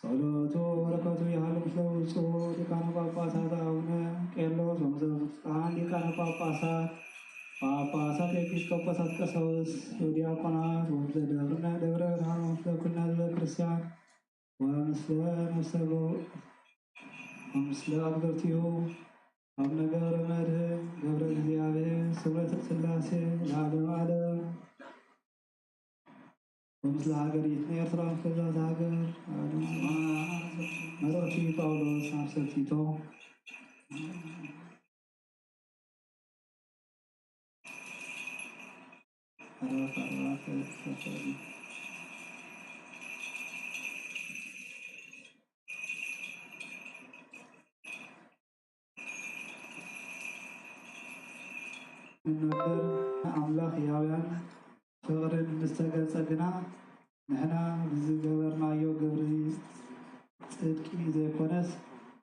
ጸሎቱ በረከቱ ያህል ምስለ ብፁዕ ሊቃነ ጳጳሳት አቡነ ቄርሎስ ወመዘብፁዓን ሊቃነ ጳጳሳት ኤጲስቆጶሳት ቀሳውስት ወዲያቆናት ወምስለ ደብረ ብርሃን ወምስለ ኩልነ ሕዝበ ክርስቲያን ወምስለ ወምስለ አግብርቲሁ አቡነ ገብረ መድኅን ገብረ እግዚአብሔር ስብሐት ሥላሴ ለዓለመ ዓለም ومثل هاجر يتنير ترى كذا هاجر مراتي باولوس نفسيتو نقدر أملاك ياويان فغرن نستجد سجنا نحنا بزجبرنا يو جبري صدقي زي كونس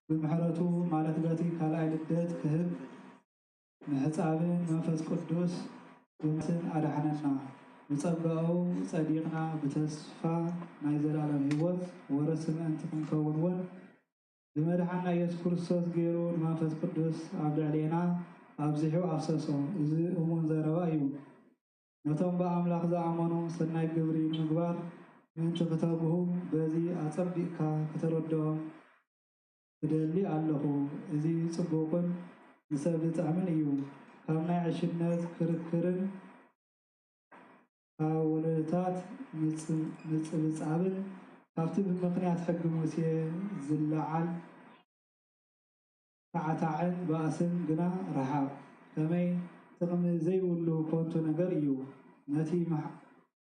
بمحرته مالت باتي كلا لدت كهب محصابن منفس قدوس بمسن أدحننا بصبغو صديقنا بتسفى نايزل على هيوت ورسنا أنت كنكون بمدحنا يسوع كريستوس غيرون منفس قدوس عبد علينا أبزحوا أفسسوا إذا أمون زروايو نتوم بأملاك زعمانو سناي جبري مغبار من تكتابهم بذي أصبئك كتردهم بدلي الله إذي صبوكم بسبب تعمليو كامنا عشنات كركرن كاولتات نصبصابن كافتي بمقنيات حق موسى زلعل تعتعن باسم جنا رحاب كمي تقم زي ولو كونتو نجر يو نتي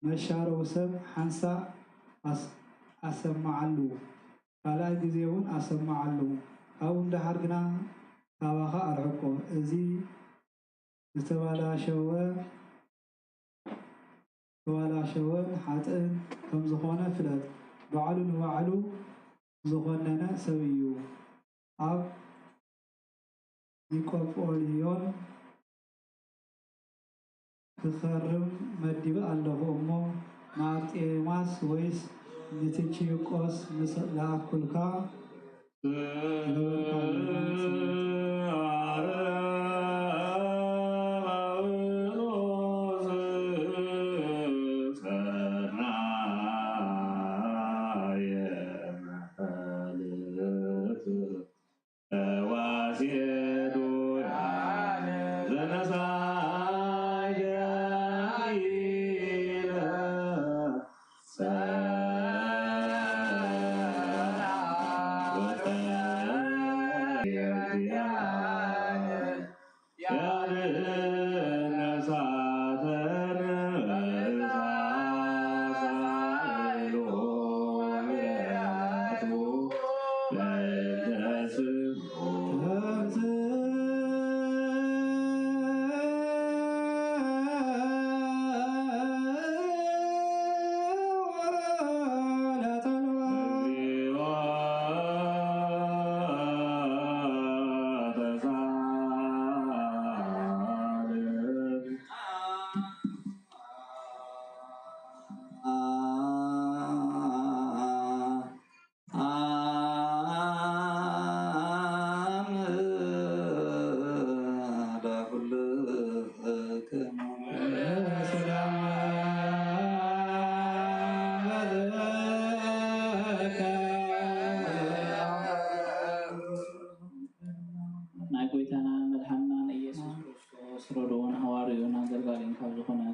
مشارو سب حنسا أسمعلو على جزيون أسمعلو أو ندهر جنا كواها أرحكو إزي بتوالا شوا حتى كم زخانة فلات بعلو وعلو زخاننا سويو أب نيكوبوليون كخرم مدبا الله أمو نارت إيماس ويس نتيجيوكوس لا كلكا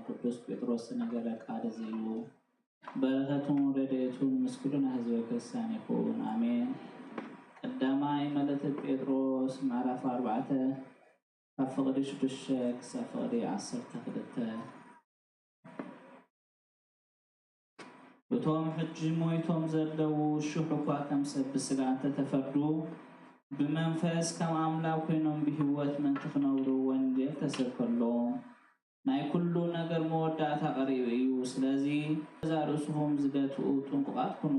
ቅዱስ ጴጥሮስ ነገረ ቃል ዘዩ በረከቱን ረድኤቱን ምስጉን ሕዝበ ክርስቲያን ይሁን አሜን። ቀዳማይ መልእክተ ጴጥሮስ ምዕራፍ 4 ከፍቅዲ 6 ክሳብ ፍቅዲ 12 በቶም ሕጂ ሞይቶም ዘለው ሽሑ እኳ ከም ሰብ ብስጋ እንተተፈርዱ ብመንፈስ ከም አምላክ ኮይኖም ብህይወት ምንቲ ክነብሩ ወንጌል ተሰብከሎም ናይ ኩሉ ነገር መወዳእታ ቀሪቡ እዩ። ስለዚ ዛርእስኹም ዝገትኡ ጥንቁቃት ኩኑ።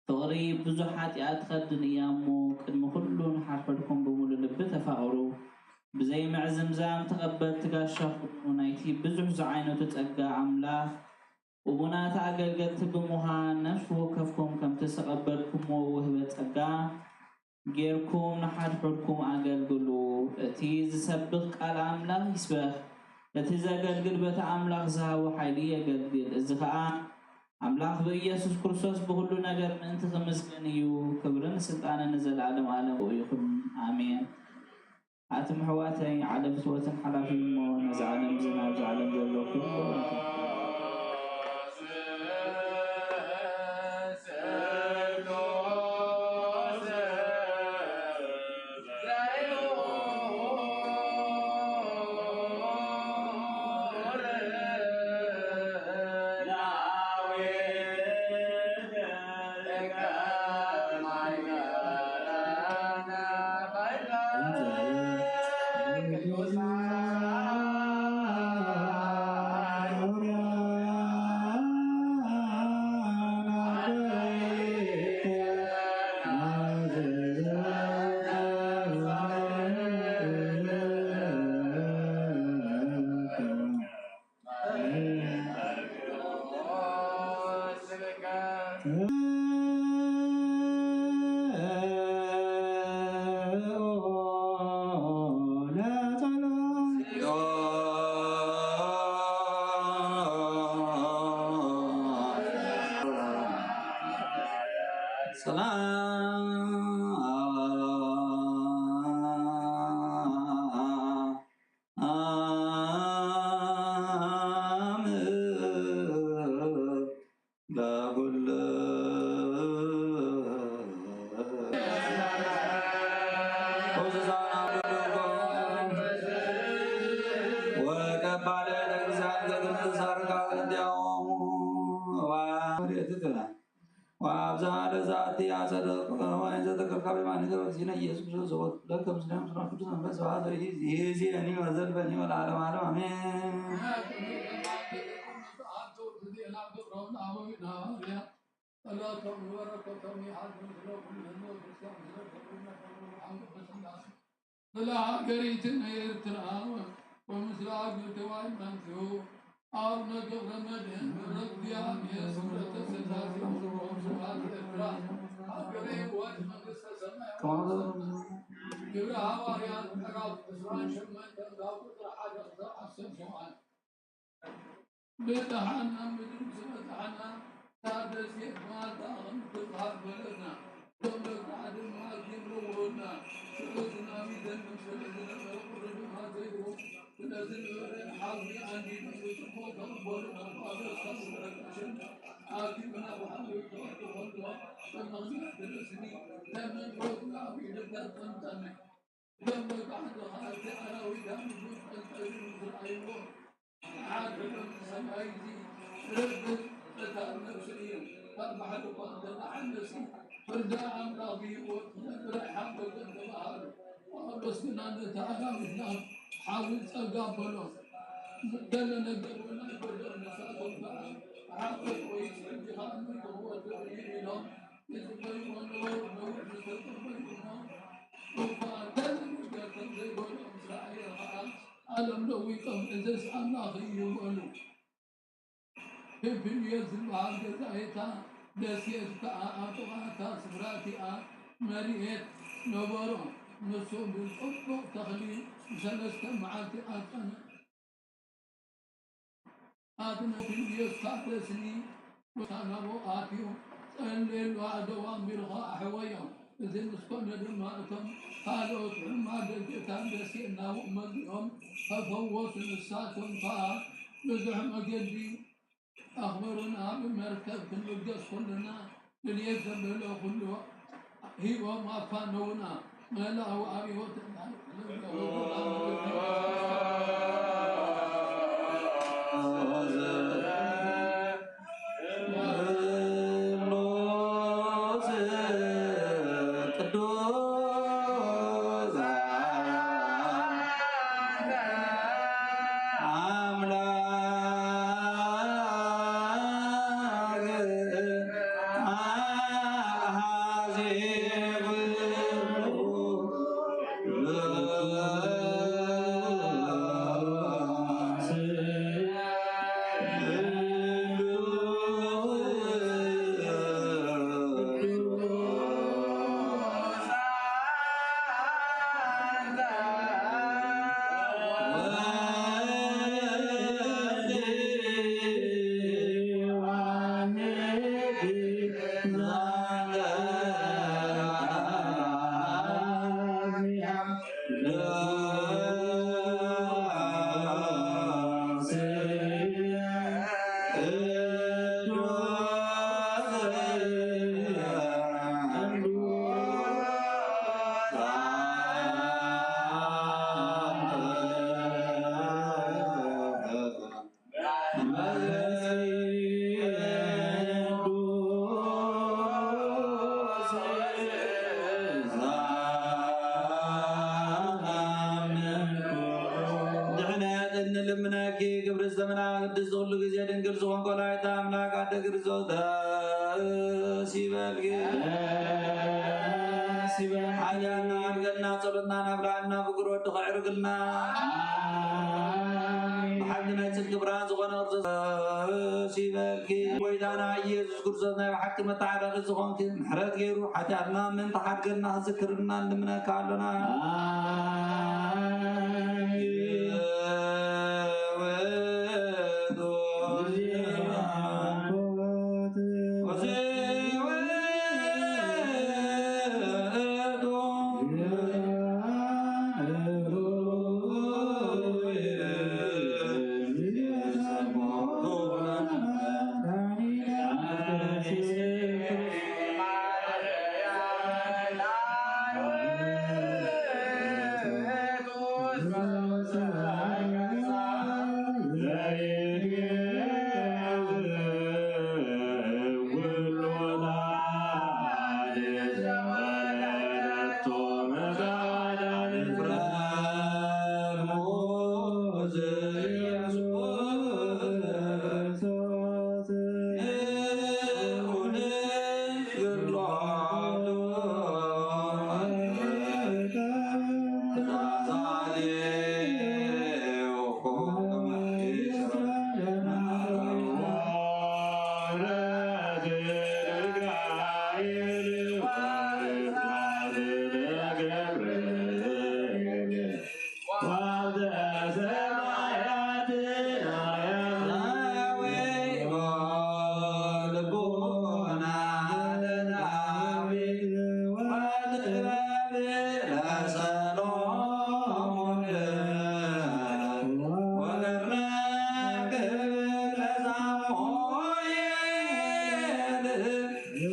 ፍቅሪ ብዙሕ ኃጢአት ትኸድን እያ እሞ ቅድሚ ኩሉ ንሓድሕድኩም ብምሉእ ልቢ ተፋቅሩ። ብዘይ ምዕዝምዛም ተቐበልቲ ጋሻ ኩኑ። ናይቲ ብዙሕ ዝዓይነቱ ጸጋ አምላክ እቡናት አገልገልቲ ብምዃን ነፍሲ ወከፍኩም ከም ተቀበልኩሞ ውህበ ጸጋ ጌርኩም ንሓድሕድኩም አገልግሉ። እቲ ዝሰብኽ ቃል አምላክ ይስበኽ፣ እቲ ዘገልግል በቲ አምላክ ዝሃቦ ሓይሊ የገልግል። እዚ ከዓ አምላክ በኢየሱስ ክርስቶስ ብኩሉ ነገር ምእንቲ ክምስገን እዩ። ክብርን ስልጣንን ንዘለዓለም ዓለም ይኹን አሜን። አትም ሕዋተይ ዓለም ፍትወትን ሓላፊ እሞ ነዚ ዓለም ዝናብ ዓለም ዘሎ ኩሉ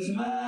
Yeah.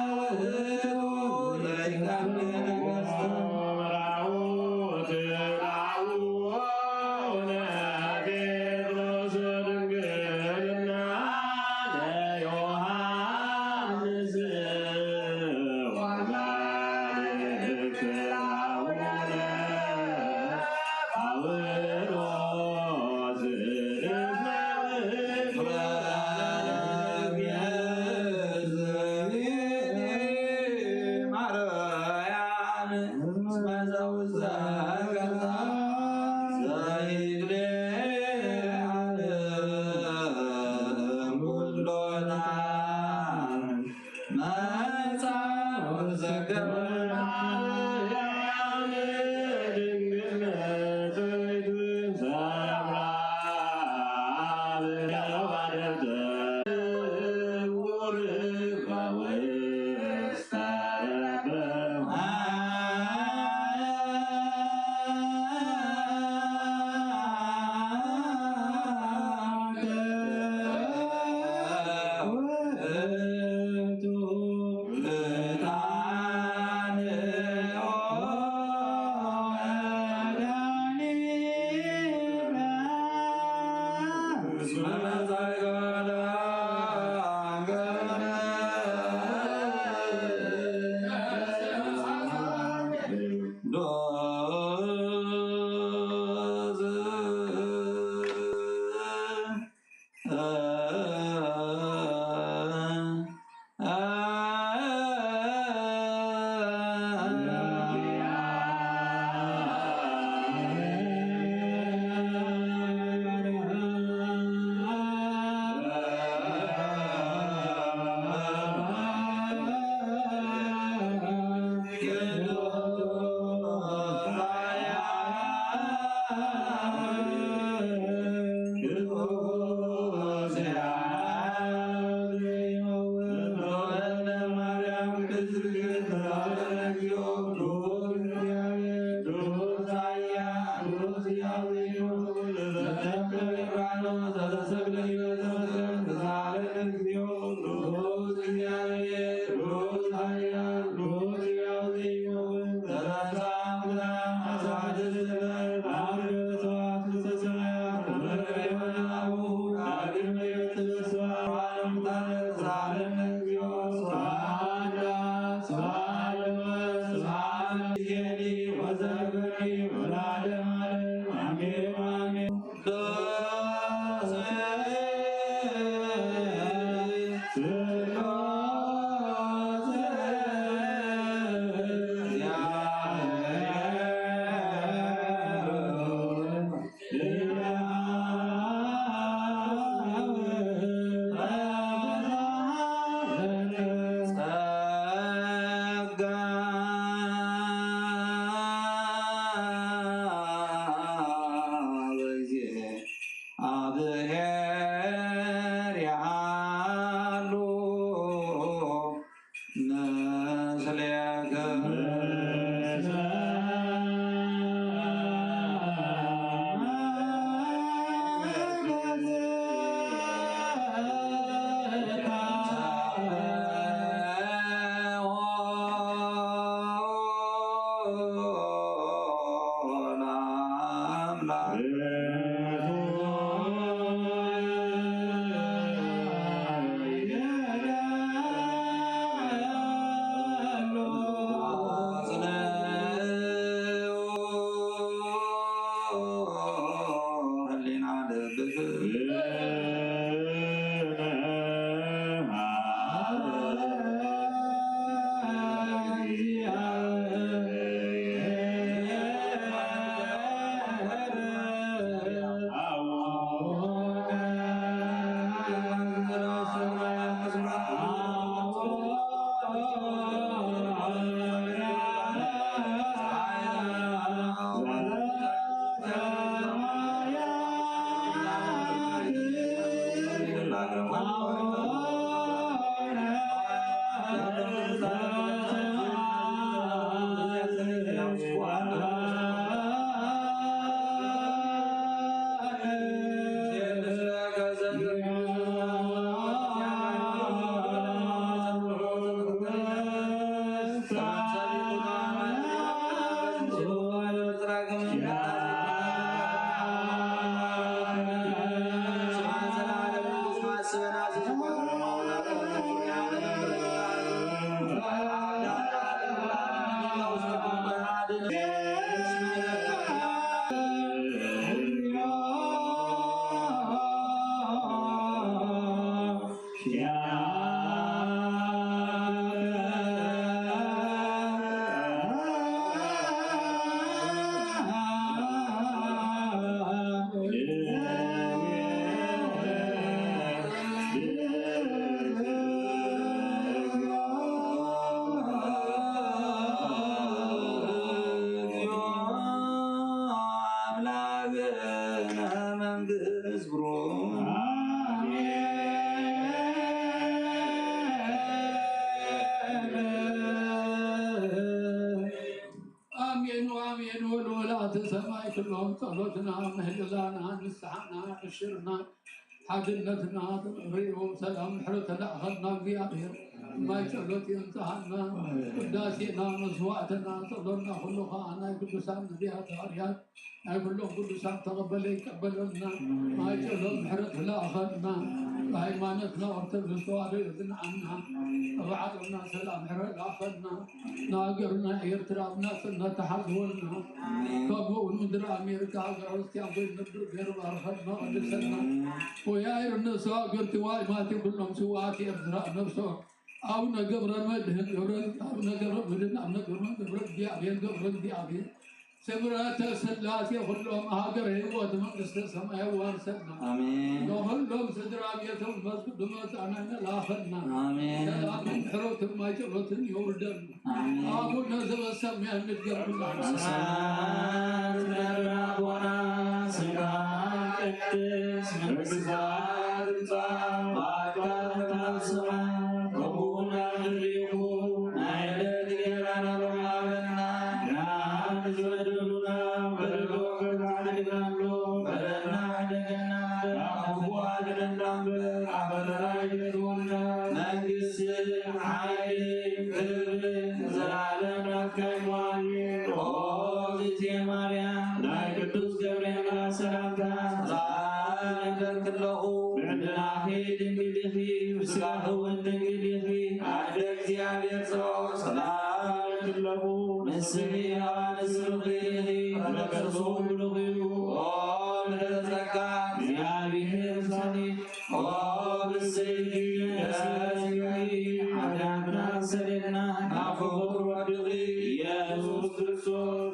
نبات سماي كلهم صلوتنا مهللانا نسحنا عشرنا حاجنتنا ريو سلام حرتنا أخذنا بيابير ما صلوت انتهنا قداسينا مسواتنا صلونا خلقنا قدسان بها تاريات كلهم قدسان تقبل يقبلنا ما صلوت حرتنا أخذنا هيمانتنا ارتبط وارثنا عنها وعدنا سلام حرت أخذنا ناقرنا يرترابنا سنة تحضرنا كابو المدرى أمريكا غرستي أبوي ندر غير أخذنا ودسنا ويا النساء قلت واي ما كلهم سواتي ارتراب نفسه أو نقبر مدهن قبر أو نقبر مدهن أو نقبر قبر ديابين قبر ديابين سبرات سلاسي كلهم هاجر هو تمقص السماء وارسلنا آمين نهلهم سدرابيتهم مسجد دمتنا لاخرنا آمين سلام حروت ما جرت يوردن آمين أبو نزل السماء نتقبل سلام ربنا سلام قدس مكسار صام وقال سلام قبولنا اليوم عيد يرانا رمالنا نزلنا بلوك علينا بلنا دجنا أبوالنا عبرنا يدونا نجس حي زعلنا كماني روزي مريم نايكتوس جبريل سلامتا زعلنا كله عندنا خير بدخي وسلاح وندقي عدك زيادة صلاة كله نسمي نسمي نكسو بلغيو من الزكاة زيادة صدي وبالسيد يسيري حدثنا سرنا نفور ودغي يسوس كريستوس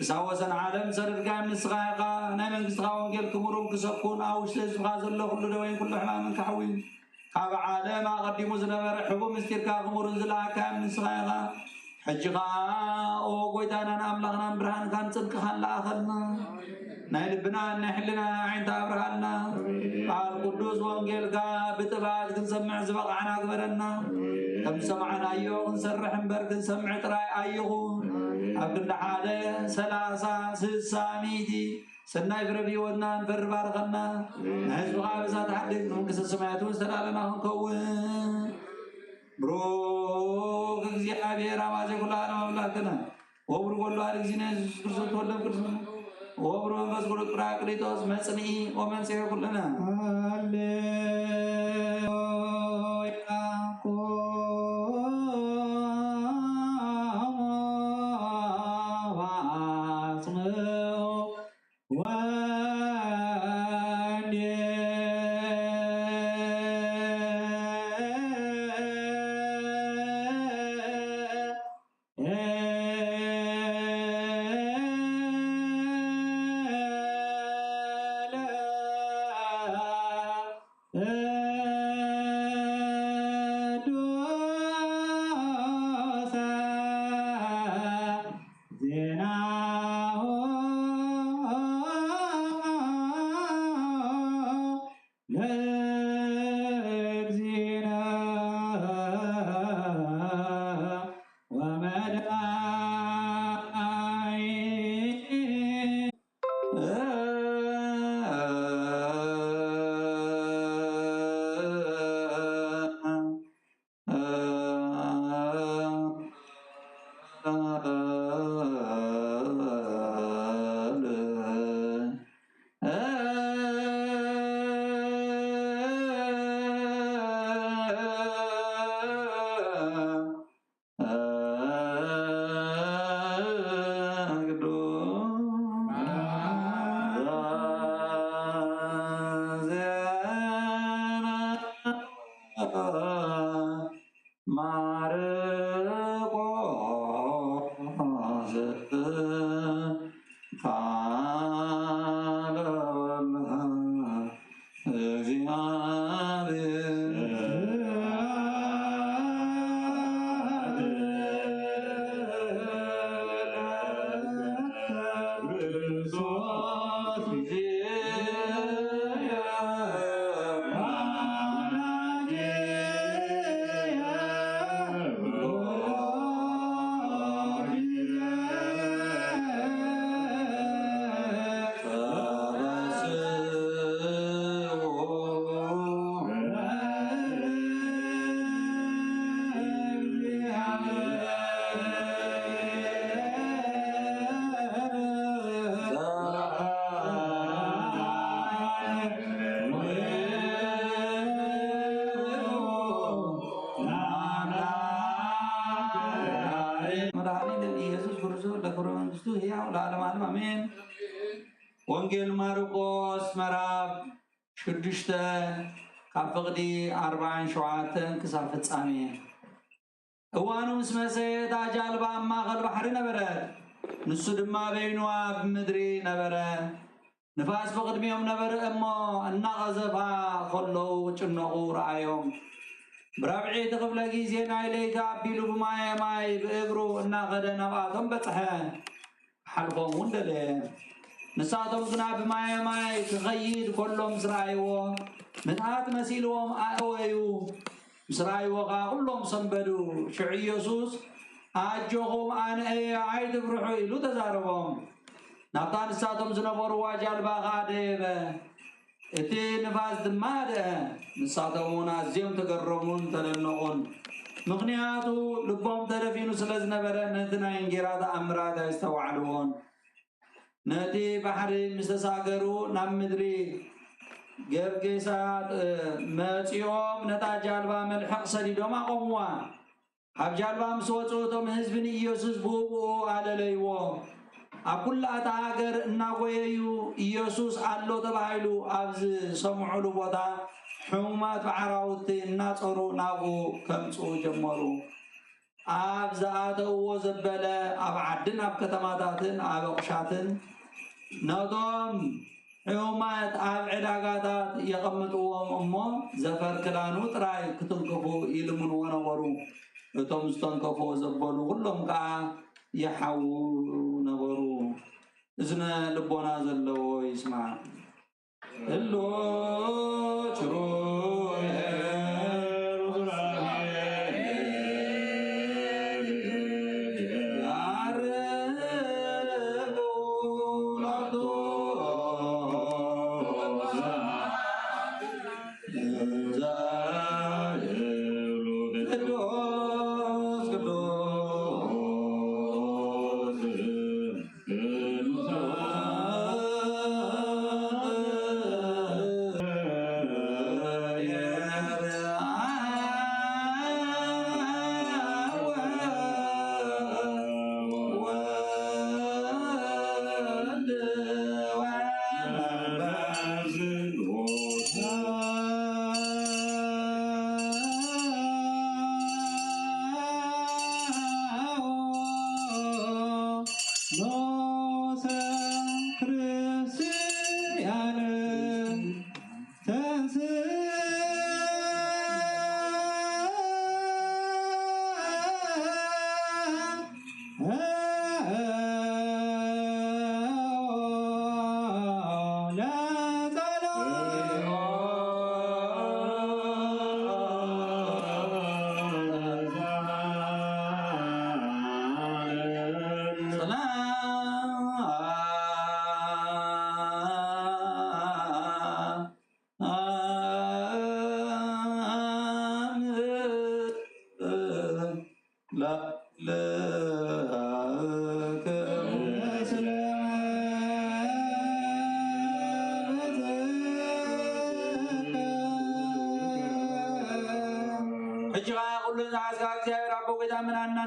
كساوسن عالم سرد قام نسخاقا نايمن كسخاون قال كمرون كسكون او سبخا زلو كل دوين كل حمام كحوين كاب عالم قدموا زنبر حبو مستيركا كمرون زلا كام نسخاقا حجقا او قويتانا املاقنا برهان كان صدق خان لاخلنا نايلبنا نحلنا عين تابرهالنا القدوس وانجيل كا بتبعات كنسمع زبق عنا كبرنا كم سمعنا ايوه نسرح مبرك نسمع تراي ايوه عبد الحالة سلاسة ساميتي سناي فربي ودنا نفر بارغنا نحس بغابزات حدك نونكس السماياتون سلالنا هنكوين بروك اكزي حبيرا مازي كلها مملاكنا وبرو كلها ركزينا كرسو تولم كرسو وبرو انفس كلك براكريتوس مسني ومن سيها كلنا ኢየሱስ ክርስቶስ ለክብረ መንግስቱ ሕያው ለዓለም ዓለም አሜን። ወንጌል ማርቆስ ምዕራፍ 6 ካብ ፍቅዲ 47 ክሳብ ፍጻሜ። እዋኑ ምስ መሰየት አጃልባ ማእኸል ባሕሪ ነበረት፣ ንሱ ድማ በይኑ ኣብ ምድሪ ነበረ። ንፋስ ብቅድሚኦም ነበረ እሞ እናቐዘፋ ከለዉ ጭነቑ ረኣዮም። ብራብዒቲ ክፍለ ግዜ ናይ ለይቲ ኣቢሉ ብማይ ብእግሩ እናኸደ ናብኣቶም በፅሐ። ሓልፎም እውን ደለየ። ንሳቶም ግና ብማይ ክኸይድ ከሎ ምስ ረኣይዎ ምትሃት መሲልዎም ኣእወዩ። ምስ ረኣይዎ ከዓ ኩሎም ሰንበዱ። ሽዑ ኢየሱስ ኣጆኹም ኣነ እየ ኣይትፍርሑ ኢሉ ተዛረቦም። ናብታ ንሳቶም ዝነበሩዋ ጃልባ ከዓ ደየበ፣ እቲ ንፋስ ድማ ደአ። ንሳቶም እውን ኣዝዮም ተገረሙን ተደነቑን፣ ምክንያቱ ልቦም ተደፊኑ ስለ ዝነበረ ነቲ ናይ እንጌራ ተኣምራት ኣይስተዋዕልዎን። ነቲ ባሕሪ ምስ ተሳገሩ ናብ ምድሪ ጌርጌሳት መፂኦም ነታ ጃልባ መልሕቕ ሰዲዶም ኣቆምዋ። ኣብ ጃልባ ምስ ወፁ እቶም ህዝቢ ንኢየሱስ ብውብኡ ኣለለይዎ። ኣብ ኩላ እታ ሃገር እናጎየዩ ኢየሱስ ኣሎ ተባሂሉ ኣብ ዝሰምዑሉ ቦታ ሕሙማት ባሕራውቲ እናፀሩ ናብኡ ከምፁ ጀመሩ። ኣብ ዝኣተውዎ ዘበለ ኣብ ዓድን ኣብ ከተማታትን ኣብ ኣቕሻትን ነቶም ሕሙማት ኣብ ዕዳጋታት የቐምጥዎም እሞ ዘፈር ክዳኑ ጥራይ ክትንከፉ ይልምንዎ ነበሩ። እቶም ዝተንከፎ ዘበሉ ኩሎም ከዓ يحو نبرو إذن لبونا زلو يسمع اللو شروي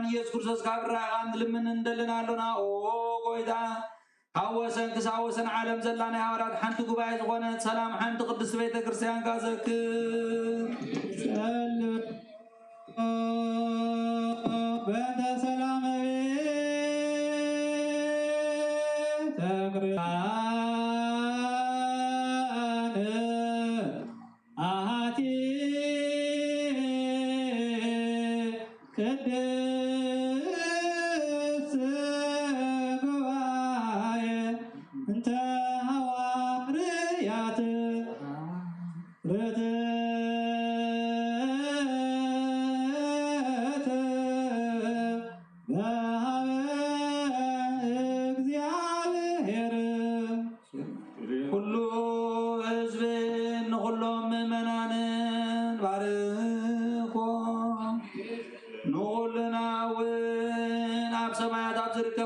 ኢየሱስ ክርስቶስ ካብራ አንድልምን እንደልናሉና ኦ ጎይታ حوسن كساوسن عالم زلنا يا ولاد حنت ጉባኤ ዝኾነ ሰላም حنت ቅድስት ቤተ ክርስቲያን ጋዘክር በእንተ ሰላም ቤተ አሃቲ እግዚአብሔር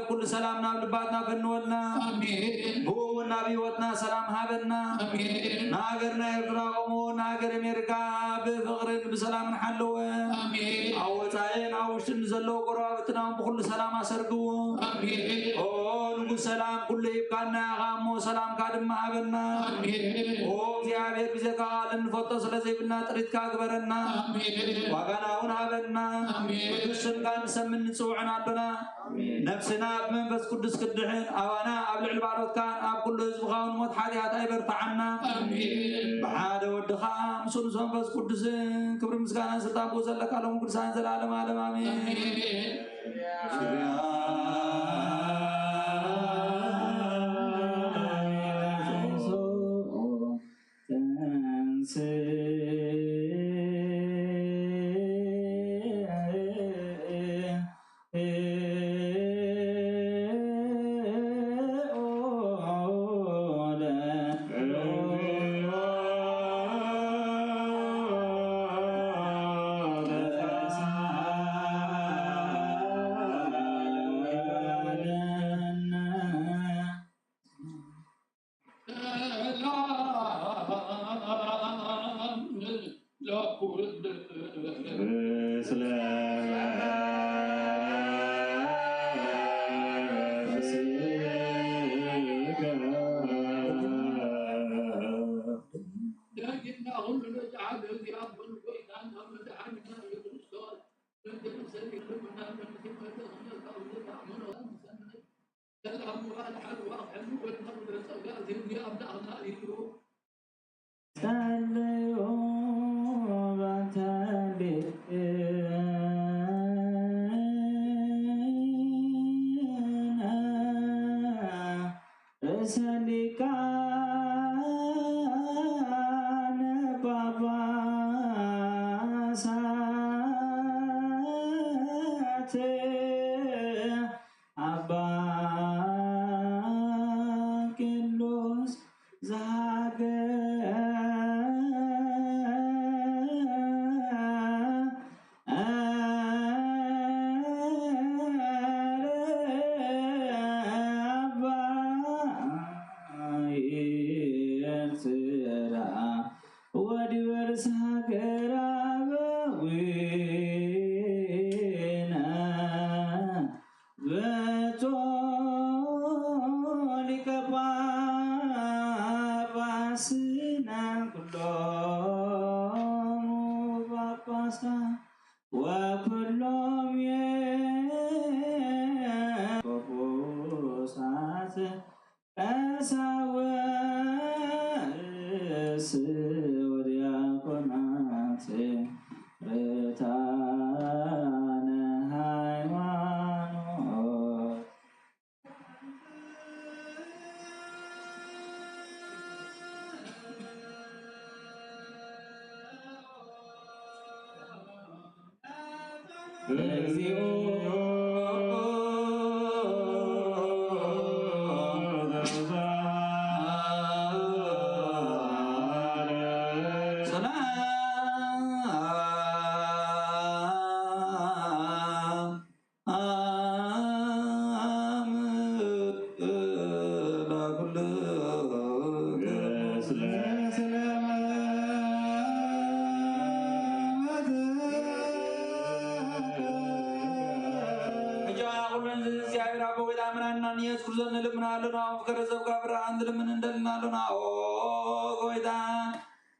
كل سلام نابلباتنا فنولنا آمين هو النبي وطنا سلام هابنا آمين ناقرنا يرقمو ناقر أمريكا بفقر بسلام نحلو آمين عوتاين عوشتن زلو قرابتنا بكل سلام أسرقو آمين نقول سلام كل يبقانا غامو سلام كادم هابنا آمين زيابير بزكاة نفطس لزيبنا تريد كاكبرنا آمين وقنا ونهابنا آمين ودوشن كان نسمن نسوعنا لنا نفسنا بمنفس قدس كدحين أوانا أبلع البارود كان أب كل هزبغا ونموت حاديات أيبر طعنا آمين بحادة ودخاء مسون سنفس قدس كبر مسكانا ستابو زلك علم قدسان زلالم عالم آمين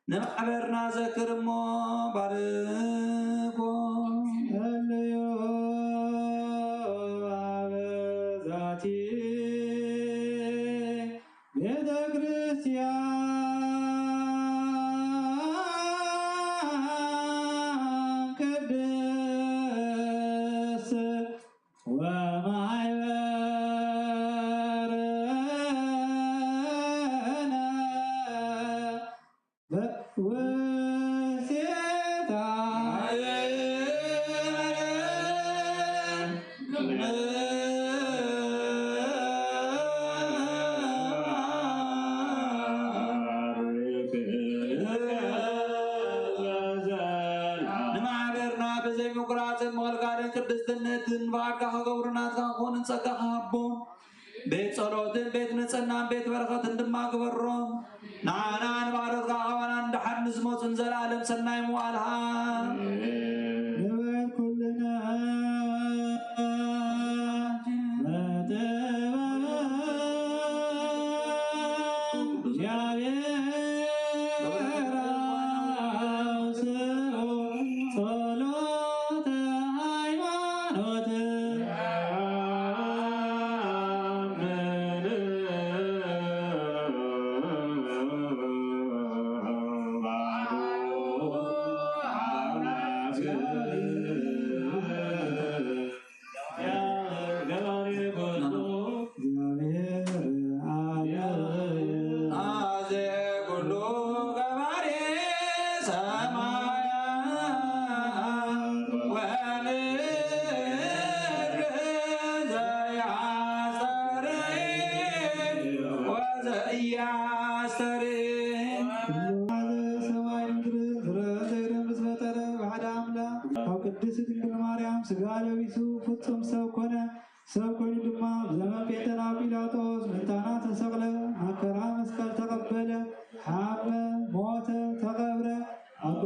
نمحبرنا ذكر مو باركو هليو ذاتي بيت كريستيان كدس بيت صلوتن بيت نصنا بيت بركة دما قبرهم نعنا نبارك غوانا ندحن نزموت نزل عالم سناي موالها كلنا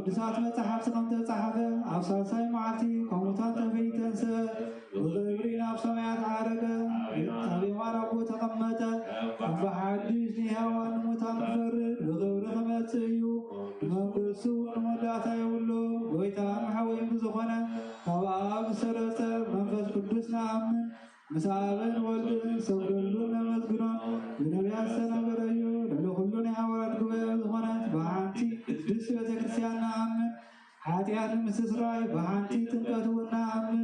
ቅዱሳት መጽሐፍት ተጻፈ አብሳሳይ ማዕቲ ከሙታን ተፈይተንሰ ወገብሪን አብ ሰማያት አረገ ታቢዋን አቦ ተቀመጠ በሐዲስ ኒሃዋን ሙታን ፈርድ ወገብረ ከመጽዩ መንግስቱ ንመላታ ይውሎ ጎይታን ሐወይም ዝኾነ ካብ አብ ሰረጸ መንፈስ ቅዱስ ነአምን ምሳብን ወልድን ሰገሉን ነመዝግኖን ብነቢያት ዝተነገረዩ ለኩሉን የሐዋርያት ጉባኤ ዝኾነት በሓንቲ ቅድስት ቤተክርስቲያን ነአምን ኃጢአት ምስስራይ በሓንቲ ጥምቀት እውን ነአምን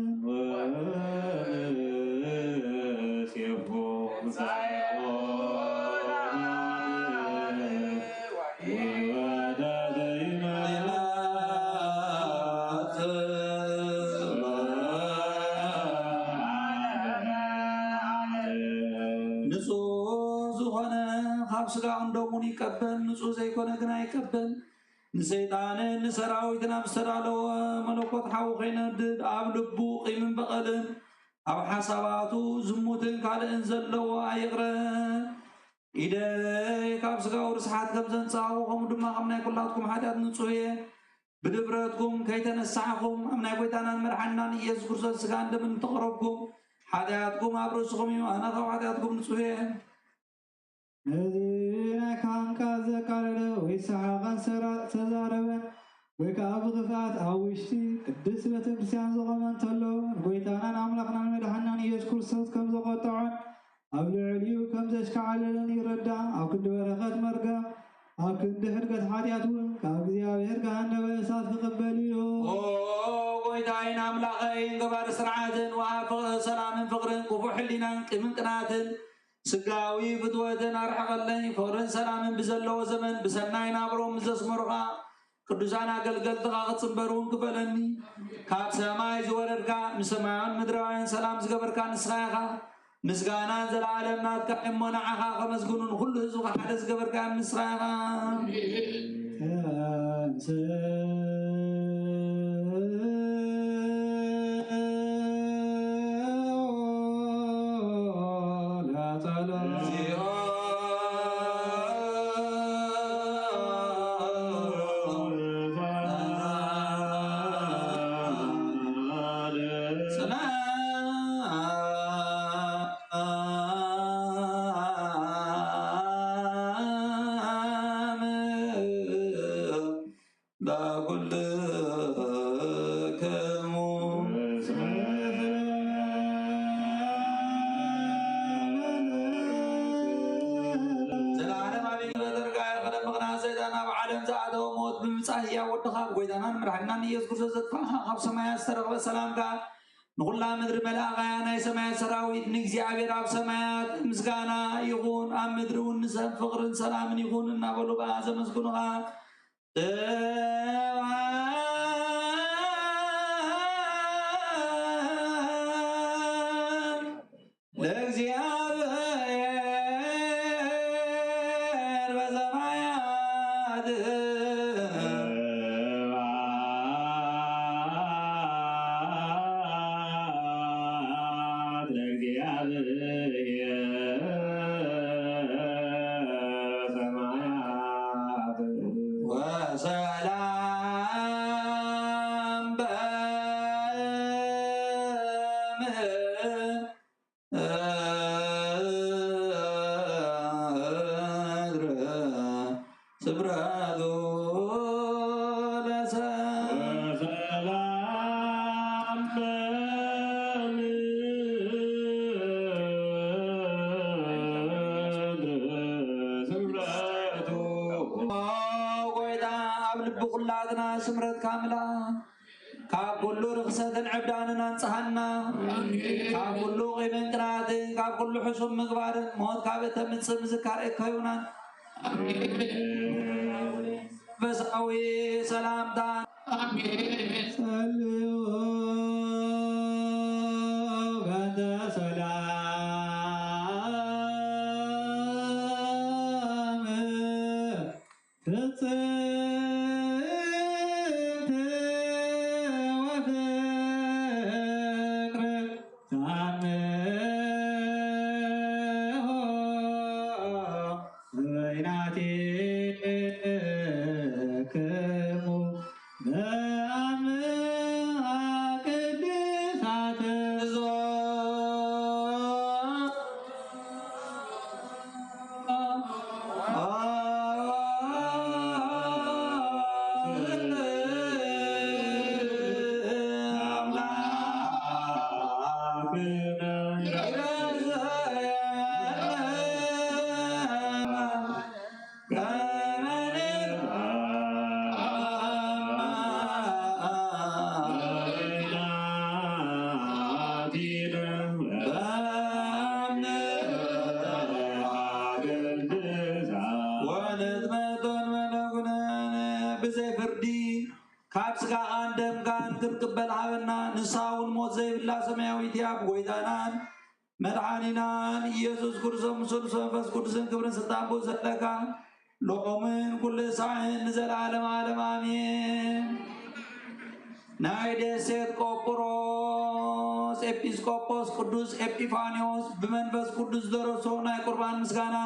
ስጋውን ደሙን ይቀበል ንጹህ ዘይኮነ ግን አይቀበል ንሰይጣንን ንሰራዊትን ኣብ ዝተዳለወ መለኮት ሓዊ ከይነድድ ኣብ ልቡ ቂምን በቐልን ኣብ ሓሳባቱ ዝሙትን ካልእን ዘለዎ ኣይቕረብ ኢደይ ካብ ስጋው ርስሓት ከም ዘንጻኹ ከምኡ ድማ ካብ ናይ ኩላትኩም ሓጢአት ንጹህ እየ ብድፍረትኩም ከይተነሳሕኩም ኣብ ናይ ጎይታናን መድሓኒናን ኢየሱስ ክርስቶስ ስጋ እንደምን ተቐረብኩም ሓጢአትኩም ኣብ ርእስኹም እዩ ኣነ ካብ ሓጢአትኩም ንጹህ እየ نزينا كان كذا كارده ويسحقن سزاربه ويكاب غفات أوشتي قدس بتبرسيان زغمان تلو ويتانا نملكنا المدحنا يسوع كرسوس كم زغطعن أو العليو كم زشك على لني ردا أو كد ورقة مرقة أو كد هرقة حياتون كابزيا بيرقة النبأسات تقبليه ويتاين أملاقين قبر سرعاتن وعفق سلام فقرن وفوح لنا من قناتن سقاوي فتوتن أرحقلن فورن سلامن بزلو زمن بسناين عبرهم مزس مرقا قدوسان أقل تقاقت سنبرون كفلني كاب سماي زورركا مسمعان مدروين سلام زقبركا نسخاقا مسقانا زل عالم ناتكا امونعاقا خمسقونون كل هزوقا حدث قبركا نسخاقا يذكر زدفها خاب سمايا استرغب السلام كا نقول لا مدر ملاقا ناي سمايا سراويت نجزي عبير عب سمايات مسقانا يغون ام مدرون نسان فقر سلام يغون نابلو بازا مسقونها نفساتنا سمرت كاملة كاب كل رخصة عبدان ننصحنا كاب كل غيبن قرات كاب كل حسن مقبار موت كابت من سم ذكر كيونا بس قوي سلام دان كابسكا عندم كان تقبل عنا نساون موت زي بالله سماوي تياب ويدانان مدعانينان يسوس كرسم سلسم فس كرسم كبرن ستامبو زلكا لومن كل ساعين نزل عالم عالم آمين نايدي سيد كوبروس إبيسكوبوس قدوس إبيفانيوس بمنفس قدوس درسو ناي قربان مسكانا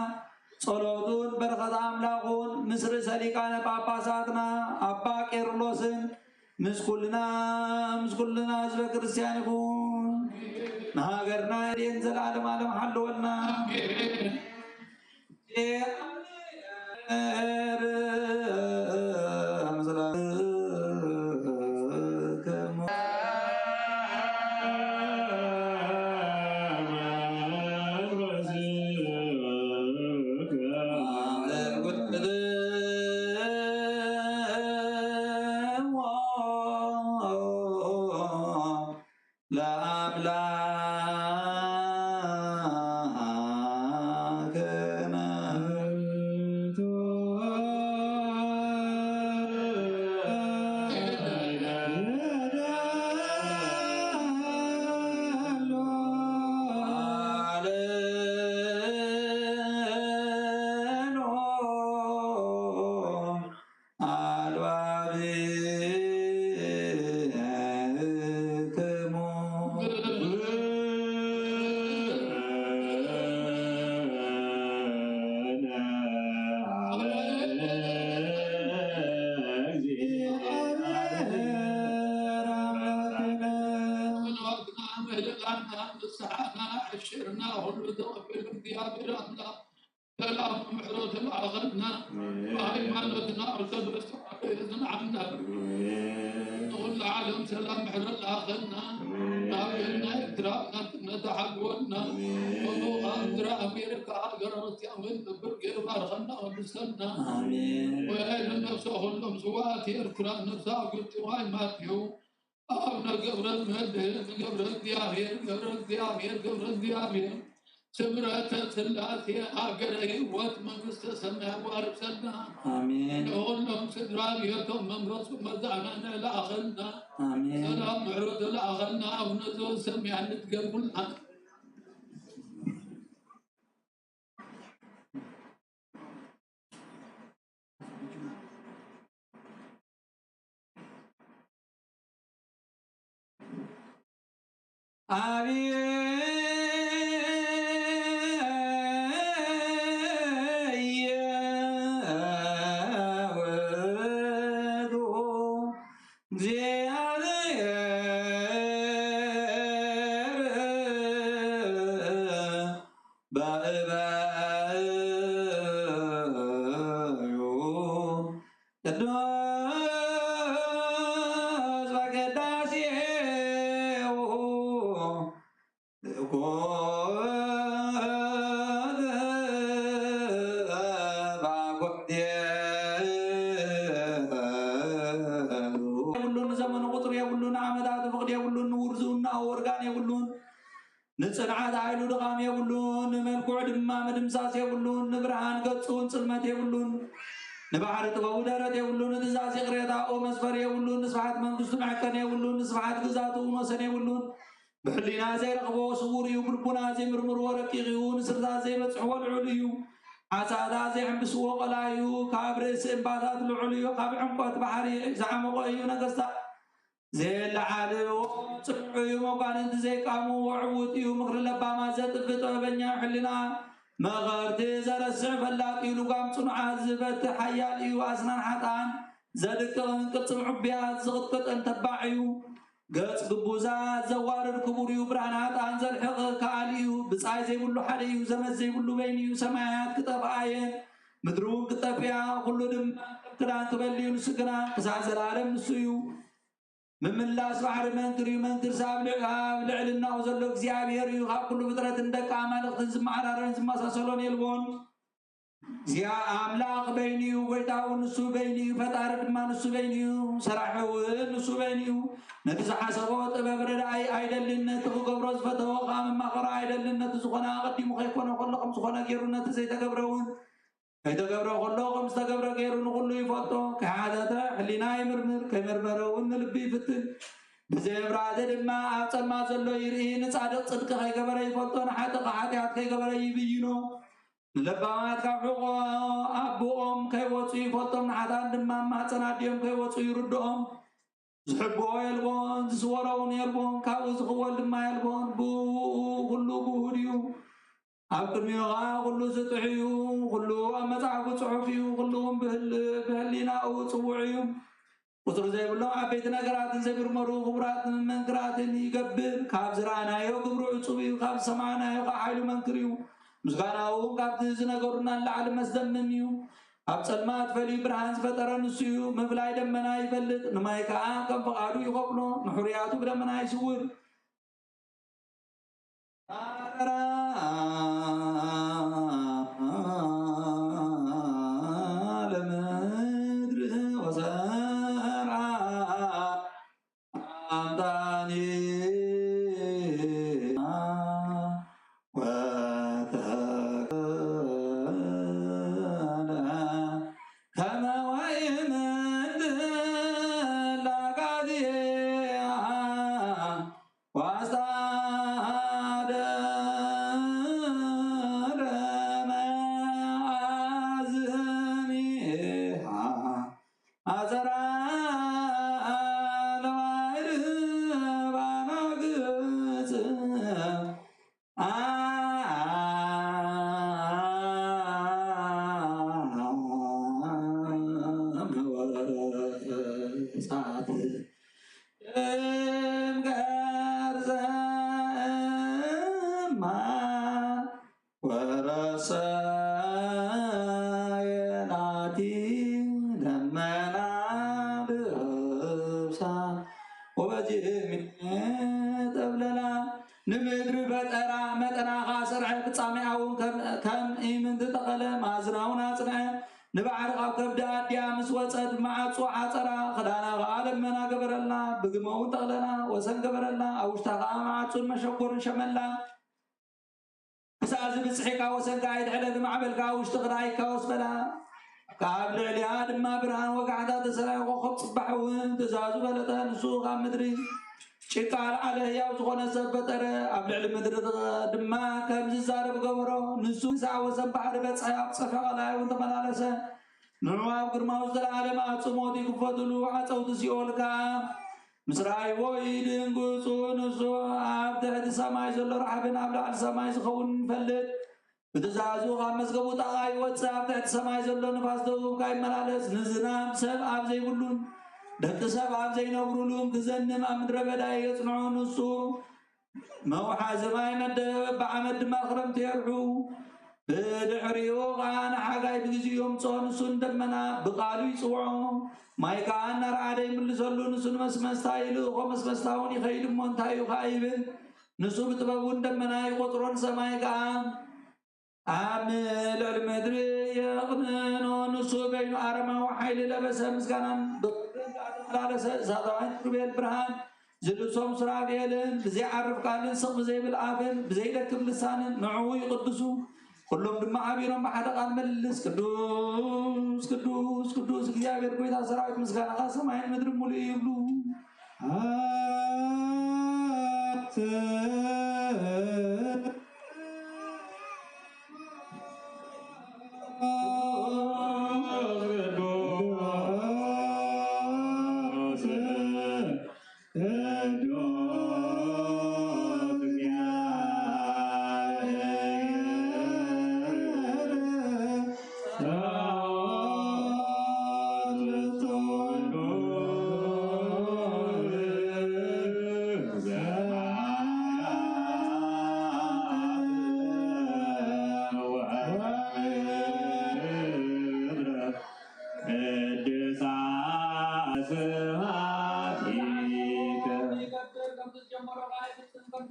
صلوتون بركة أملاقون مصر سليقان باباساتنا أبا كيرلوسن مسكولنا أزب كريستيانكون نهاجرنا ينزل عالم عالم حلونا سمرة ثلاثة أجري واتمنست سماء وارسلنا آمين نقول لهم سدرانيتهم من رسول مزعنا لأخلنا آمين سلام عرض لأخلنا أو نزول سمع نتقبلنا آمين ጽንዓት ኃይሉ ድኻም የብሉን መልክዑ ድማ መድምሳስ የብሉን ንብርሃን ገጹን ጽልመት የብሉን ንባሕሪ ጥበቡ ደረት የብሉን ትእዛዝ ቅሬታኡ መስፈር የብሉን ንስብሓት መንግስቱ መዐቀን የብሉን ንስብሓት ግዛቱ ወሰን የብሉን ብሕሊና ዘይረኽቦ ስውር እዩ ብልቡና ዘይምርምርዎ ረቂቕ እዩ ንስርታት ዘይበፅሕዎ ልዑል እዩ ዓሳታ ዘይሕምብስዎ ቆላ እዩ ካብ ርእሲ እምባታት ልዑል እዩ ካብ ዕምቆት ባሕሪ ዝዓመቆ እዩ ነገስታት ዘየለዓልዎ ጽኑዕ እዩ መኳንንቲ ዘይቃሙ ዕዉት እዩ ምክሪ ለባማ ዘጥፍ ጥበበኛ ሕሊና መኸርቲ ዘረስዕ ፈላጥ እዩ ልጓም ጽኑዓት ዝበትሕ ሓያል እዩ ኣስናን ሓጣን ዘድቅቕን ቅልጽም ዕቡያት ዝቕጥቅጥን ተባዕ እዩ ገጽ ግቡዛት ዘዋርድ ክቡር እዩ ብርሃን ሓጣን ዘልሕቕ ከኣል እዩ ብጻይ ዘይብሉ ሓደ እዩ ዘመት ዘይብሉ በይኒ እዩ ሰማያት ክጠፍኣ እየን ምድሪ እውን ክጠፍያ ኩሉ ድማ ክዳን ክበሊ እዩ ንሱ ግና ክሳብ ዘላለም ንሱ እዩ ምምላስ ባሕሪ መንክር እዩ መንክር ሳብ ልዕልናኡ ዘሎ እግዚኣብሔር እዩ ካብ ኩሉ ፍጥረትን ደቂ ኣማልኽትን ዝመዓራረን ዝመሳሰሎን የልቦን እዚኣ ኣምላኽ በይኒ እዩ ጎይታ እውን ንሱ በይኒ እዩ ፈጣሪ ድማ ንሱ በይኒ እዩ ሰራሒ እውን ንሱ በይኒ እዩ ነቲ ዝሓሰቦ ጥበብ ረዳኢ ኣይደልን ነቲ ክገብሮ ዝፈተዎ ከዓ መማኸሮ ኣይደልን ነቲ ዝኾነ ኣቐዲሙ ከይኮነ ከሎ ከም ዝኾነ ገይሩ ነቲ ዘይተገብረ እውን ከይተገብረ ከሎ ከም ዝተገብረ ገይሩ ንኩሉ ይፈልጦ ከሓተተ ሕሊና ይምርምር ከይመርመረ እውን ንልቢ ይፍትን ብዘይምራተ ድማ ኣብ ጸልማት ዘሎ ይርኢ ንጻድቕ ጽድቂ ከይገበረ ይፈልጦ ንሓጥቕ ሓጢኣት ከይገበረ ይብይኖ ንለባማት ካብ ሕቆ ኣቦኦም ከይወፁ ይፈልጦም ንሓጣን ድማ ማሕፀን ኣድዮም ከይወፁ ይርድኦም ዝሕብኦ የልቦን ዝስወሮ እውን የልቦን ካብኡ ዝኽወል ድማ የልቦን ብኡ ኩሉ ብሁድ እዩ ኣብ ቅድሚኡ ከዓ ኩሉ ስጡሕ እዩ ኩሉ ኣብ መጽሓፉ ጽሑፍ እዩ ኩሉ እውን ብህሊናኡ ጽውዕ እዩ ቁፅሪ ዘይብሎም ዓበይቲ ነገራትን ዘይምርመሩ ክቡራትን መንክራትን ይገብር ካብ ዝረኣናዮ ግብሩ ዕፁብ እዩ ካብ ዝሰማዕናዮ ከዓ ሓይሉ መንክር እዩ ምስጋናኡ ካብቲ ዝነገሩና ንላዕሊ መስደምም እዩ ኣብ ጸልማት ፈልዩ ብርሃን ዝፈጠረ ንሱ እዩ ምፍላይ ደመና ይፈልጥ ንማይ ከዓ ከም ፈቓዱ ይኸፍሎ ንሕርያቱ ብደመና ይስውር ለምድሪ ወሰርዓ ኣምጣኒ ንምድሪ ፈጠራ መጠናኻ ስርዐ ፍጻሜኣውን ከም ኢምን ዝተኸለ ማዝናውን ኣጽንዐ ንባዕሪ ካብ ከብዲ ኣድያ ምስ ወፀት ማዓፁ ዓፀራ ክዳና ከዓ ደመና ገበረላ ብግመውን ተኽለና ወሰን ገበረላ ኣብ ውሽጣ ከዓ ማዓፁን መሸኮርን ሸመላ ክሳብ ዝብፅሒካ ወሰንካ ኣይትሕለፍ ማዕበልካ ውሽጢ ክዳይካ ወስበላ ካብ ልዕሊያ ድማ ብርሃን ወጋሕታ ተሰራይ ኮኸብ ጽባሕ እውን ትእዛዙ በለጠ ንሱ ካብ ምድሪ ጭቃ ልዓለ ህያው ዝኾነ ሰብ ፈጠረ ኣብ ልዕሊ ምድሪ ድማ ከም ዝዛረብ ገበሮ ንሱ ክሳብ ወሰን ባሕሪ በፅሐ ኣብ ፀፍሒ ቀላይ እውን ተመላለሰ ንዑ ኣብ ግርማው ዘለዓለም ኣጽሞት ይክፈትሉ ዓፀውቲ ሲኦል ከዓ ምስ ራእይዎ ይድንግፁ ንሱ ኣብ ትሕቲ ሰማይ ዘሎ ረሓብን ኣብ ላዕሊ ሰማይ ዝኸውን ንፈልጥ ብትእዛዙ ካብ መዝገቡ ጣቓ ይወፅእ ኣብ ትሕቲ ሰማይ ዘሎ ንፋስ ደቡብ ካይመላለስ ንዝናብ ሰብ ኣብ ዘይብሉን ደቂ ሰብ ኣብ ዘይነብሩሉን ክዘንም ኣብ ምድረ በዳ የጽንዑ ንሱ መውሓዚ ማይ መደብ ብዓመት ድማ ክረምቲ የርሑ ብድሕሪኡ ከዓ ንሓጋይ ብግዚኦም ጾ ንሱን ደመና ብቃሉ ይጽውዖ ማይ ከዓ እናረኣደ ይምልሰሉ ንሱን መስመስታ ይልእኾ መስመስታ እውን ይኸይድ እሞ እንታይ እዩ ከዓ ይብል ንሱ ብጥበቡን ደመና ይቆጥሮን ሰማይ ከዓ ኣብ ልዕሊ ምድሪ የቕንኖ ንሱ በይኑ ኣረማዊ ሓይሊ ለበሰ ምስጋናን ተመላለሰ እሳታዊ ክርቤል ብርሃን زلسوم سرابيلن بزي عرف قالن سق بزي بالآبن بزي لكم لسانن نعو يقدسو كلهم دم عبيرهم بحدا قال ملس قدوس قدوس قدوس እግዚአብሔር ቆይታ ሰራዊት ምስጋና ከሰማይን ምድር ሙሉ ይብሉ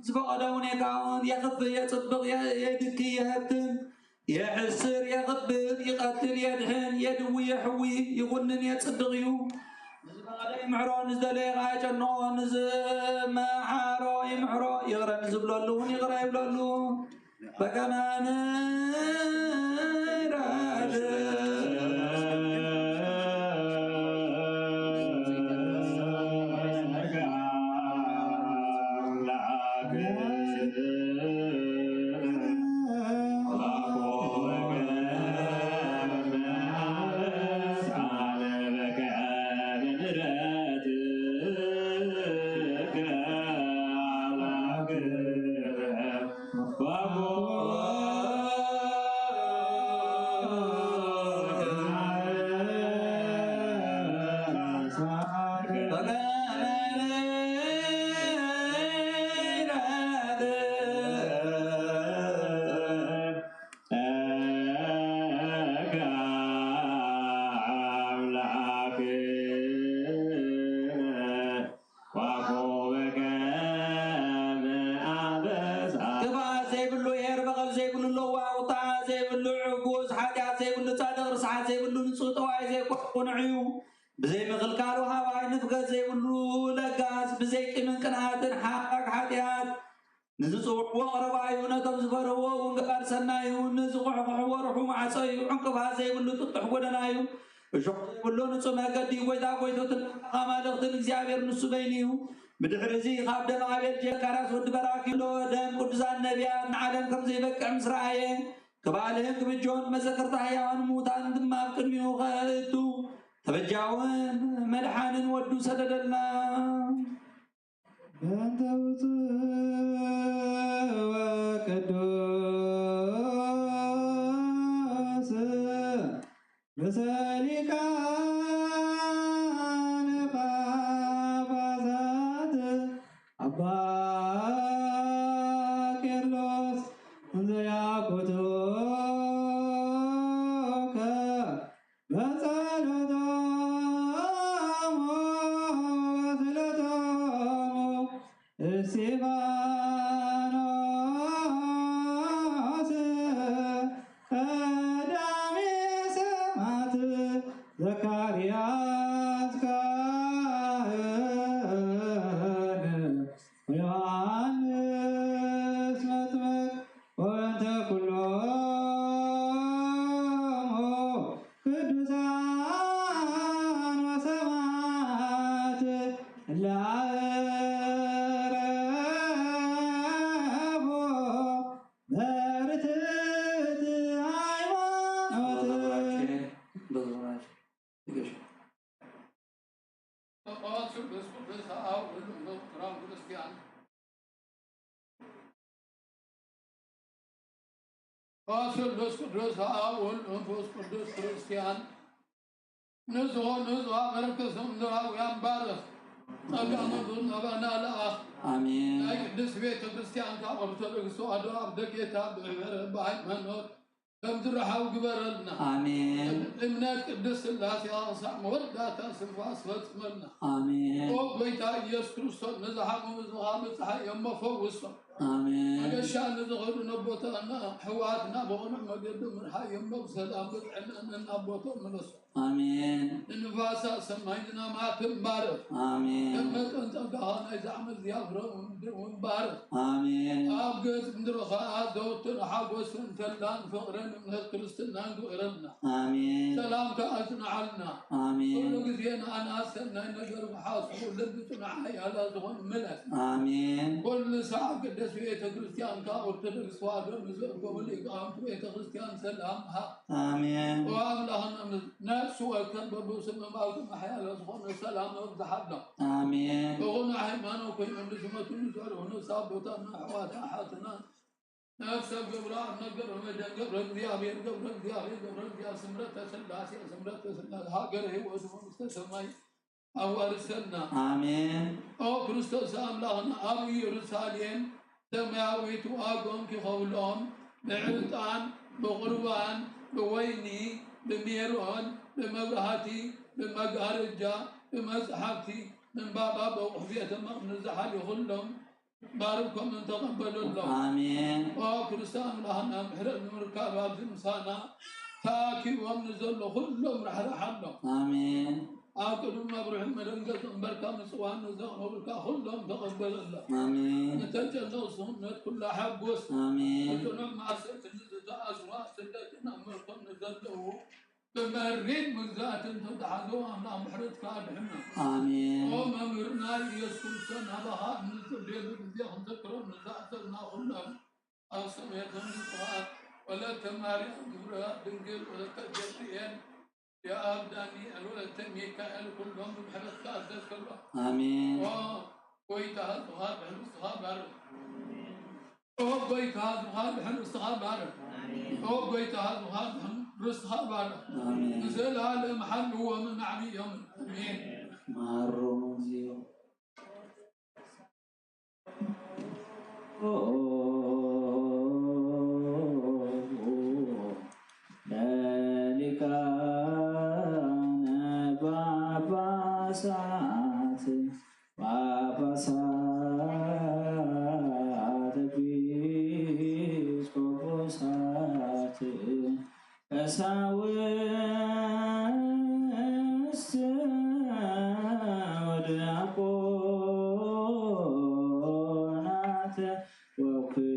زبقدون يكون يخف يصدق يدك يهتم يحسر يغبر يقتل يدحن يدوي يحوي يغنن يتصدق يو زبقدون يمحرون زدلي غاجنون زما حارو يمحرو يغرن زبلولون يغرى يبلولون فكمان بزي مغلقالو هواي نفقد زي ولو لقاس بزي كمن كناتن حقك حاتيات نزوح وقربايو نتم زفرو ونقار سنايو نزوح وحورحو مع صيو عنقبها زي ولو تطح ودنايو شوح ولو نصو مقدي ويدا ويدو تلقاما دغتن اكزيابير نسو بينيو بدحرزي خاب دم عبير جيكاراس ود براكي لو دم قدسان نبيان عالم كم زي بكع مسرعين كبالهم كبجون مذكرت حيوان موتان دماب كنميو غالتو تبجاون ملحان ودو سددنا أنت وقدوس بسالك نبابازات أبا كيرلوس انزيا كتوك بسالة سيبانوس قدامي سمات زكرياس كاهن ويوحنس مطمق وانت كلهم قدوسان وسمات قدوس قدوس أول نفوس قدوس كريستيان نزوه مركز مدرا وينبارك أبانا أبانا الأخ آمين قدس بيت كريستيان كابر تلقسو أدو عبدك يتاب بعيد منور بمدر حاو قبرنا آمين إمنات قدس الله سياسة مولدات سنفاس فتمنا آمين وبيتا يسوع كريستوس نزحم ومزحم يما فوق آمين عشان نزغل نبوتنا حواتنا بغنى مجد من حي مبسل أبد عنا نبوت من الصف آمين النفاس سمعنا ما تنبارك آمين لما أنت قهنا زعم زيافر ونبارك آمين أبقيت من رخاء دوتنا حقوس تلان فقرن من الكريستنا وإرنا آمين سلام كأسنا علنا آمين كل زين أنا سنة نقر محاصر ولدتنا حيا زغن ملك آمين كل ساعة قدس بيت كريستيان كأورتودكس وادر قبل إقامة بيت كريستيان سلامها آمين وأغلهن نفس وكان ببوسم مالكم حيا زغن سلام وزحنا آمين وغنى حيمان وكي من نسمة نزول ونسابتنا حوات حاتنا نفس قبران نقر ومدن قبر ذيابي قبر سمرت سلاسي سمرت سلاسي هاقره واسمه مستسمي أول سنة آمين أو كريستوس أملاهنا أبي يرسالين سماويت وأقوم كخولهم بعلطان بقربان بويني بميرون بمبرهتي بمقارجة بمسحبتي من بابا بوحفية من الزحل كلهم باركم من تقبلوا الله آمين وكريستان لهنا محرق مركاب عبد المسانا تاكي ومنزل كلهم رح رحلهم آمين آكلوا ما بروح المرنقة بركة مسوان نزام وبركة كلهم تقبل الله آمين نتجنوا صنة كل حبوس آمين نتنع مع سيد النزل أسواء سيدتنا أمركم نزله بمرين من ذات تدعوا أمنا محرد كادحنا آمين وما مرنا يسوع سنة بها نزل ليل بذيهم ذكرون نزعتنا كلهم أصميتهم نصها ولا تماري أمرها دنجل ولا تجريين يا أبداني الولد ميكائيل كلهم بمحرد كادس كلهم آمين ويتها صغار بحلو الصغار بارد ويتها صغار بحلو الصغار بارد ويتها صغار بحلو الصغار بارد آمين نزل على محل هو من معني يوم امين مع الرموزيو ذلك أنا بابا ساعات بابا ساعات بيس بابا ساعت أساوس ودعقونات وكلهم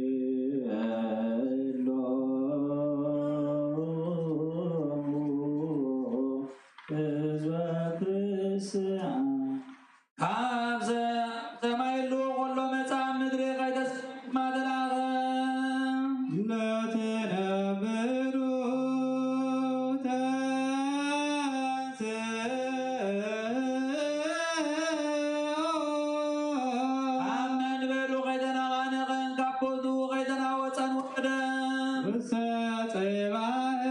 حزب ክርስቲያን ካብ ሰማይሉ ኩሎ መጻእ ምድሪ ቀይተስ ማደላኸ ለተነብሩ ኣብ መንበሩ ከይተነቓነቐን ካብ ቦቱ ከይተናወፀን ወረደ ውስተ ጽባህነ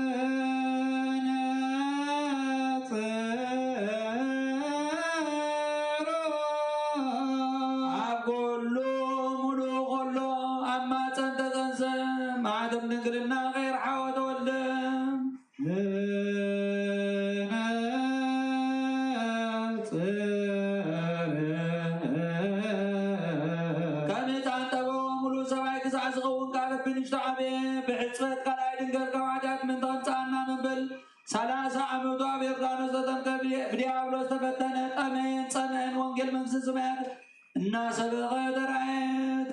ኣብ ኩሉ ሙሉእ ኩሎ ኣብ ማፀን ተፀንሰ ማዕተብ ድንግልና ከይረሓወ ተወልደ ከም ህፃን ጠቦ ሙሉእ ሰብኣይ ክሳዕ ዝኸውን ካብ ረቢ ንሽቶ ዓበየ ብሕፅበት ካልኣይ ድንገል ካብ ሓጢኣት ምን ተቐምፃና መንበል 30 ዓመቱ ኣብ ዮርዳኖስ ተጠምቀ ብዲያብሎስ ተፈተነ ጠመየን ፀምአን ወንጌል መንግስቲ ሰማያት እናሰበኸ ተራእየት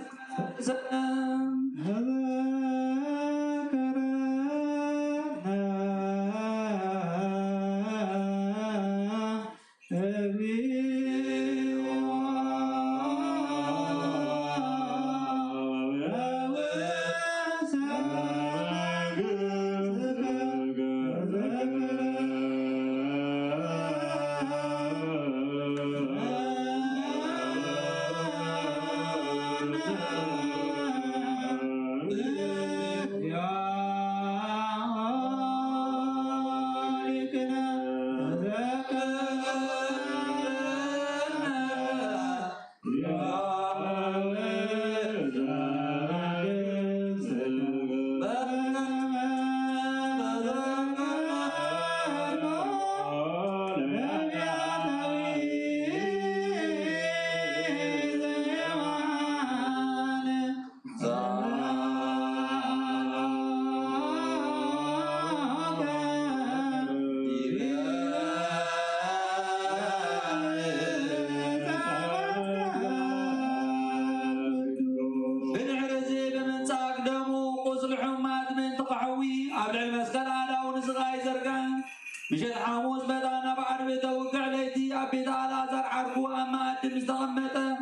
أبلع المسكن على ونسغاي زرقان مشيت حاموس بدانا بعد بتوقع ليتي أبيت على زر عرقو أما أدم استغمته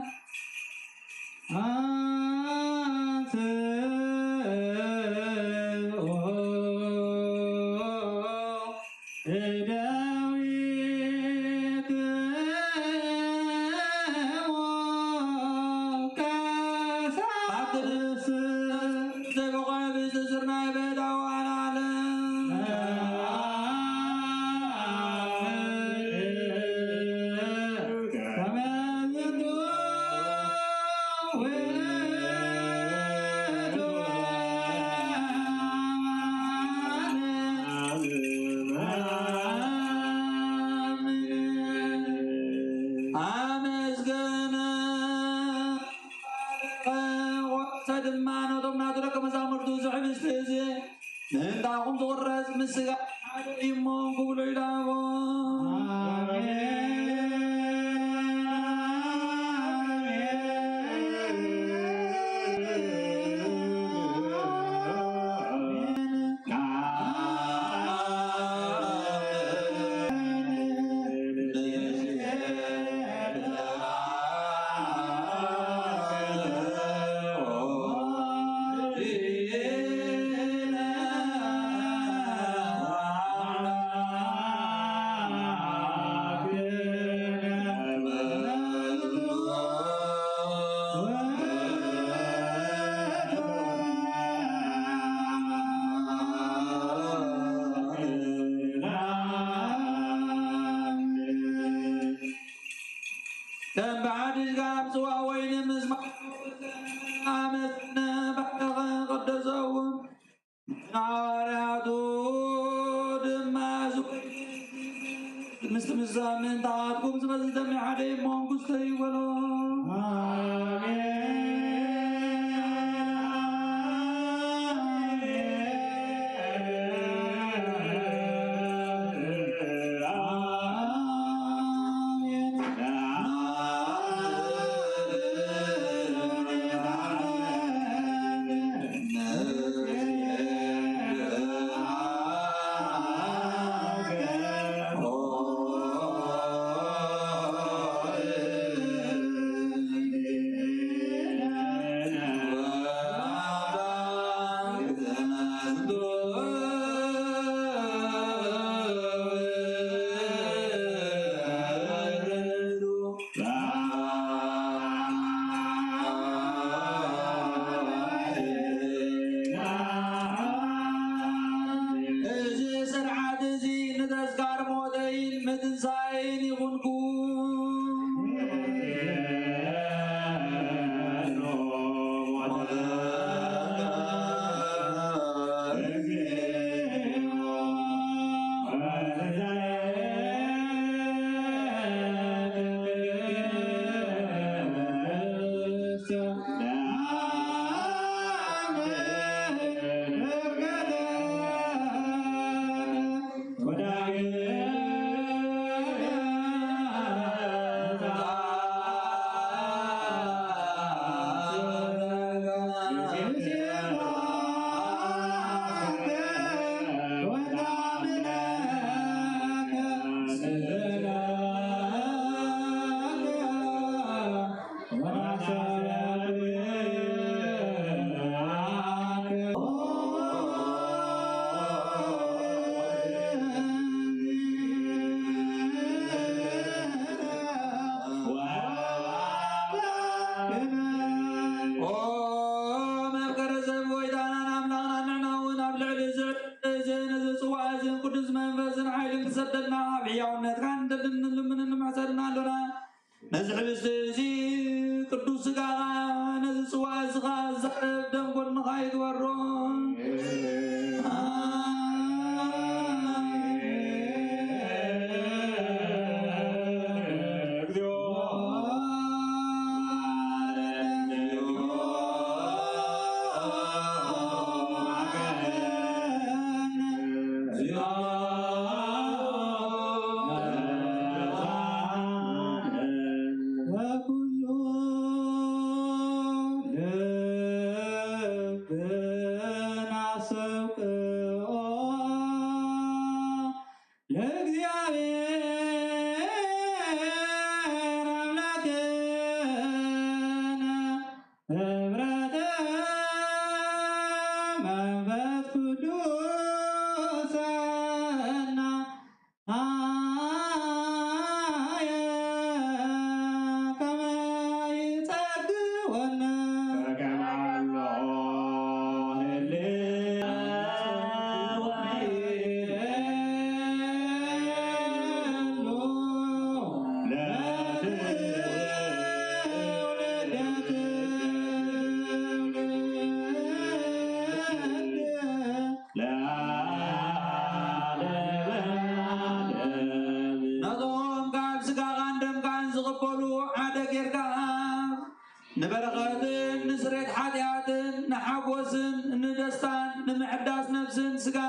من تعاتكم زبز دمي عليهم وانقصتي ولا وكل لب عصر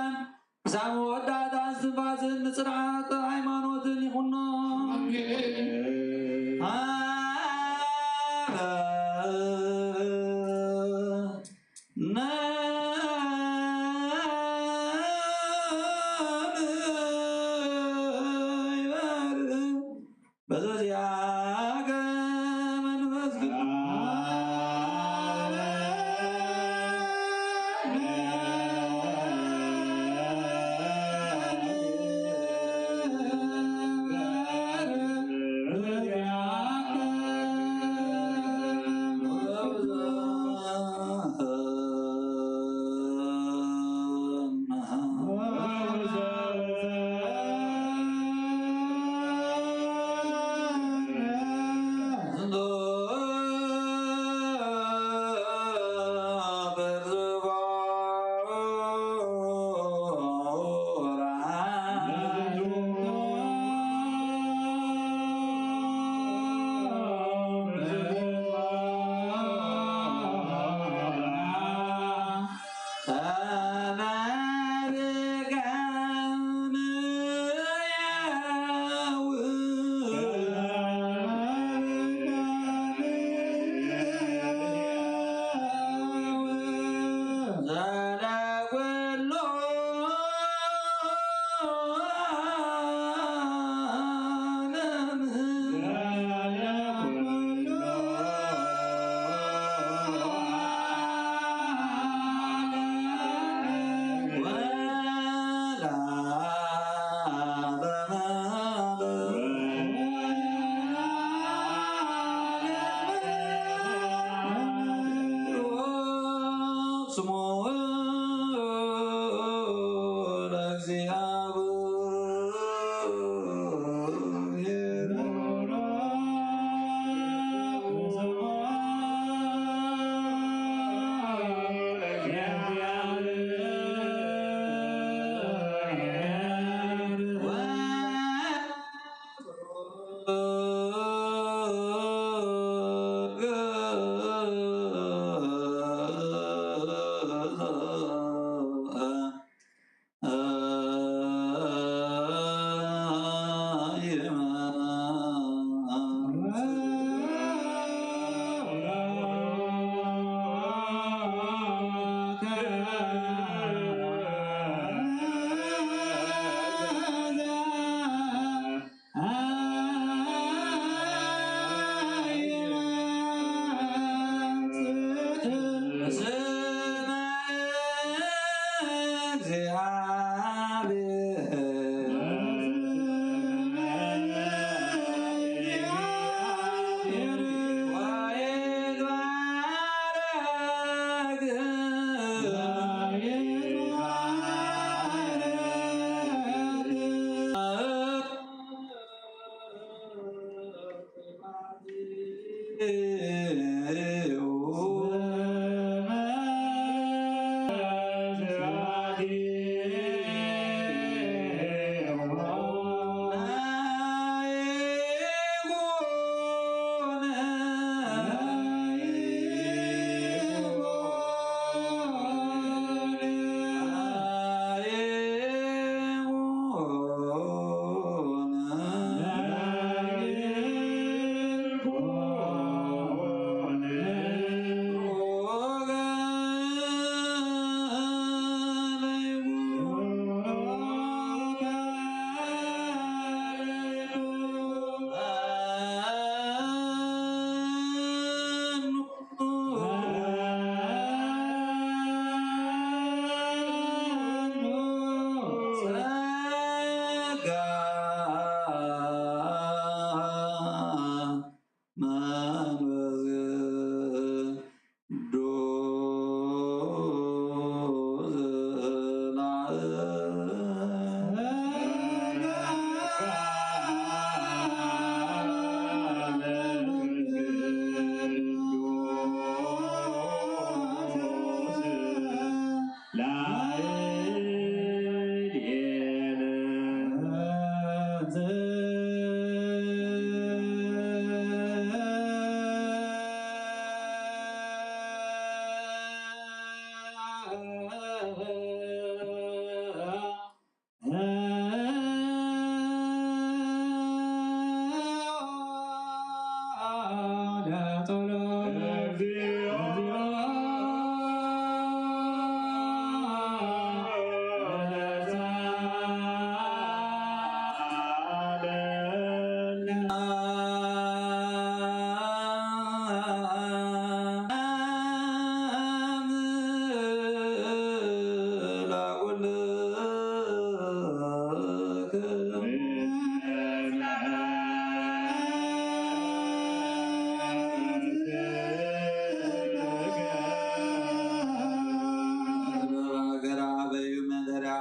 سلام سام وداد استفازن صراط ሃይማኖት ይሁን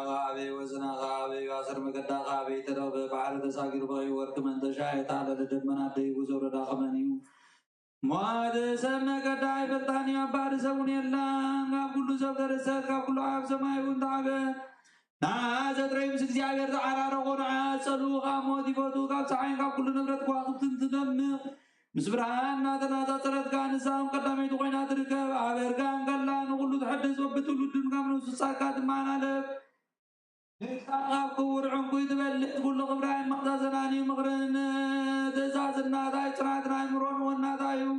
غابي وزنا غابي واسر مقدا غابي ترب بعد تساقير بغي ورك من تشايت على الدمنا دي وزور داخمنيو مواد سمع قداي برتانيا بعد سوني الله كل سب درسات كل عاب سماي وندعبه نازت ريمس እግዚአብሔር ተዓራረ ቆና ጸሉ ጋሞት ይፈቱ ካብ ፀዓይን ካብ ኩሉ ንብረት ኳክብትን ትደምቕ ምስ ብርሃን ናተናፃፀረት ካንሳም ቀዳመይቱ ኮይና ትርከብ ኣበርጋን ገላ ንኩሉ ትሕድስ ወብትውልድን ካብ ንውስሳካ ትመሓላለፍ ካብ ክቡር ዕንቁይ ትበልዕ ኩሉ ክብራይ መቕዛዘናን እዩ ምኽርን ትእዛዝናታይ ፅናትን ኣእምሮን ወናታ እዩ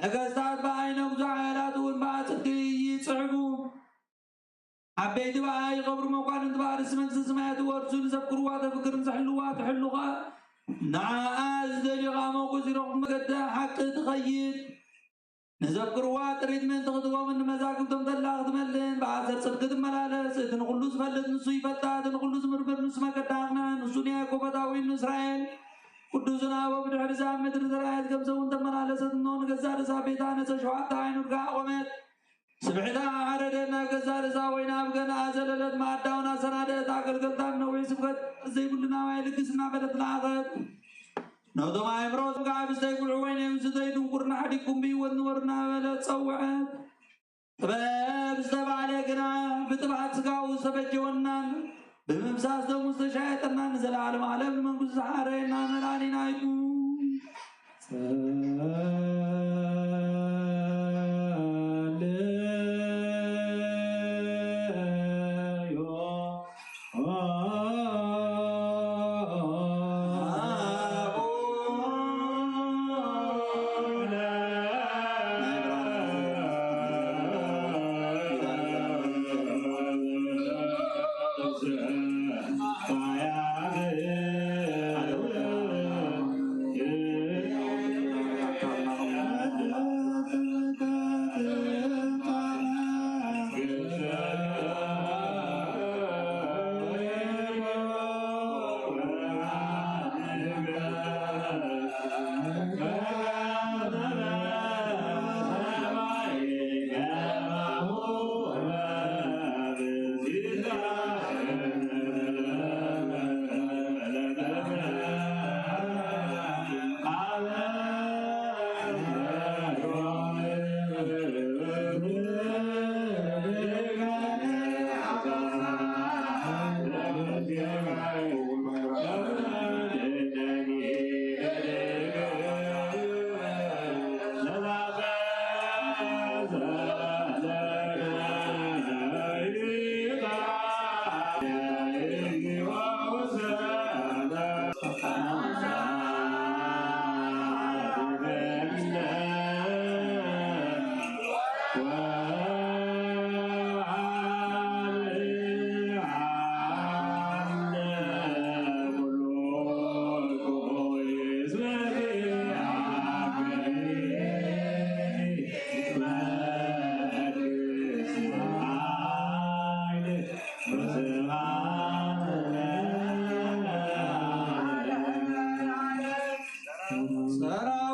ነገስታት ብዓይነ ብዙሕ ሓይላት እውን ብኣፅድቂ ይፅዕቡ عبيد بقى يغبر موقعن انتبار اسمك سمعت ورسول سبكروا تفكر سحلوا تحلوا نعاز دليغا موقع سيروح مقدة حق تخيط نذكروا تريد من تخطوا من مزاكم تمدلاغ تملين بعثر صدق تملالس تنقلوس فلت نسو يفتا تنقلوس مربر نسو مكتاغنا نسو نياكو فتاوين نسرائيل قدوسنا وابن حرزام مدر زرائيل كمسون تملالس نون قزار سابيتان سشوات عين ورقا ومت سبحنا عردنا كزار زاوينا بغنا زللت ما داونا سناده تاكل كلتان نوي سبقت زيبلنا ويلكسنا بدت لاغت نودو ما يمروز قاعد بستيقل عوين يمسدين وقرنا حديكم بي ونورنا ولا تصوعت طباب استبع عليكنا بتبعت سقاو سبجونا بممساس دو مستشايتنا نزل عالم عالم من قص حارينا ملاني نايكو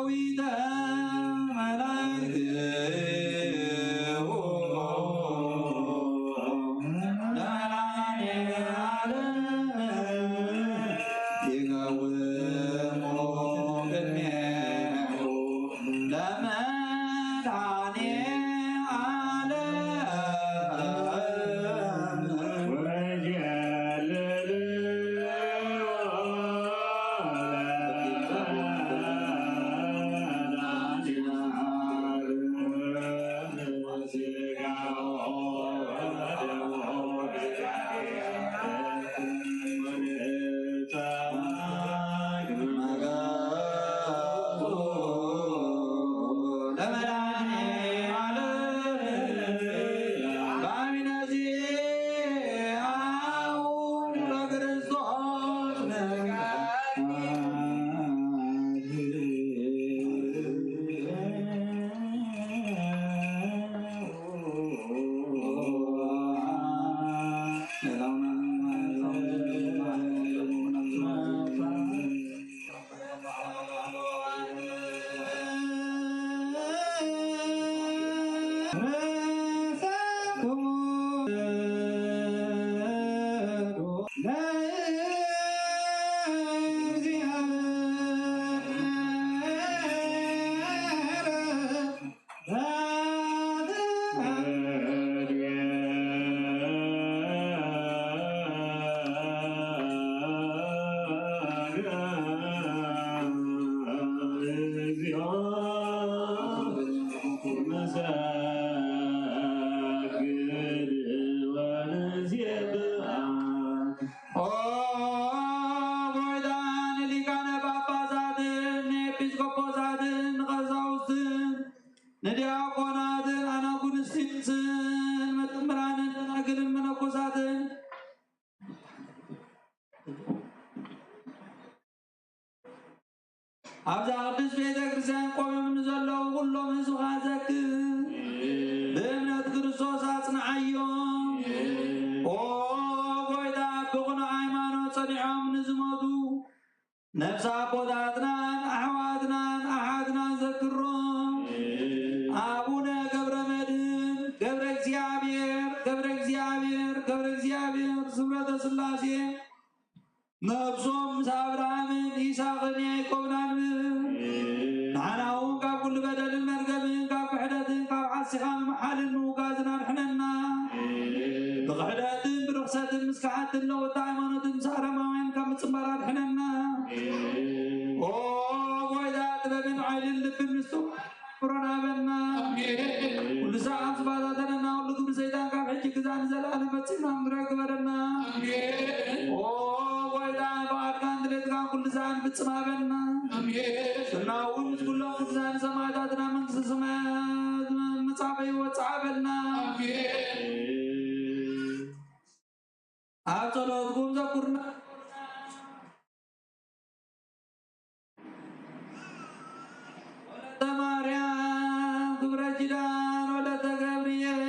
وجعل أبزا قدس بيتك رسان قوي من زلو كلهم هزو غازك بإمنة كريستوس أصنعيهم وقويدا بغنا عيمانو صنعهم نزمدو نفس أبوداتنا أحواتنا أحدنا ذكرهم أبونا قبر مدن قبر እግዚአብሔር ስብረተ ስላሴ نفسهم سابرام إسحاق يعقوب نحناهم كاب كل بدل المرقب كاب حدث كاب عسخام محل وقازنا نحننا بقحدث برخصة مسكحة لو تعمنوا تمسار ما وين كاب تصبرات حننا وإذا تبين عيل اللب المستو قرنا بنا كل ساعة سبادتنا ولكم سيدان كاب حج كزان زلال بسنا مرق برنا كل زمان بتصمابنا سناوم كلهم كل زمان سماعاتنا من سماعات مصابي وصعبنا أبصلوتكم ذكرنا ولد مريم كبر جدان ولد غبريل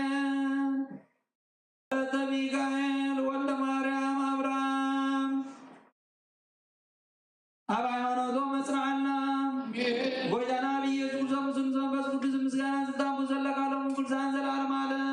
ولد ميكائيل ولد مريم أبرام أبا يمانوتو مسرعنا ويدانا بيسوع سمسم بس كل سمسكان ستام مسلك على كل سانزل على ماله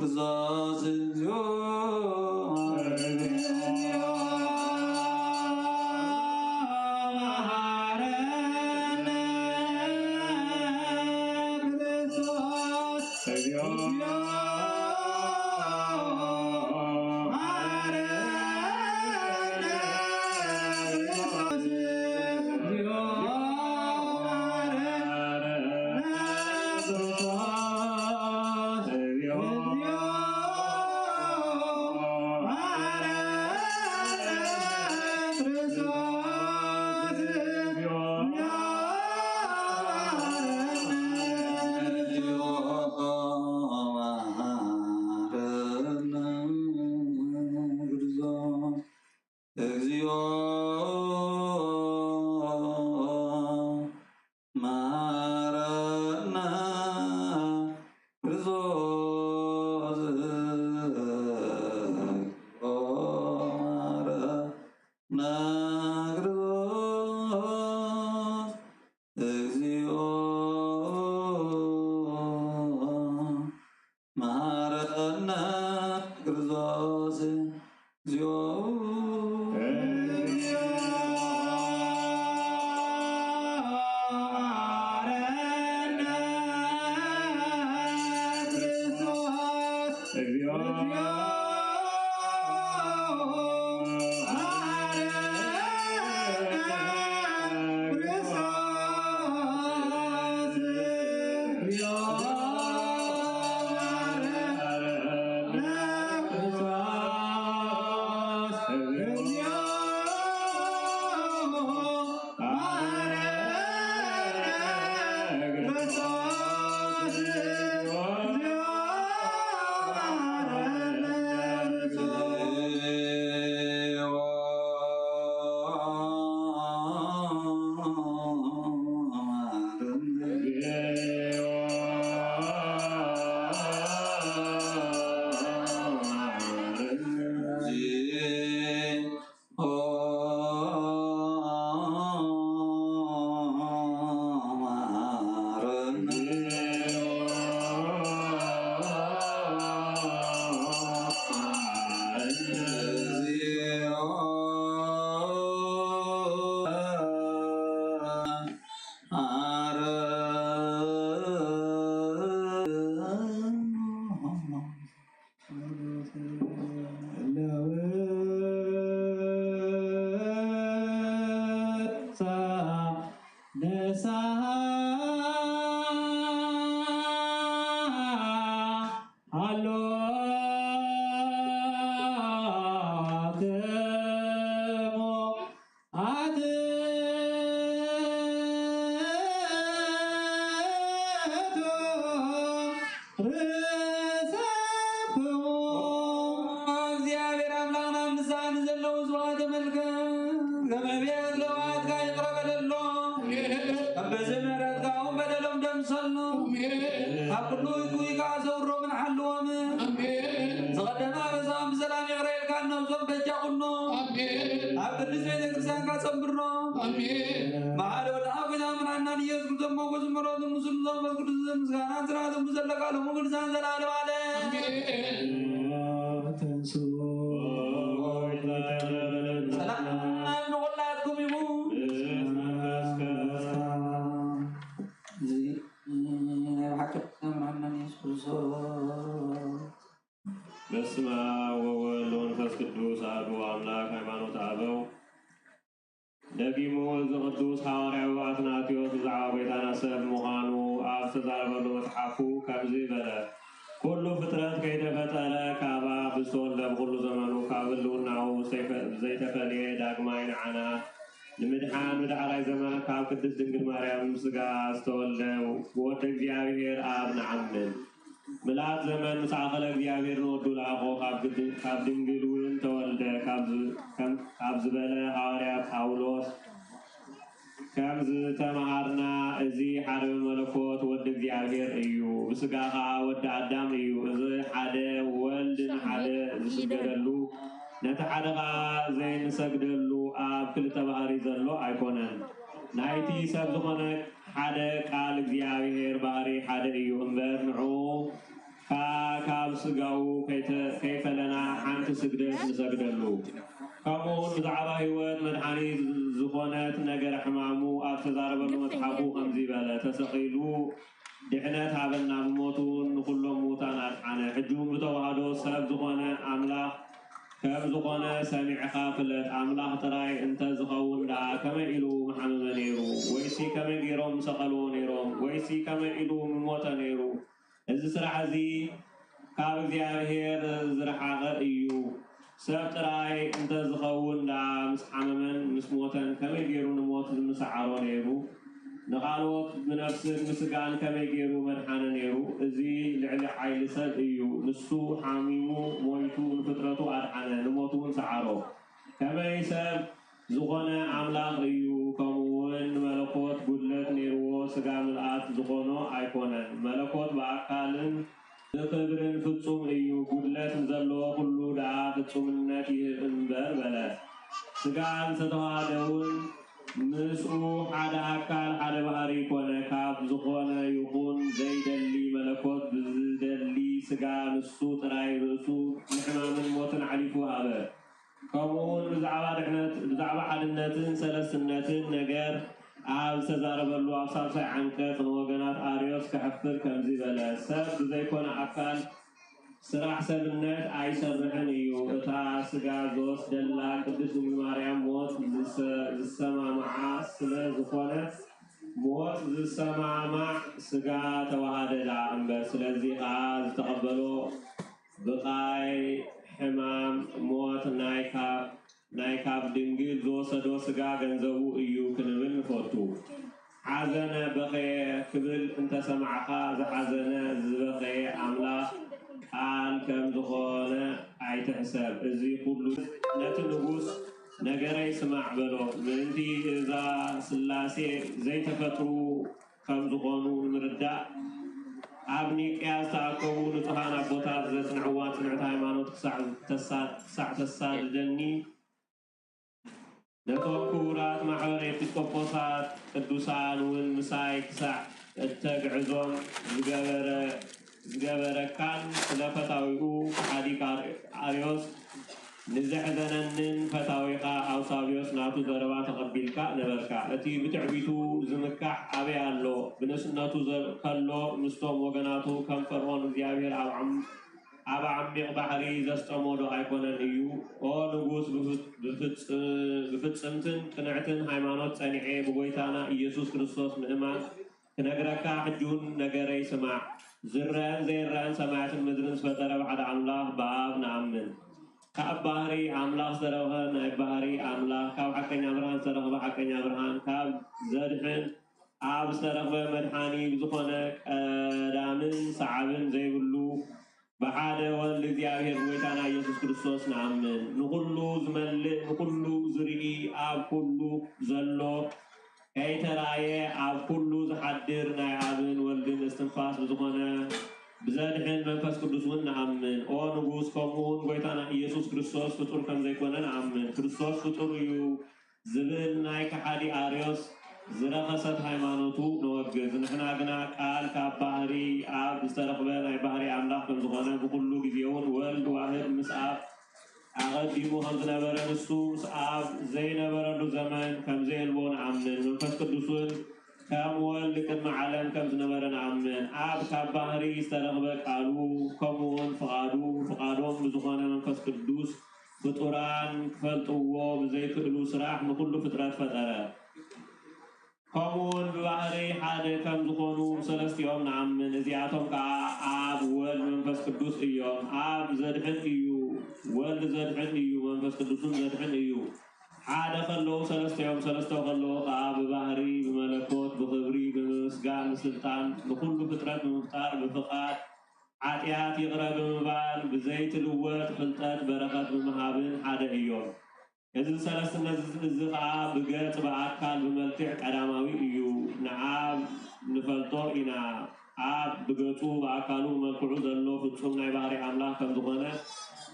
ክርስቶስ እግዚኦ በስመ አብ ወወልድ ወመንፈስ ቅዱስ አሐዱ አምላክ። ሃይማኖተ አበው ደጊሙ ዘቅዱስ ሐዋርያዊ አትናቴዎስ ብዛዕባ ጎይታና ሰብ ምዃኑ ኣብ ዝተዛረበሉ መፅሓፉ ከምዚ በለ። ኩሉ ፍጥረት ከይተፈጠረ ካብ ኣብ ዝተወልደ ብኩሉ ዘመኑ ካብ ህልውናኡ ዘይተፈልየ ዳግማይ ንዓና ንምድሓን ብዳዕራይ ዘመን ካብ ቅድስት ድንግል ማርያም ስጋ ዝተወልደ ወዲ እግዚአብሔር ኣብ ንዓምን ምልአት ዘመን ምሳኸለ እግዚአብሔር ንወዱ ላቆ ካብ ድንግል እውን ተወልደ ካብ ዝበለ ሐዋርያ ጳውሎስ ከም ዝተማሃርና እዚ ሓደ መለኮት ወዲ እግዚአብሔር እዩ፣ ብስጋ ከዓ ወዲ አዳም እዩ። እዚ ሓደ ወልድ ንሓደ ዝስገደሉ ነቲ ሓደ ከዓ ዘይንሰግደሉ ኣብ ክልተ ባህሪ ዘሎ ኣይኮነን። ናይቲ ሰብ ዝኾነ ሓደ ቃል እግዚአብሔር ባህሪ ሓደ እዩ እምበር ንዑ ካብ ስጋው ከይፈለና ሓንቲ ስግደት ንሰግደሉ ከምኡውን ብዛዕባ ህይወት መድሓኒት ዝኾነት ነገር ሕማሙ ኣብ ተዛረበሉ መፅሓፉ ከምዚ በለ ተሰኺሉ ድሕነት ሃበና ብሞቱ ንኩሎም ሙታን ኣድሓነ ሕጁም ብተዋህዶ ሰብ ዝኾነ ኣምላኽ ከም ዝኾነ ሰሚዕኻ ፍለጥ ኣምላኽ ጥራይ እንተዝኸውን ደኣ ከመይ ኢሉ መሓመመ ነይሩ ወይሲ ከመይ ገይሮም ሰቐልዎ ነይሮም ወይሲ ከመይ ኢሉ ምሞተ ነይሩ እዚ ስራሕ እዚ ካብ እግዚኣብሔር ዝረሓቐ እዩ ሰብ ጥራይ እንተዝኸውን ደኣ ምስ ሓመመን ምስ ሞተን ከመይ ገይሩ ንሞት ዝምስዓሮ ነይሩ ንኻልኦት ብነፍስን ምስጋን ከመይ ገይሩ መድሓነ ነይሩ እዚ ልዕሊ ሓይሊ ሰብ እዩ ንሱ ሓሚሙ ሞይቱ ንፍጥረቱ ኣድሓነ ንሞቱ እውን ሰዓሮ ከመይ ሰብ ዝኾነ ኣምላኽ እዩ ከምኡውን ንመለኮት ጉድለት ነይርዎ ስጋ ምልኣት ዝኾኖ ኣይኮነን መለኮት ብኣካልን ብክብርን ፍጹም እዩ ጉድለት ዘለዎ ኩሉ ደኣ ፍጹምነት ይህብ እምበር በለ ስጋ ዝተተዋሃደ እውን ምስኡ ሓደ ኣካል ሓደ ባህሪ ኮነ ካብ ዝኾነ ይኹን ዘይደሊ መለኮት ብዝደሊ ስጋ ንሱ ጥራይ ርእሱ ንሕማምን ሞትን ዓሊፉ ሃበ ከምኡውን ብዛዕባ ሓድነትን ሰለስትነትን ነገር ኣብ ዝተዛረበሉ ኣብ ሳልሳይ ዓንቀጽ ንወገናት ኣርዮስ ክሕፍር ከምዚ በለ ሰብ ብዘይኮነ ኣካል ስራሕ ሰብነት ኣይሰርሕን እዩ እታ ስጋ ዝወስደላ ቅድስት ድንግል ማርያም ሞት ዝሰማማዓ ስለ ዝኾነ ሞት ዝሰማማዕ ስጋ ተዋሃደላ እምበር ስለዚ ከዓ ዝተቐበሎ ብቃይ ሕማም ሞት ናይ ካብ ድንግል ዝወሰዶ ስጋ ገንዘቡ እዩ ክንብል ንፈቱ ሓዘነ በኸየ ክብል እንተሰማዕኻ ዝሓዘነ ዝበኸየ ኣምላኽ ቃል ከም ዝኾነ ኣይትሕሰብ እዚ ኩሉ ነቲ ንጉስ ነገረይ ስማዕ በሎ ምእንቲ እዛ ስላሴ ዘይተፈጥሩ ከም ዝኾኑ ንምርዳእ ኣብ ኒቅያ ዝተኣከቡ ንጹሃን ኣቦታት ዘጽንዕዋ ጽንዕቲ ሃይማኖት ክሳዕ ተሳድደኒ ነቶም ክቡራት ማሕበረ ኤጲስቆጶሳት ቅዱሳን እውን ምሳይ ክሳዕ እተግዕዞም ዝገበረካን ስለ ፈታዊኡ ሓዲቅ ኣርዮስ ንዘሕዘነንን ፈታዊኻ ኣውሳብዮስ ናቱ ዘረባ ተቐቢልካ ነበርካ እቲ ብትዕቢቱ ዝምካሕ ኣበይ ኣሎ ብንስነቱ ከሎ ምስቶም ወገናቱ ከም ፈርዖን እግዚኣብሔር ኣብ ዓሚቕ ባሕሪ ዘስጠሞዶ ኣይኮነን እዩ ኦ ንጉስ ብፍጽምትን ቅንዕትን ሃይማኖት ጸኒዐ ብጎይታና ኢየሱስ ክርስቶስ ምእማን ክነግረካ ሕጁን ነገረይ ስማዕ ዝረአን ዘይረአን ሰማያትን ምድርን ዝፈጠረ ብሓደ ኣምላኽ ብኣብ ንኣምን ካብ ባህሪ ኣምላኽ ዝተረኸበ ናይ ባህሪ ኣምላኽ ካብ ሓቀኛ ብርሃን ዝተረኸበ ሓቀኛ ብርሃን ካብ ዘድሕን ኣብ ዝተረኸበ መድሓኒ ብዝኾነ ቀዳምን ሰዓብን ዘይብሉ ብሓደ ወልድ እግዚኣብሔር ጎይታና ኢየሱስ ክርስቶስ ንኣምን ንኩሉ ዝመልእ ንኩሉ ዝርኢ ኣብ ኩሉ ዘሎ ከይተራእየ ኣብ ኩሉ ዝሓድር ናይ ኣብን ወልድን እስትንፋስ ብዝኾነ ብዘድሕን መንፈስ ቅዱስ እውን ንኣምን ኦ ንጉስ ከምኡውን ጎይታና ኢየሱስ ክርስቶስ ፍጡር ከም ዘይኮነ ንኣምን ክርስቶስ ፍጡር እዩ ዝብል ናይ ከሓዲ ኣርዮስ ዝረኸሰት ሃይማኖቱ ንወግዝ ንሕና ግና ቃል ካብ ባህሪ ኣብ ዝተረኽበ ናይ ባህሪ ኣምላኽ ከም ዝኾነ ብኩሉ ግዜ እውን ወልድ ዋህድ ምስ ኣብ ኣቐዲሙ ከም ዝነበረ ንሱ ምስ ኣብ ዘይነበረሉ ዘመን ከም ዘየልቦ ንኣምን መንፈስ ቅዱስን ከም ወልድ ቅድሚ ዓለም ከም ዝነበረ ንኣምን ኣብ ካብ ባህሪ ዝተረኽበ ቃሉ ከምኡውን ፍቓዶም ብዝኾነ መንፈስ ቅዱስ ፍጡራን ክፈልጥዎ ብዘይክእሉ ስራሕ ንኩሉ ፍጥረት ፈጠረ ከምኡውን ብባህሪ ሓደ ከም ዝኾኑ ሰለስቲኦም ንኣምን እዚኣቶም ከዓ ኣብ ወልድ መንፈስ ቅዱስ እዮም ኣብ ዘድሕን እዩ ወልድ ዘድሕን እዩ መንፈስ ቅዱስን ዘድሕን እዩ ሓደ ከለዉ ሰለስቲኦም ሰለስተ ከለዉ ከዓ ብባህሪ ብመለኮት ብክብሪ ብምስጋን ስልጣን ንኩሉ ፍጥረት ብምፍጣር ብፍቓድ ሓጢኣት ይቕረ ብምባል ብዘይትልወጥ ፍልጠት በረኸት ብምሃብን ሓደ እዮም እዚ ሰለስትነት እዚ ከዓ ብገጽ ብኣካል ብመልክዕ ቀዳማዊ እዩ ንዓብ ንፈልጦ ኢና ኣብ ብገጹ ብኣካሉ ብመልክዑ ዘሎ ፍጹም ናይ ባህሪ ኣምላኽ ከም ዝኾነ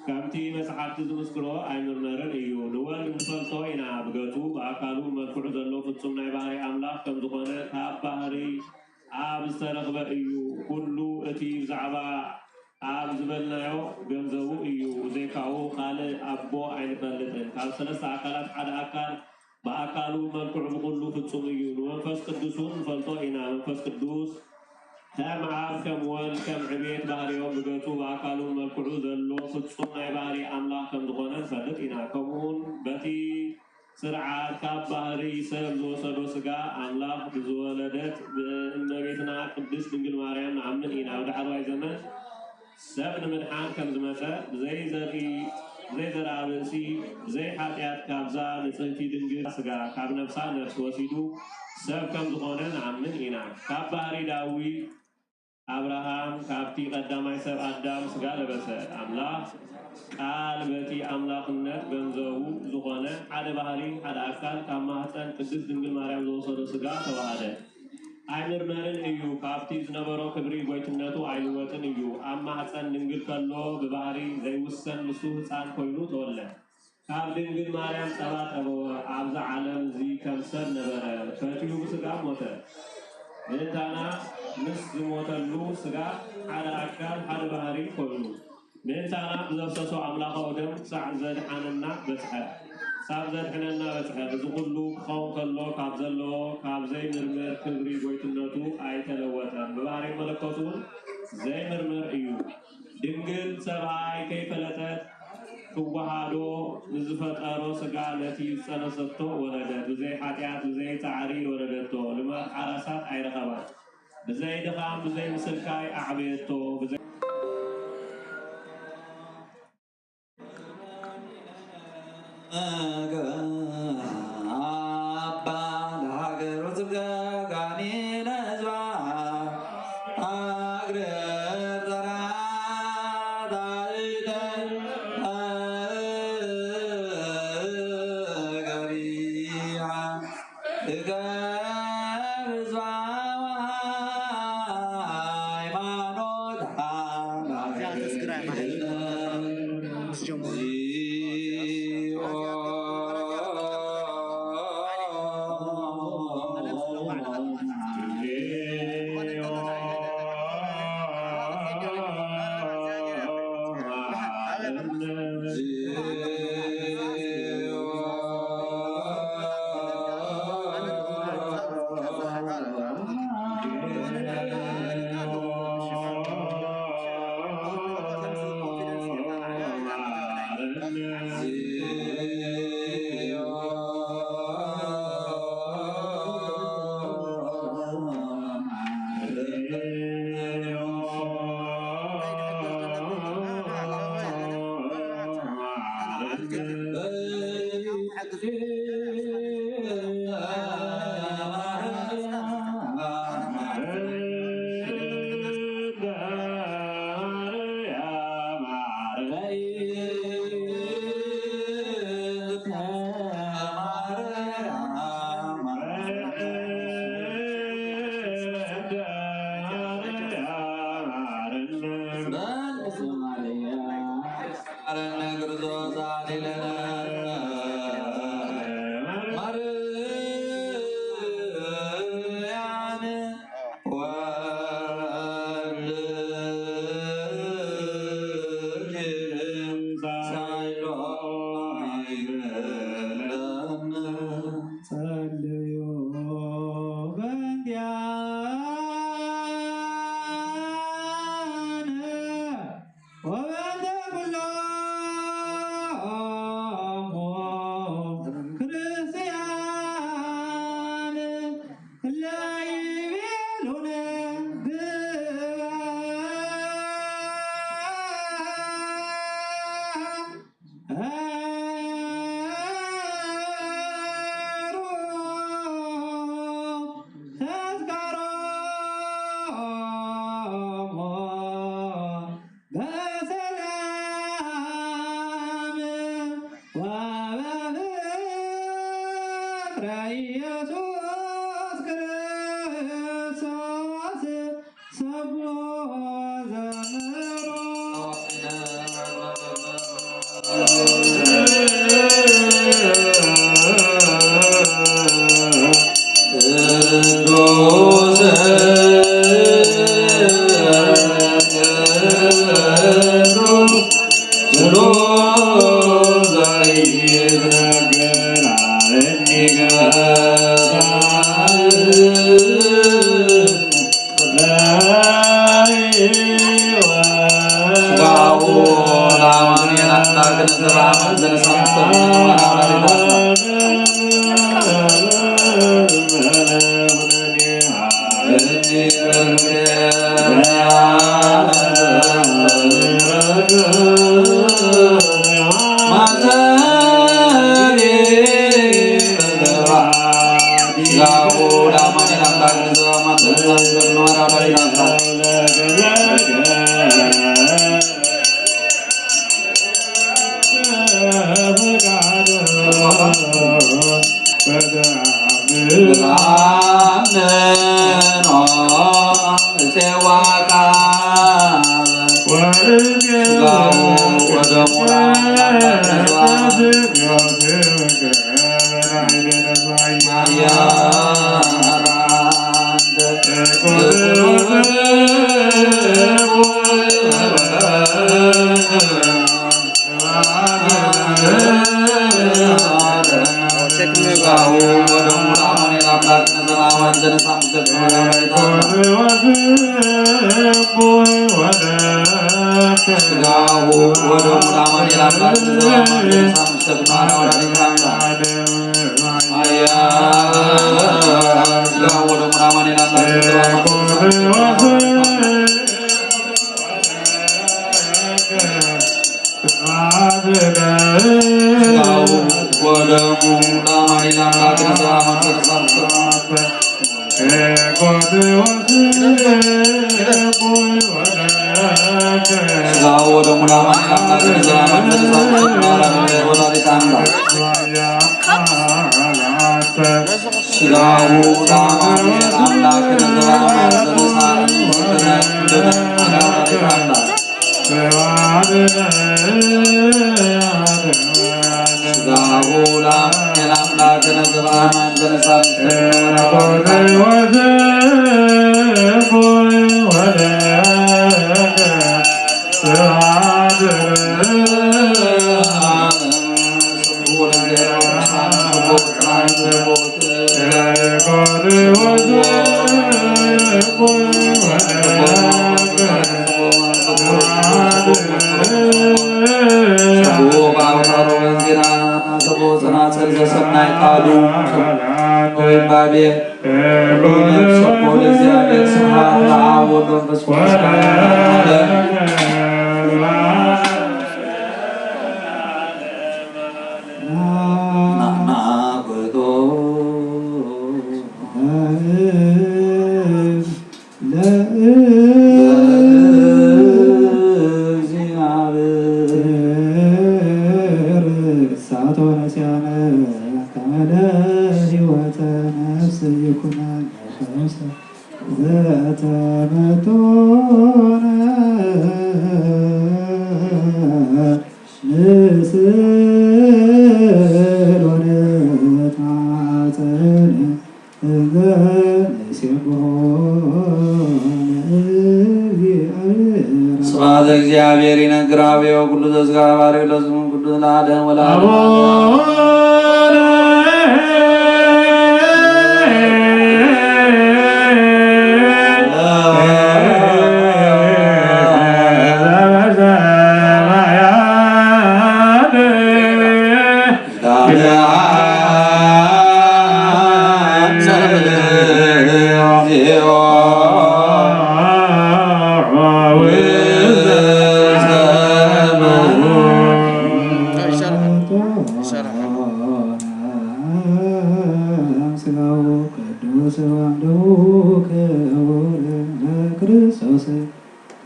ከምቲ መጽሓፍቲ ዝምስክሮ ኣይምርመርን እዩ ንወልድ ንፈልጦ ኢና ብገጹ ብኣካሉ ብመልክዑ ዘሎ ፍጹም ናይ ባህሪ ኣምላኽ ከም ዝኾነ ካብ ባህሪ ኣብ ዝተረኽበ እዩ ኩሉ እቲ ብዛዕባ ኣብ ዝበልናዮ ገንዘቡ እዩ ዘይካኡ ካልእ ኣቦ ኣይንፈልጥን ካብ ሰለስተ ኣካላት ሓደ ኣካል በአካሉ መልክዑ ብኩሉ ፍጹም እዩ መንፈስ ቅዱስን ፈልጦ ኢና መንፈስ ቅዱስ ከም አብ ከም ወልድ ከም ዕቤት ባህሪዮም ብገጹ በአካሉ መልክዑ ዘሎ ፍጹም ናይ ባህሪ አምላክ ከም ዝኾነ ንፈልጥ ኢና ከምኡውን በቲ ስርዓት ካብ ባህሪ ሰብ ዝወሰዶ ስጋ አምላክ ብዝወለደት እመቤትና ቅድስት ድንግል ማርያም ንኣምን ኢና ኣብ ዳሕራይ ዘመን ሰብ ንምድሓን ከም ዝመፀ ብዘይ ዘርአ ብእሲ ብዘይ ሓጢአት ካብዛ ንጽሕቲ ድንግል ስጋ ካብ ነፍሳ ነፍሲ ወሲዱ ሰብ ከም ዝኾነ ንኣምን ኢና ካብ ባህሪ ዳዊት አብርሃም ካብቲ ቀዳማይ ሰብ አዳም ስጋ ለበሰ አምላክ ቃል በቲ አምላክነት ገንዘቡ ዝኾነ ሓደ ባህሪ ሓደ አካል ካብ ማህፀን ቅድስት ድንግል ማርያም ዝወሰዶ ስጋ ተዋሃደ አይምርመርን እዩ ካብቲ ዝነበሮ ክብሪ ጎይትነቱ አይልወጥን እዩ ኣብ ማህፀን ድንግል ከሎ ብባህሪ ዘይውሰን ንሱ ህፃን ኮይኑ ተወለደ ካብ ድንግል ማርያም ጸባ ጠበወ ኣብዛ ዓለም እዚ ከም ሰብ ነበረ ፈትዩ ብስጋ ሞተ ምንታና ምስ ዝሞተሉ ስጋ ሓደ አካል ሓደ ባህሪ ኮይኑ ምንታና ብዘብሰሶ አምላኻዊ ደም ክሳዕ ዘድሓነና በፅሐ ሳብ ዘድሕነና በፅሐ እዚ ኩሉ ክኸውን ከሎ ካብ ዘለዎ ካብ ዘይምርምር ክብሪ ጎይትነቱ ኣይተለወጠን ብባህሪ መለኮቱ ዘይምርምር እዩ ድንግል ሰብኣይ ከይፈለጠት ክዋሃዶ ንዝፈጠሮ ስጋ ነቲ ዝፀነሰቶ ወለደት ብዘይ ሓጢአት ብዘይ ፃዕሪ ወለደቶ ልማት ሓራሳት ኣይረኸባን ብዘይ ድኻም ብዘይ ምስልካይ ኣዕብየቶ Rose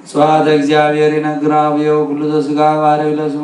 ስብሐተ እግዚአብሔር ይነግራብየው ኩሉ ዘሥጋ ባሪው ለስሙ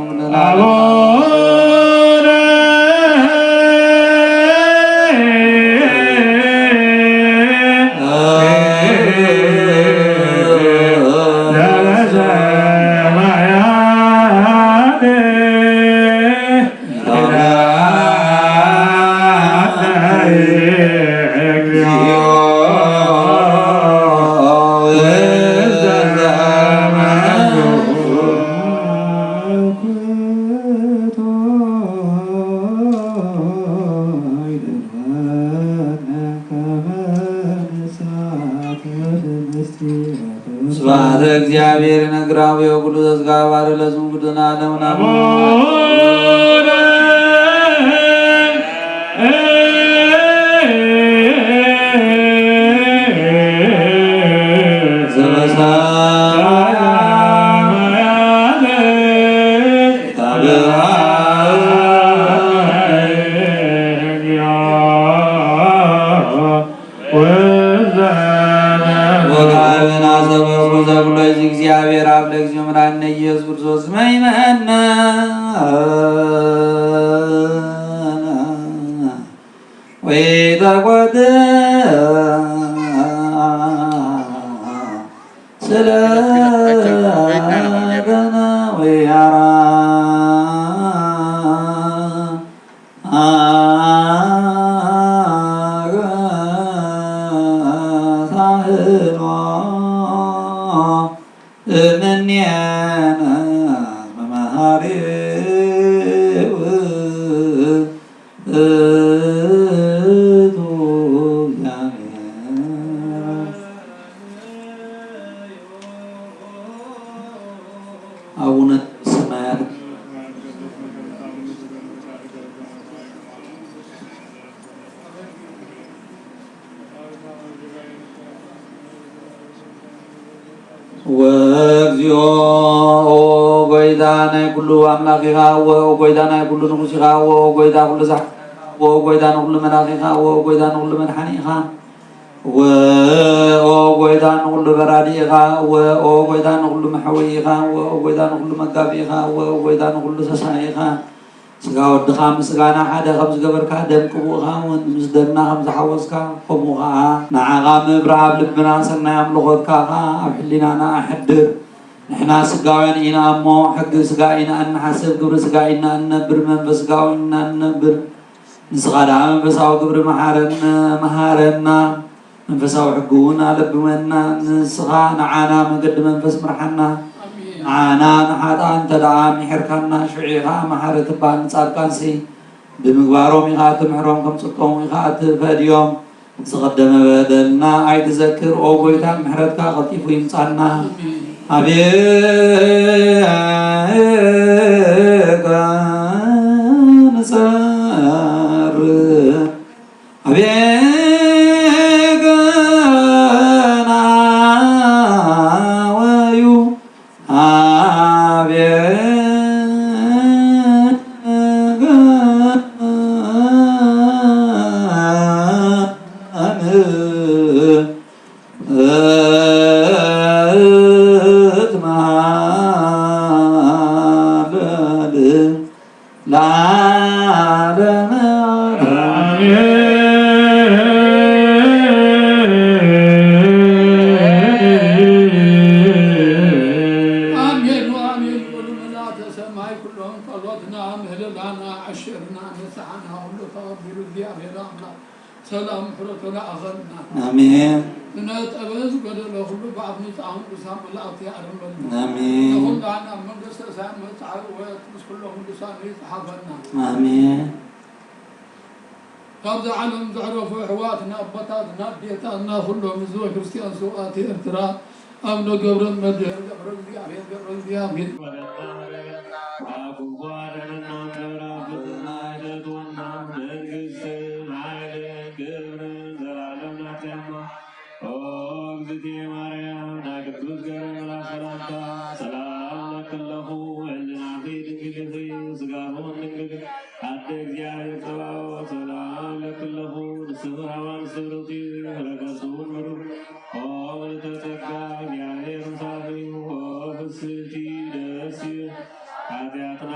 እግዚአብሔር ነግራው የጉሉ ዘዝጋ ባረ ለዝሙ ጉድና ለውና እግዚአብሔር አብ ለእግዚኦ ምራነ ኢየሱስ ክርስቶስ መይመነ ወይ ተቆጥ ስለገና ወይ አራ አቡነ ሰማያት ወእግዚኦ ጎይታ ናይ ኩሉ አምላኪኻ ወጎይታ ናይ ኩሉ ንጉሲኻ ወጎይታ ኩሉ ዛሕ ወጎይታ ንኩሉ መላኺኻ ወጎይታ ንኩሉ መድሓኒኻ ወጎይታ ንኩሉ በራዲኢኻ ወጎይታ ንኩሉ መሕወይኻ ወጎይታ ንኩሉ መጋቢኢኻ ወጎይታ ንኩሉ ሰሳኢኻ ስጋ ወድኻ ምስጋና ሓደ ከም ዝገበርካ ደም ቅቡእኻ ምስ ደምና ከም ዝሓወስካ ከምኡ ከዓ ንዓኻ ምብራብ ልብና ሰናይ ኣምልኾትካ ኣብ ሕሊናና ኣሕድር ንሕና ስጋውያን ኢና እሞ ሕጊ ስጋ ኢና እንሓስብ ግብሪ ስጋ ኢና እንነብር መንፈስ ስጋዊ ኢና እንነብር ንስኻ ደኣ መንፈሳዊ ግብሪ መሃረና መንፈሳዊ ሕጊ እውን ኣለብመና ንስኻ ንዓና መንገዲ መንፈስ ምርሓና ዓና ንሓጣን ተደኣ ምሕርካና ሽዒኻ መሓረ ትባል ንጻድቃንሲ ብምግባሮም ኢኻ ትምሕሮም ከም ጽድቆም ኢኻ ትፈድዮም ዝቐደመ በደልና ኣይትዘክር ኦ ጎይታ ምሕረትካ ቐጢፉ ይምፃና አቤከ ንጸር አቤከ ናወዩ ሰላም ሕረቶና አኸልና አሜን ነጠበዝ ገደለ ሁሉ በአብኒ ጣሁን ቅሳም መላእክት ያርመሉ አሜን ሁላና መንግስተ ሰማያት መጽሐፍ ወትስ ኩሎም ቅዱሳን ይጽሐፈና አሜን ካብዚ ዓለም ዘዕረፉ ኣሕዋትና ኣቦታትና ኣዴታትና ኩሎም ህዝበ ክርስቲያን ሰውኣት ኤርትራ ኣቡነ ገብረ መድህን ገብረ እግዚአብሔር ኃጢአትና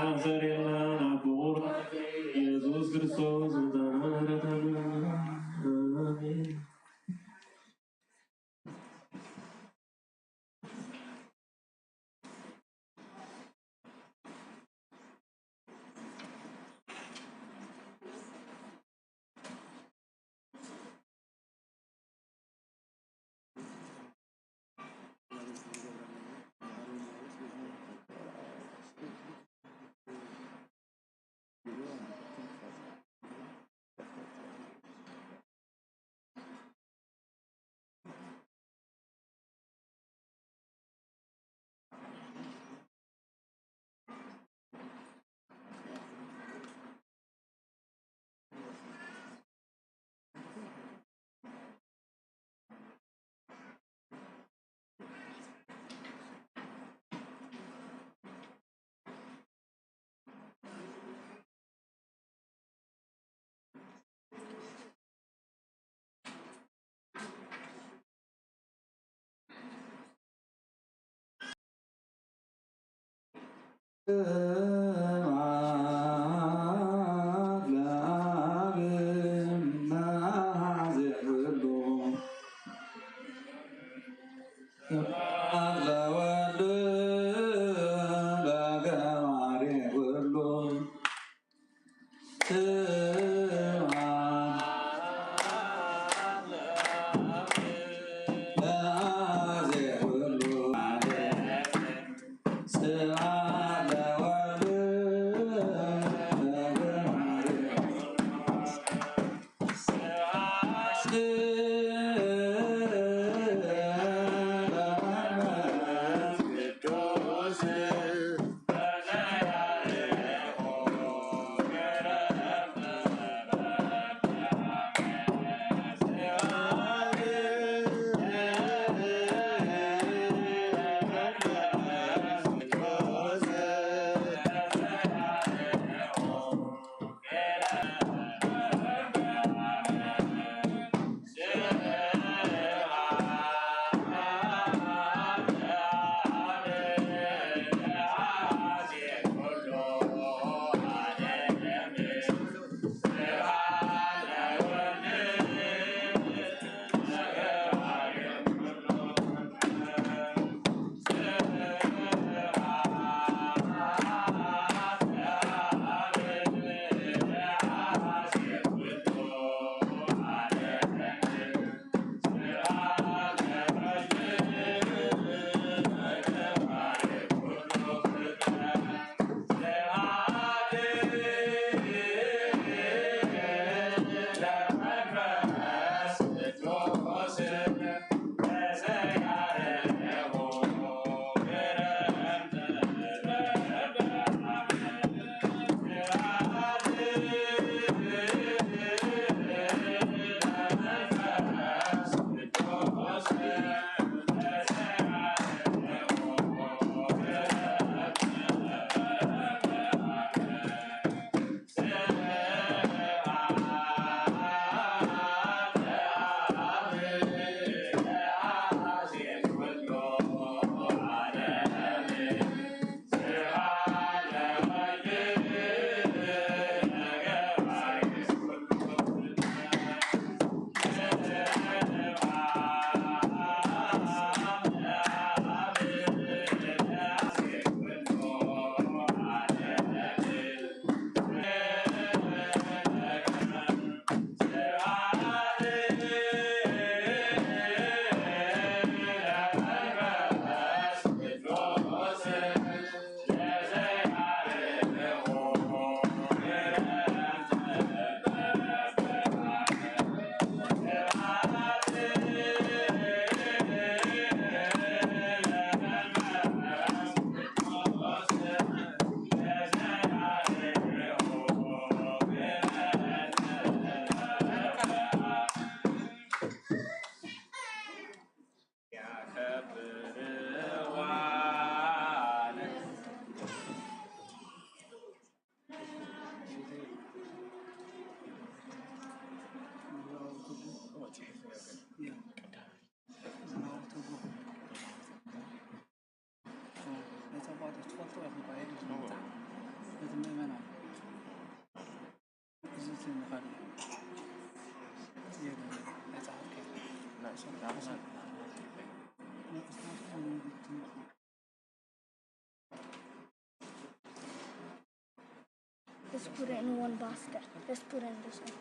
Let's put it in one basket. Let's put it in this one.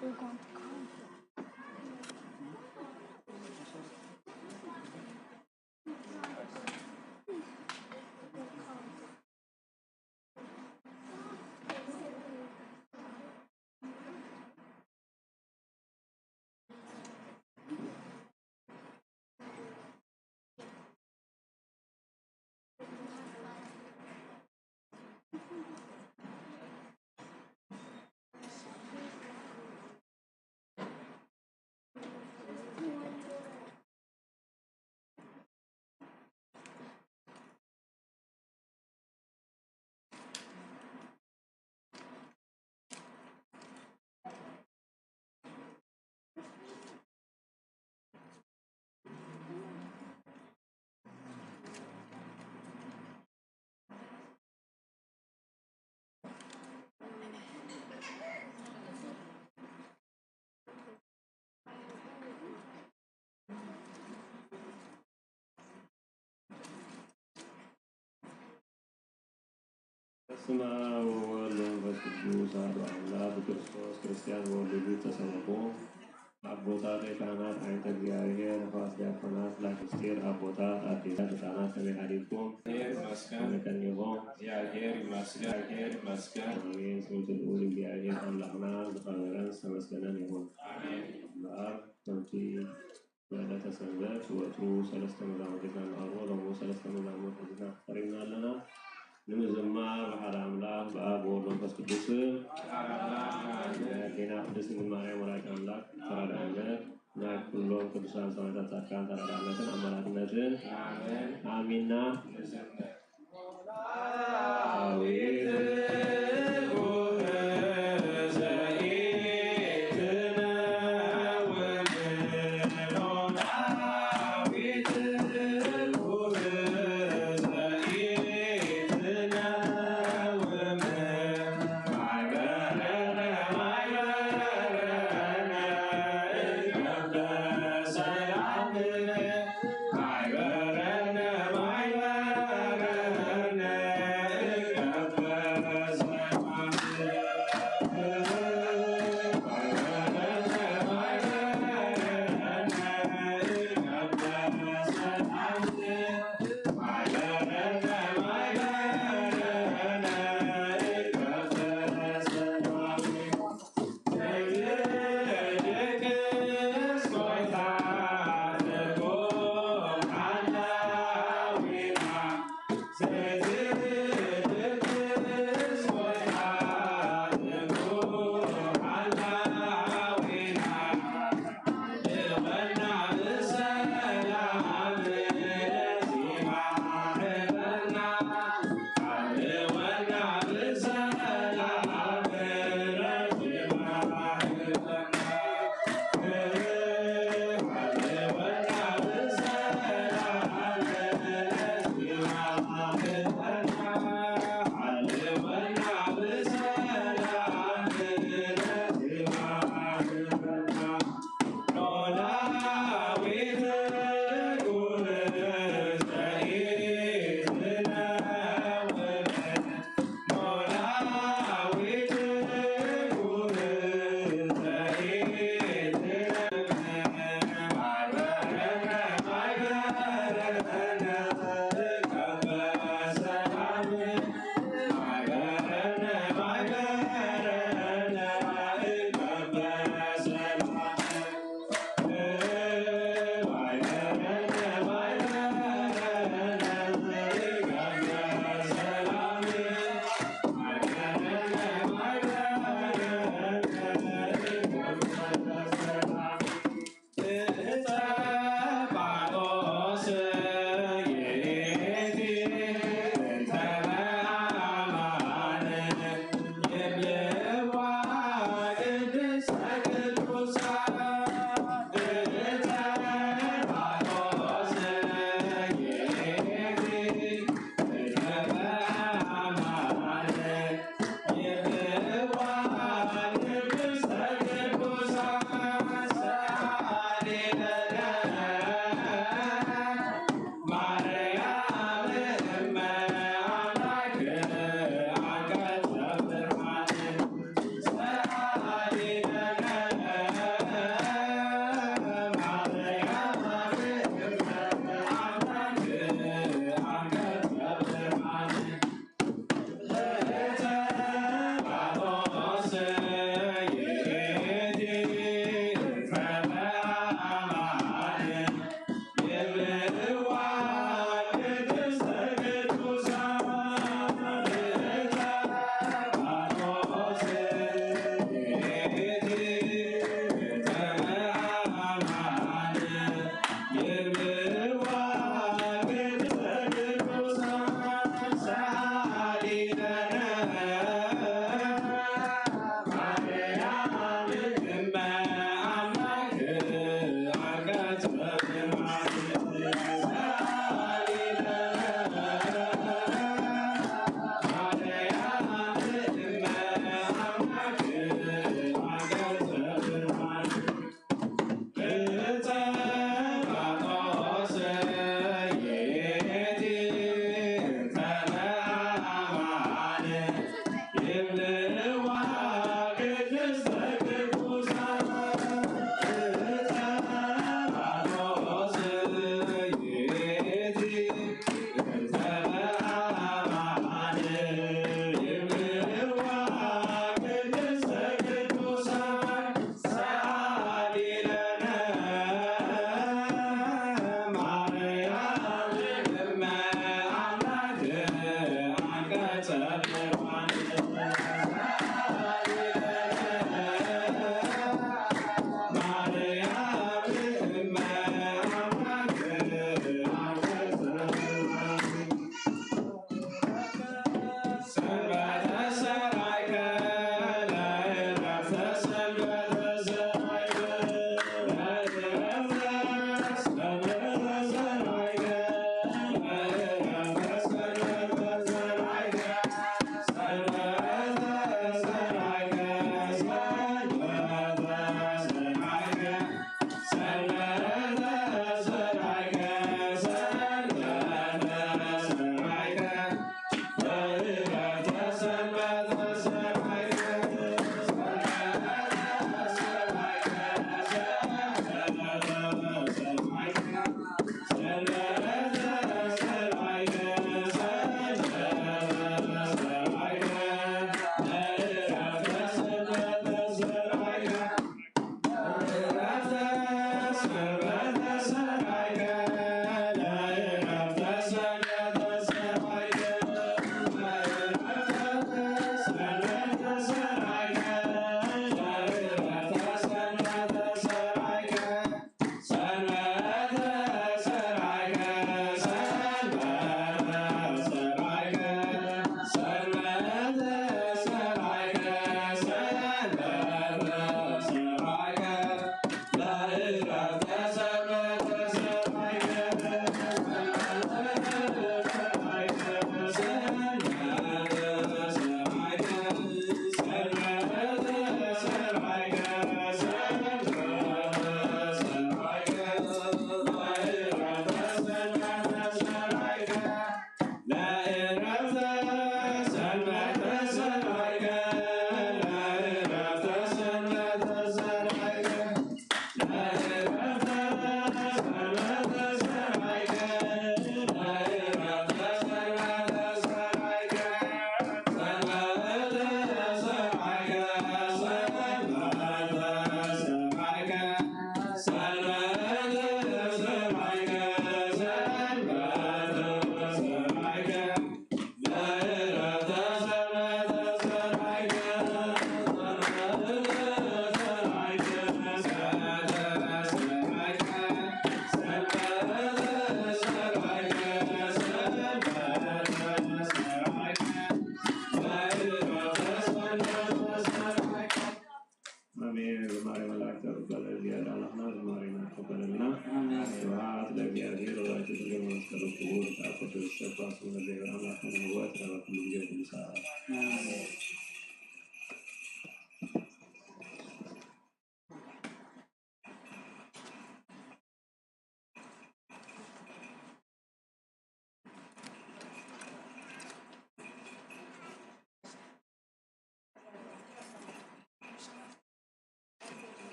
We're going to count. በስመ አብ ወወልድ ወመንፈስ ቅዱስ አሐዱ አምላክ ክርስቶስ ክርስቲያን ወልዱ ተሰብኮ አቦታት የካህናት አይንተ እግዚአብሔር ነፋስ ዲያቆናት ላክስቴር አቦታት አዲሳት ሕፃናት ተመካሪኩም መከኒሆም እግዚአብሔር ይመስገን። አሜን። ስምት ልዑል እግዚአብሔር አምላክና ዝኸበረን ዝተመስገነን ይሁን። በአብ ሰንቲ በዕለተ ሰንበት ወትሩ ሰለስተ መዛሙርት ይዛንቀርቦ ሎሙ ሰለስተ መዛሙርት እዚና ተፈሪና ኣለና ንምዝማር በሓደ አምላክ በአብ ወወልድ ወመንፈስ ቅዱስ ጌና ቅድስት ድንግል ማርያም ወላዲተ አምላክ ተራዳኢነት ናይ ኩሎም ቅዱሳን ሰማዕታት ጻድቃን ተራዳኢነትን አማላጅነትን አሚንና I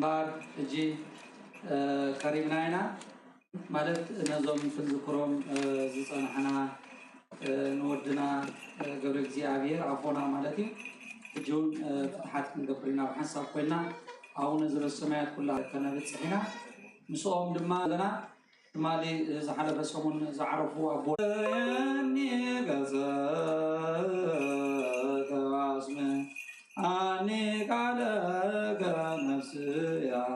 بار جي كريم ناينا مالت نظام في الذكرهم زصنحنا نودنا قبل እግዚአብሔር عفونا مالتي جون فتحات نقبرنا وحساب كلنا او نزل السماوات كلها كنا بتصحينا مسوم دما لنا مالي زحله بسمون زعرفوا ابو اني غزا كاسم اني قال نفس يا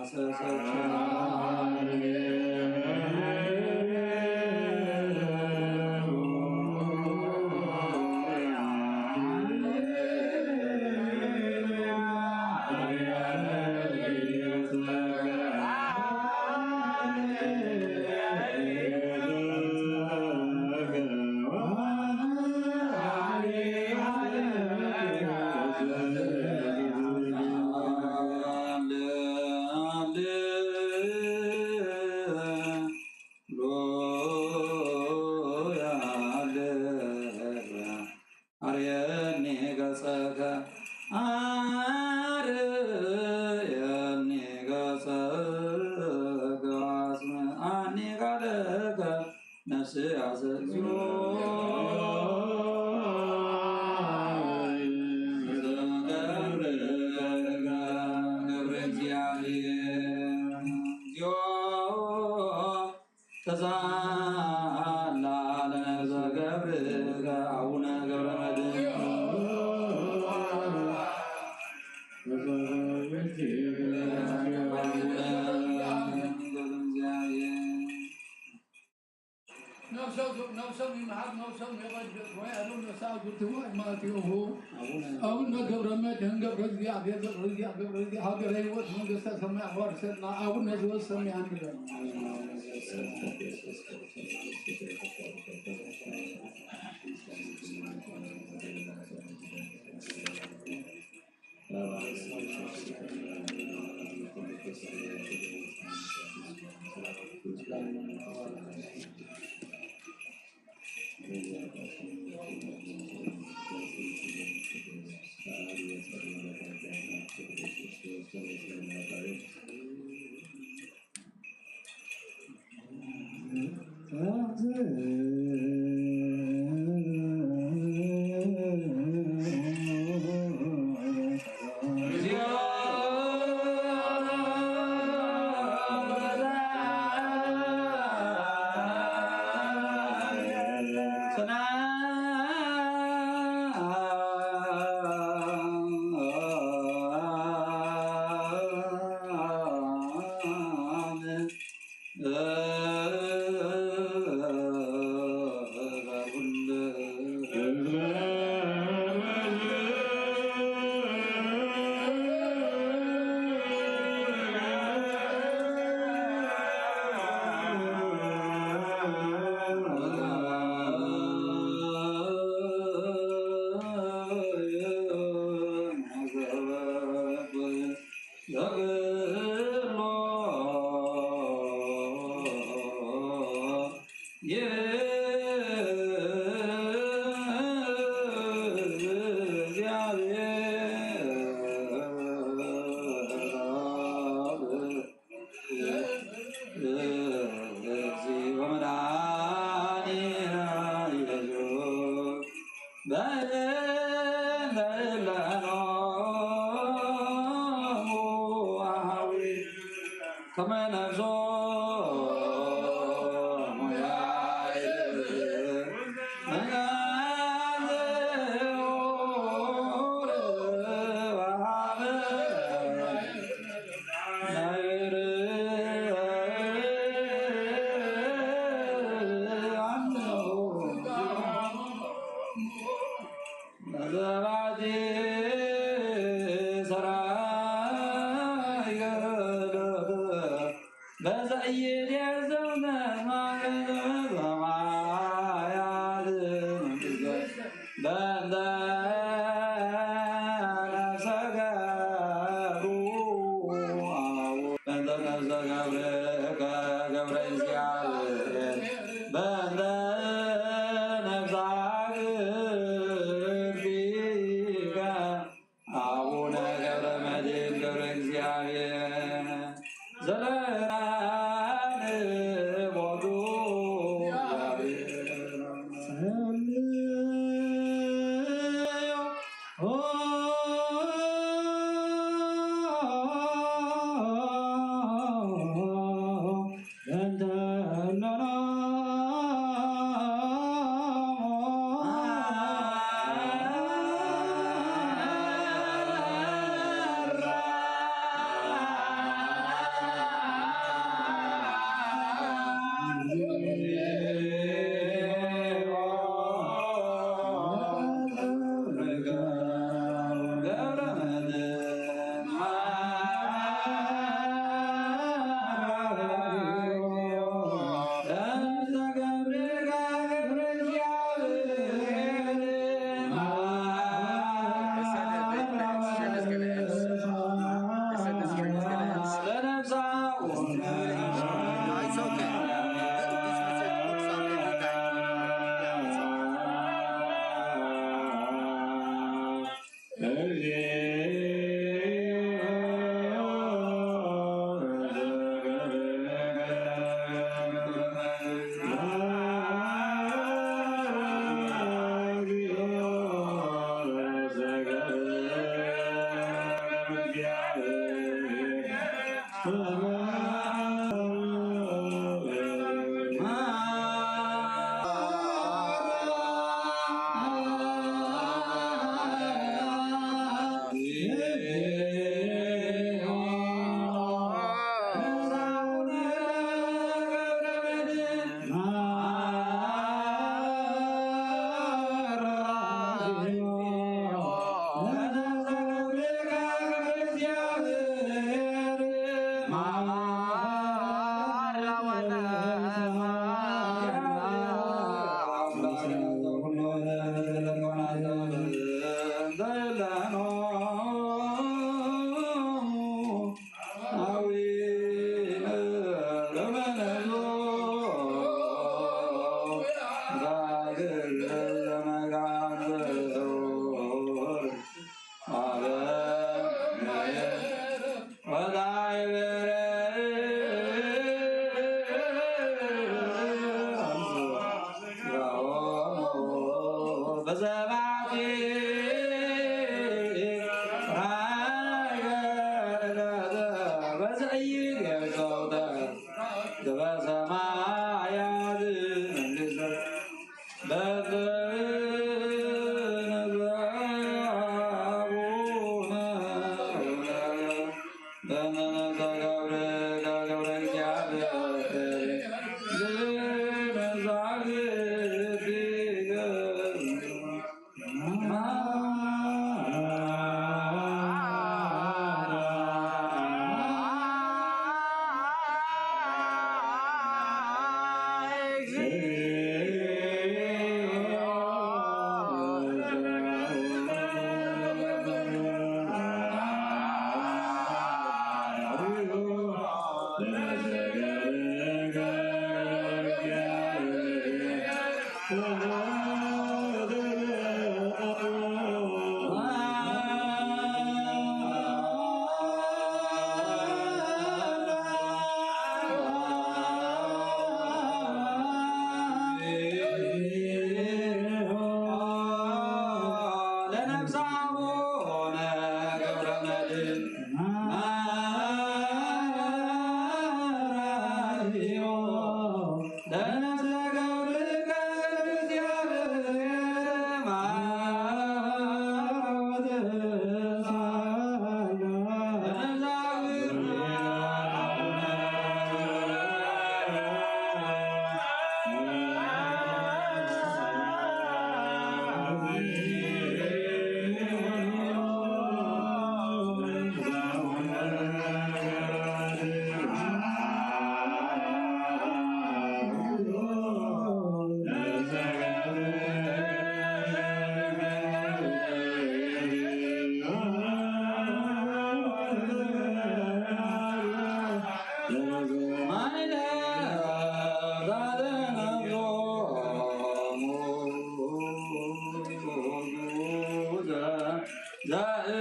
So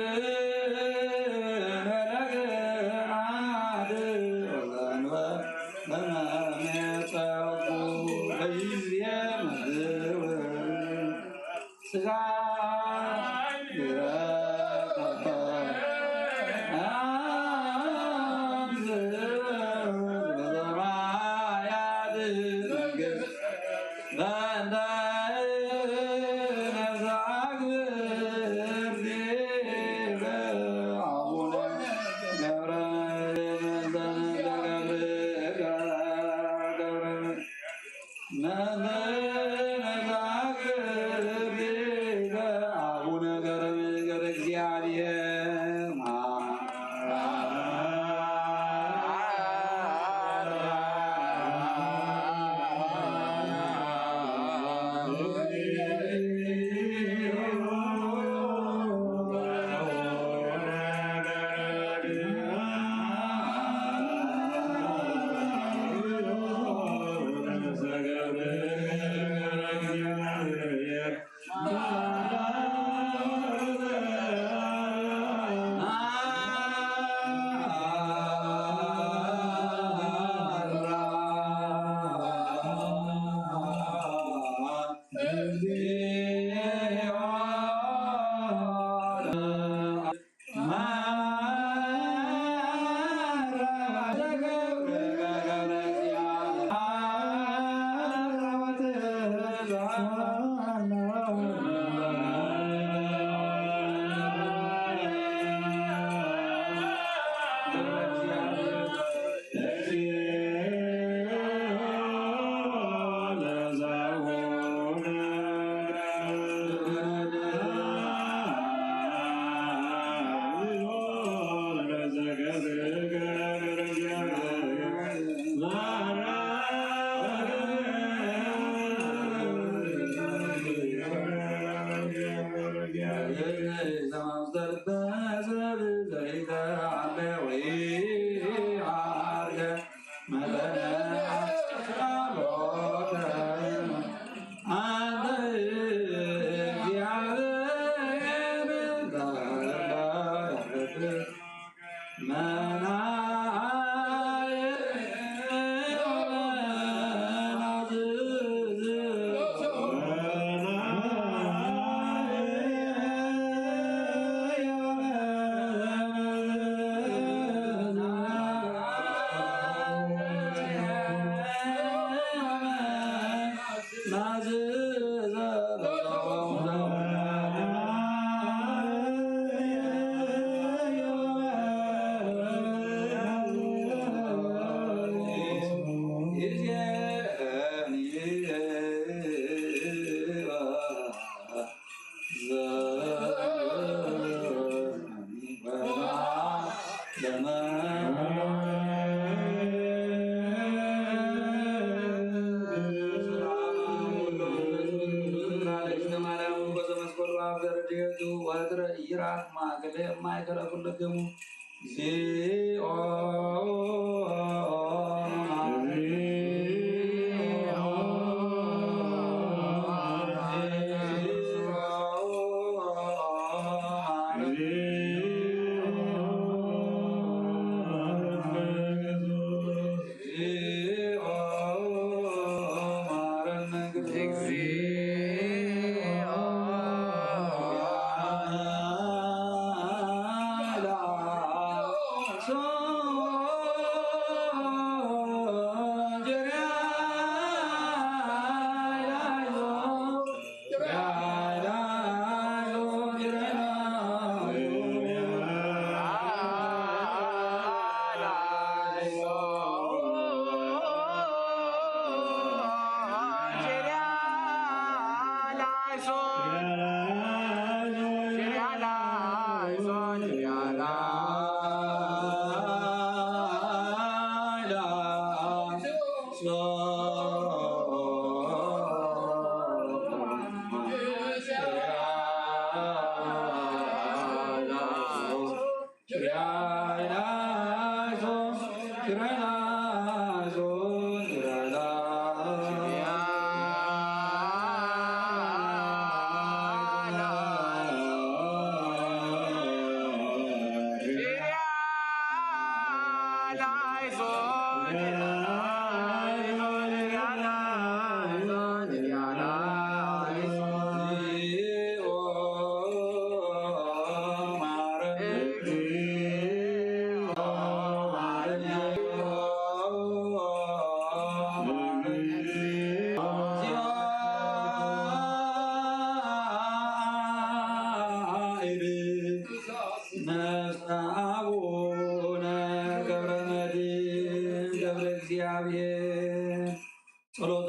ጸሎተ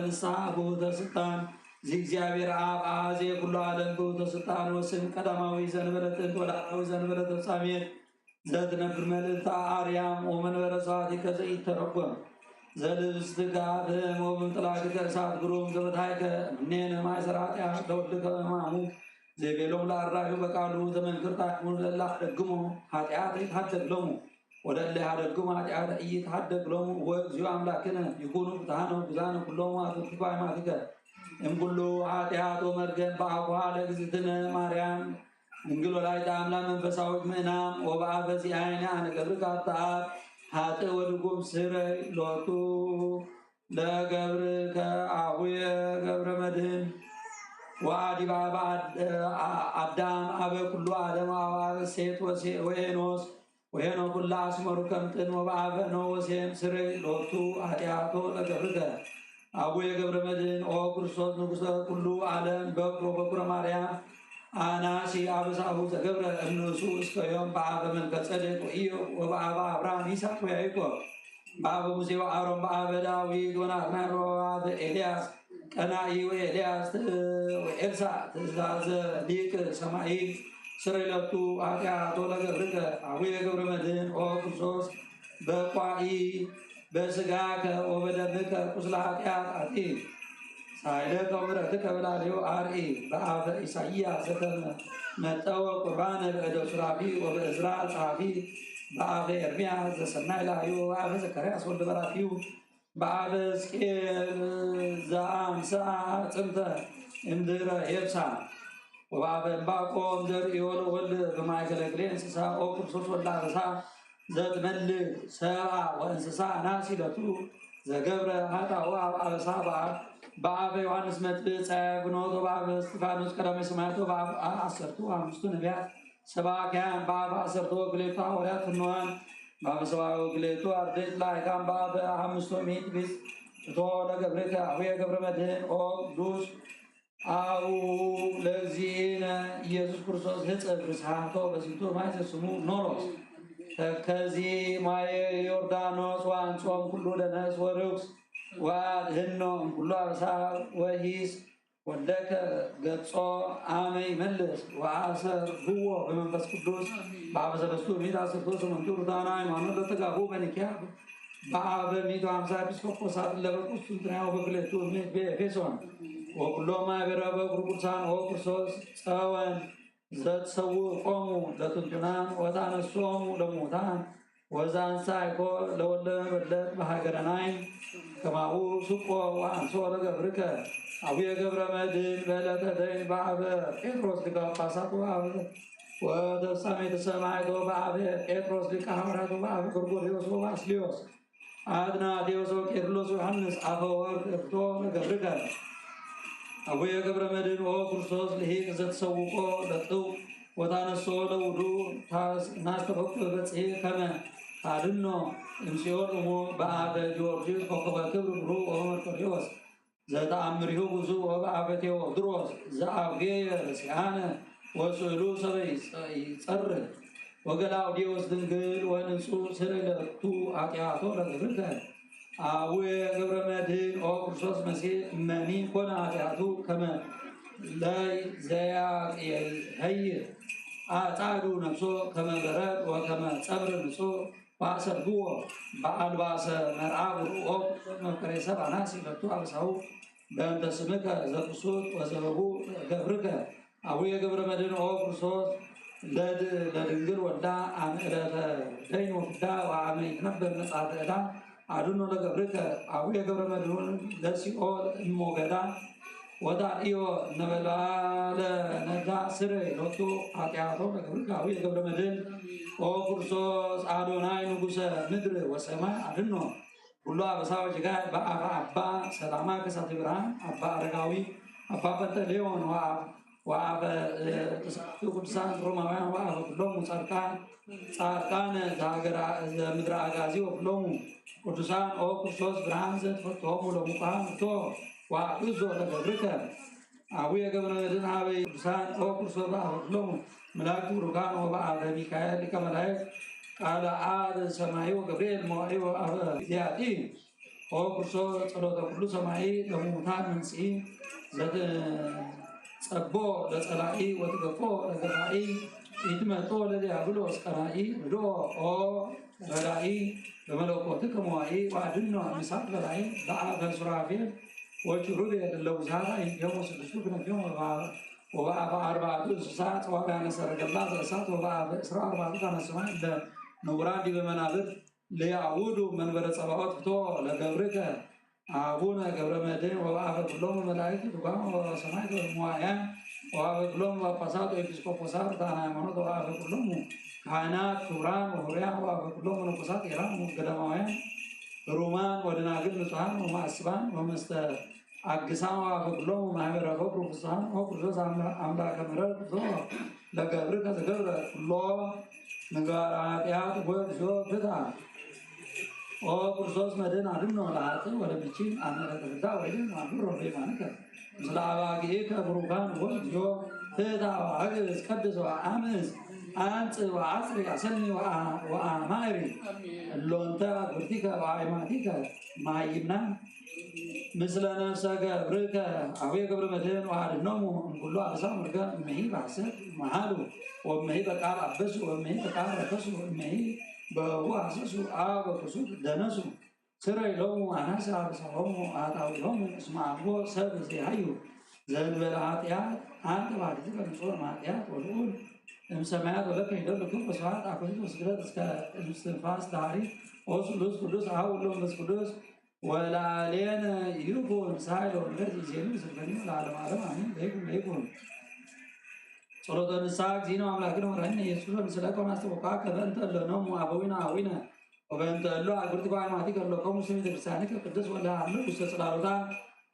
ንስሐ ቦተ ስልጣን እግዚአብሔር አብ አዜ ኩሉ ዓለም ቦተ ስልጣን ወስን ቀዳማዊ ዘንበለ ጥንት ወላዳዊ ዘንበለ ተፍጻሜት ዘትነብር መልእልተ አርያም ወመንበረ ሰዓቲከ ዘኢተረጎም ዘልብስትከ አድኅም ወበምጥላትከ እሳት ግሩም ዘበታይከ እምኔነ ማእሰረ ኃጢአት ለወልድከ ሕማሙ ዘይቤሎም ለአራሹ በቃሉ ዘመንክር ጣዕሙ ለእለ ኀደግሙ ኃጢአት ይትሐደግ ሎሙ ወለእለ ኀደግሙ ኃጢአት ኢይትሐደግ ሎሙ ወእግዚኦ አምላክነ ይኩኑ ፍትሐነ ወግዛነ ኩሎሙ አትርቲፈ አእማቲከ እምኩሉ ኃጢአት ወመርገም በአቡሃ ለእግዝእትነ ማርያም ድንግል ወላዲተ አምላክ መንፈሳዊት ምእናም ወበአበ ዚአይነ አነ ገብርከ አብተአብ ኃጥእ ወድጉም ስረይ ሎቱ ለገብርከ አቡየ ገብረ መድኅን ወአዲበ አዳም አበ ኩሉ ዓለም አበ ሴት ወሄኖስ ወሄኖስ ኩላ አስመሩ ከምጥን ወበአበ ኖኅ ወሴም ስረይ ሎቱ ኃጢአቶ ለገብርከ አቡየ ገብረ መድኅን ኦ ክርስቶስ ንጉሠ ኩሉ ዓለም በኩረ በኩረ ማርያም አናሲ አበሳሁ ዘገብረ እምንሱ እስከ ዮም በአበ መልከ ጼዴቅ ወኢዮብ ወበአበ አብርሃም ይስሐቅ ወያዕቆብ በአበ ሙሴ ወአሮን በአበ ዳዊት ወናትናኤል ወበአበ ኤልያስ ቀናኢ ወኤልያስ ወኤልሳዕ ትእዛዘ ሊቅ ሰማይ ስረይ ሎቱ ኃጢአቶ ለገብርከ አቡየ ገብረ መድኅን ኦ ክርስቶስ በቋኢ በሥጋከ ወበደምከ ቁስለ ኃጢአት አጢብ ሳይለከ ወምሕረትከ በላልዮ አርኢ በአፈ ኢሳይያስ ዘተመጠወ ቁርባነ በእደ ሱራፊ ወበዕዝራ ጸሐፊ በአፈ ኤርምያስ ዘሰናይ ላህዮ በአፈ ዘካርያስ ወልደ በራክዩ በአፈ ሕዝቅኤል ዘአንሥአ ጽምተ እምድኅረ የብሳ ወበአፈ ዕንባቆም ዘርእዮ ለወልድ በማእከለ እግሌ እንስሳ ኦ ክርስቶስ ወልደ አንበሳ ዘትመልእ ሰብአ ወእንስሳ ናሲለቱ ዘገብረ ኃጣው አበሳ በአበ ዮሐንስ መጥምቅ ጸሐፊ ፍኖት ወበአበ እስጢፋኖስ ቀዳማዊ ሰማዕት ወበአበ አሰርቱ አምስቱ ነቢያት ሰባክያን በአበ አሰርቱ ወክልኤቱ ሐዋርያት ፍኑዓን በአበ ሰብዓ ወክልኤቱ አርድእት ላይካን በአበ አምስቱ ምዕት ቢጽ እቶ ለገብርከ አቡየ ገብረ መድኅን ኦ ቅዱስ አቡ ለእግዚእነ ኢየሱስ ክርስቶስ ሕጽብ ርስሓቶ በስንቱ ማይ ዘስሙ ኖሎስ ተከዚ ማየ ዮርዳኖስ ወአንጾም ኩሉ ደነስ ወርኩስ ወአድኅኖ እምኩሉ አበሳ ወሂስ ወልደከ ገጾ አመ ይመልስ ወአሰርግዎ በመንፈስ ቅዱስ በአበ ሰለስቱ ምዕት አሰርቱ ስምንቱ ርቱዓነ ሃይማኖት ለተጋቡ በኒክያ በአበ 150 ኤጲስቆጶሳት ለበቁስጥንጥንያ ወበክልኤቱ ምዕት በኤፌሶን ወኩሎም ማኅበረ በኵረ ቅዱሳን ኦ ክርስቶስ ጸወን ዘትሰውዖሙ ለትንቱናን ወታነሶሙ ለሙታን ወዘአንሣእኮ ለወልደ መበለት በሀገረ ናይም ከማሁ ስቆ ወአንሶ ለገብርከ አቡየ ገብረ መድኅን በዕለተ ደይን በአበ ጴጥሮስ ሊቀ ጳጳሳት ወተፍጻሜተ ሰማዕት ወበአበ ጴጥሮስ ሊቀ ሐዋርያት ወበአበ ጎርጎርዮስ ወባስልዮስ አትናቴዎስ ወቄርሎስ ዮሐንስ አፈወርቅ እፍቶ ለገብርከ አቡየ ገብረ መድኅን ኦ ክርስቶስ ልሂቅ ዘትሰውቆ ለጥው ወታነሶ ለውዱ ናስተፈቁ በጽሔ ከመ ታድኅኖ እምሲኦል እሞ በአበ ጊዮርጊስ ኮከበ ክብር ብሩዕ ወመርቆሬዎስ ዘተአምሪሁ ብዙሕ ወበአበ ቴዎድሮስ ዘአብጌየ ርስያነ ወስእሉ ሰበይ ይጸርህ ወገላውዴዎስ ድንግል ወንጹሕ ስረይ ለቱ ኃጢአቶ ለገብርከ አቡየ ገብረ መድኅን ኦ ክርስቶስ መሲሕ እመኒ ኮነ ኃጢአቱ ከመ ለዘያህይር አጻዱ ነፍሶ ከመ በረድ ወከመ ጸብር ንጹሕ ወአሰርግዎ በአልባሰ መርዓ ብሩኦ መፍቀሬ ሰብአ ናሲለቱ አበሳሁ በእንተ ስምከ ዘክሱት ወዘበቡ ገብርከ አቡየ ገብረ መድኅን ኦ ክርስቶስ ለድንግል ወልዳ አመ ዕለተ ደይን ወፍዳ ወአመ ይትነበብ መጽአተ ዕዳ አድኅኖ ለገብርከ አቡየ ገብረ መድኅን ለሲኦል እሞገዳ ወዳእዮ ነበልባለ ነዳ ስረይ ሎቱ ኃጢአቶ ለገብርከ አቡየ ገብረ መድኅን ኦ ክርስቶስ አዶናይ ንጉሠ ምድር ወሰማይ አድኅኖ ሁሉ አበሳ ወጌጋይ በአፈ አባ ሰላማ ከሳቴ ብርሃን አባ አረጋዊ አባ ጰንጠሌዎን ወአፈ ተስዓቱ ቅዱሳን ሮማውያን ወአፈ ኩሎሙ ጻድቃነ ዘምድረ አጋዚ ወኩሎሙ ቅዱሳን ኦ ክርስቶስ ብርሃን ዘትፈትሖሙ ለሙቃን እቶ ወአዕዞ ለገብርከ አቡየ ገብረ መድኅን ሀበይ ቅዱሳን ኦ ክርስቶስ በአፈ ኩሎሙ መላእክቱ ቡሩካን ወበአፈ ሚካኤል ሊቀ መላእክት ቃለ አብ ሰማዩ ገብርኤል መዋዕሊ ወአበ ዚያጢ ኦ ክርስቶ ጸሎተ ኩሉ ሰማይ ለሙታን መንጽኢ ዘትጸቦ ለጸላኢ ወትገፎ ለገፋኢ ይትመጦ ለዲያብሎስ ቀራኢ ርዶ ኦ ረዳኢ በመለኮትከ መዋዕሊ ወአድኅኖ እምእሳት በላኢ በአፈ ሱራፌል ወኪሩቤል እለ ውእሳት ይንገሙ ስድስቱ ክነፊሆሙ ወበአፈ አርባዕቱ እንስሳ ጸዋርያነ ሰረገላ ዘእሳት ወበአፈ እስራ አርባዕቱ ካህናተ ሰማይ እለ ንቡራን ዲበ መናብር ለያውዱ መንበረ ጸባዖት ፍቶ ለገብርከ አቡነ ገብረ መድኅን ወበአፈ ኩሎሙ መላእክት ትጓም ወሰማዕት ወመዋዕያን ወበአፈ ኩሎሙ ጳጳሳት ወኤጲስቆጶሳት ካህናተ ሃይማኖት ወበአፈ ኩሎሙ ካህናት ክቡራን ወሆርያን ወበአፈ ኩሎሙ መነኮሳት ኤራን ወገዳማውያን ሩማን ወደናግል ንጹሐን ወማእስባን ወመስተአግሳን ወበአፈ ኩሎሙ ማኅበረ ገብሩ ፍጹማን ወቅዱስ አምላከ ምሕረት ፍቶ ለገብርከ ዘገብረ ኩሎ ምግባረ ኃጢአት ወእግዚኦ ፍትሐ ኦ ክርስቶስ መድኅን አድኅኖ ለኃጥእ ወለምቺን አመረ ተፍታ ወይን አብሮ በየማንከ ምስለ አባግዒከ ቡሩካን ወእግዚኦ ፍትሐ ወአግዕዝ ቀድስ ወአምፅ አንጽእ ወአጽሪ አሰኒ ወአማዕሪ እሎንተ አግብርቲከ ወአዕማቲከ መሃይምናን ምስለ ነፍሰ ገብርከ አቡየ ገብረ መድኅን ወአድኅኖሙ እምኩሉ አበሳ ወመርገም እምሂ በሐሰት መሃሉ ወእምሂ በቃል አበሱ ወእምሂ በቃል ረከሱ ወእምሂ በህቡዕ ሐሰሱ አብ በክሱት ደነሱ ስረይ ሎሙ አናሰ አበሳሆሙ አጣዊሆሙ እስመ አልቦ ሰብ ዘያዩ ዘእንበለ ኃጢአት አንተ ባሕቲትከ ንጹሕ እምኃጢአት ወልዑል እምሰማያት ወለከ ይደሉ ክብር ወስብሐት አኮቴት ወስግደት እስከ እስትንፋስ ዳህሪት ኦ ስሉስ ቅዱስ አብ ወወልድ ወመንፈስ ቅዱስ ወለዓሌነ ይኩን ሳይል ወልደት ይዜኑ ስልከኒ ለዓለመ ዓለም አሜን። ለይኩን ጸሎተ ንስሐ እግዚእነ አምላክነ ወመድኃኒነ ኢየሱስ ክርስቶስ ምስለ ኮነ አስተበቃከ በእንተ እለኖሙ አበዊነ አዊነ ወበእንተ እሎ አግብርቲከ ወአዕማቲከ እሎኮሙ ስም ቤተክርስቲያኒከ ቅድስት ወለአምልኩ ውስተ ጽላሎታ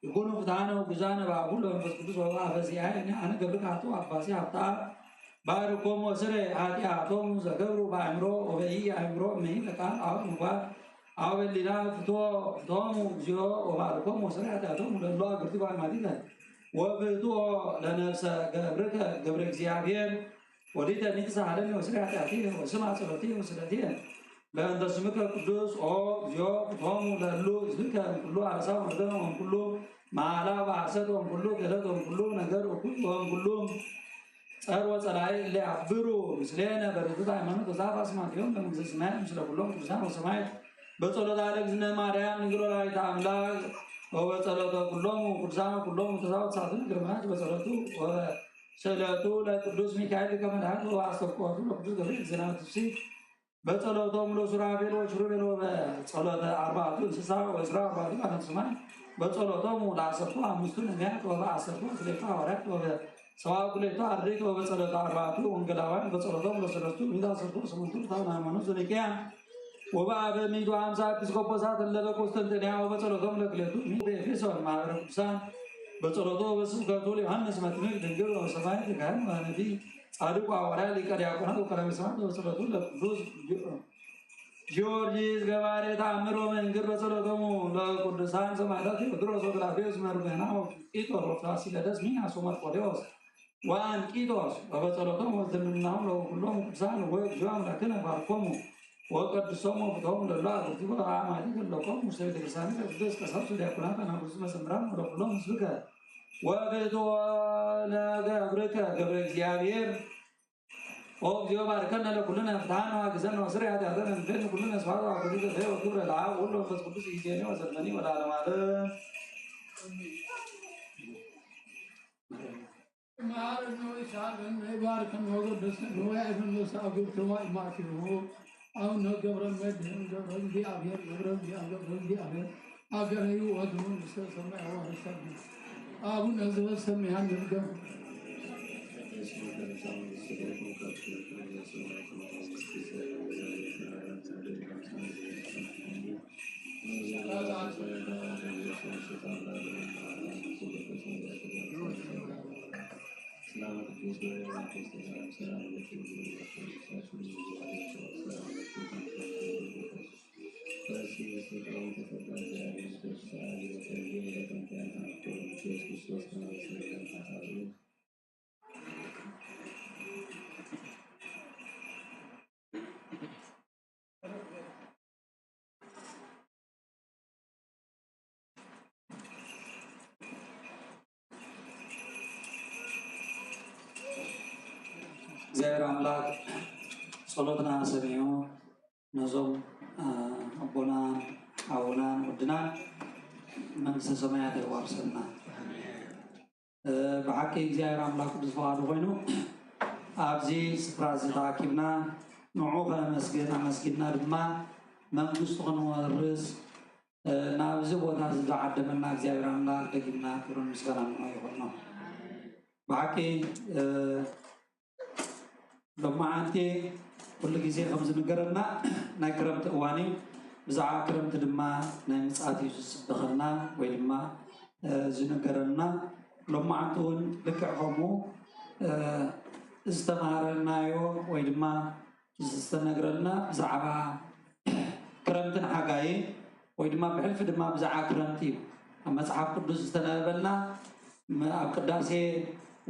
ይኩኑ ፍትሐነ ወግዛነ በአቡነ ወመንፈስ ቅዱስ ወበአፈ ዚአየ አነ ገብርከ ኃጥእ አባሴ ሀብታ ባርኮሙ ወስረይ ኃጢአቶሙ ዘገብሩ በአእምሮ ወበኢአእምሮ እምሂ በቃል አው ምግባር አው በሊና ፍትሖሙ እግዚኦ ወባርኮሙ ወስረይ ኃጢአቶሙ ለእሎ አግብርቲከ ወአዕማቲከ ወፍትሖ ለነፍሰ ገብርከ ገብረ እግዚአብሔር ወዲተ ንትሳሃለኒ ወስረይ ኃጢአትየ ወስማ ጸሎትየ ወስእለትየ በእንተ ስምከ ቅዱስ ኦ እግዚኦ ፍትሖሙ ለእሉ ሕዝብከ እምኩሉ አበሳ ወመርገም ወእምኩሉ መዓላ ወሐሰት ወእምኩሉ ክህደት ወእምኩሉ ነገር እኩይ ወእምኩሉ ጸር ወጸላኢ እለ ያብሩ ምስሌነ በርቱዕ ሃይማኖት ወዛፍ አስማቲሆሙ ለመንግሥተ ሰማያት ምስለ ኩሎሙ ቅዱሳን ወሰማዕት በጸሎተ እግዝእትነ ማርያም ድንግል ወላዲተ አምላክ ወበጸሎተ ኩሎሙ ቅዱሳን ኩሎሙ ተሳትፎ ግርማት በጸሎቱ ወበስእለቱ ለቅዱስ ሚካኤል ሊቀ መላእክት ወአስተብቆቱ ለቅዱስ ገብርኤል ዜናዊ ትፍሥሕት በጸሎቶሙ ለሱራፌል ወኪሩቤል ወበጸሎተ አርባዕቱ እንስሳ ወእስራ አርባዕቱ ካህናተ ሰማይ በጸሎቶሙ ለአሰርቱ አምስቱ ነቢያት ወበአሰርቱ ክልኤቱ ሐዋርያት ወበሰብዓ ክልኤቱ አርድእት ወበጸሎተ አርባዕቱ ወንጌላውያን በጸሎቶሙ ለሰለስቱ ምዕተ አሰርቱ ወስምንቱ ፍትሐ ሃይማኖት ዘኒቅያ ወበአበ ምዕቱ ሃምሳ ኤጲስቆጶሳት እለ በቁስጥንጥንያ ወበጸሎቶሙ ለክልኤቱ በኤፌሶን ማኅበረ ቅዱሳን በጸሎቶ በስብከቱ ለዮሐንስ መጥምቅ ድንግል ወሰማዕት ካህን ወነቢይ ጻድቁ ሐዋርያ ሊቀ ዲያቆናት ወቀዳሜ ሰማዕት በጸሎቱ ለቅዱስ ጊዮርጊስ ገባሬ ተአምሮ መንግር በጸሎቶሙ ለቅዱሳን ሰማዕታት ቴዎድሮስ ወግላውዴዎስ መርገና ወቂጦስ ወፋሲለደስ ሚናስ ወመርቆሬዎስ ወአንቂጦስ ወበጸሎቶሙ ወትምናሁ ለኩሎሙ ቅዱሳን ወእግዚኦ አምላክነ ባርኮሙ ወቀድሶሙ ፍትሖሙ ለእሉ አግብርቲከ ወአዕማቲከ እሎኮሙ ውስተ ቤተክርስቲያኒከ ቅድስት ቀሳውስት ወዲያቆናት ወአናብስት መዘምራን ወለኩሎሙ ሕዝብከ ወፍትሖ ለገብርከ ገብረ እግዚአብሔር ኦ እግዚኦ ባርከነ ለኩልነ ፍትሐነ ወአግዘነ ወስረይ ኃጢአተነ እምቤነ ኩልነ ስብሐት ወአኮቴተ ወክብረ ለአብ ወወልድ ወመንፈስ ቅዱስ ይእዜኒ ወዘልፈኒ ወለዓለመ ዓለም ማረነ ወይሳለን ባርከነ ወቀድሰነ ወያዕፈነ ወአግብርቲከ ወአዕማቲከ አቡነ ገብረ መድኅን ገብረ እግዚአብሔር አገረ ሕይወት መንግሥተ ሰማይ ወርሰነ አቡነ ዘበሰማያት ይርገም እግዚአብሔር አምላክ ጸሎትና ሰሚዮ ነዞም አቦና አቡና ወድና መንግስተ ሰማያት ይዋርሰና በሐቂ እግዚአብሔር አምላክ ቅዱስ ፈቃዱ ኮይኑ ኣብዚ ስፍራ ዝተኣኪብና ንዑ ከመስግን ኣመስጊድና ድማ መንግስቱ ክንወርስ ናብዚ ቦታ ዝዓደመና እግዚአብሔር አምላክ ደግና ክብርን ምስጋና ይሁን ነው። በሐቂ ለማዓንቲ ኩሉ ግዜ ከም ዝንገረና ናይ ክረምቲ እዋን እዩ ብዛዕባ ክረምቲ ድማ ናይ ምፅኣት እዩ ዝስበኸልና ወይ ድማ ዝንገረና ለማዓንቲ እውን ልክዕ ከምኡ ዝተማሃረናዮ ወይ ድማ ዝተነገረና ብዛዕባ ክረምትን ሓጋይን ወይ ድማ ብሕልፊ ድማ ብዛዕባ ክረምቲ እዩ ኣብ መፅሓፍ ቅዱስ ዝተነበበልና ኣብ ቅዳሴ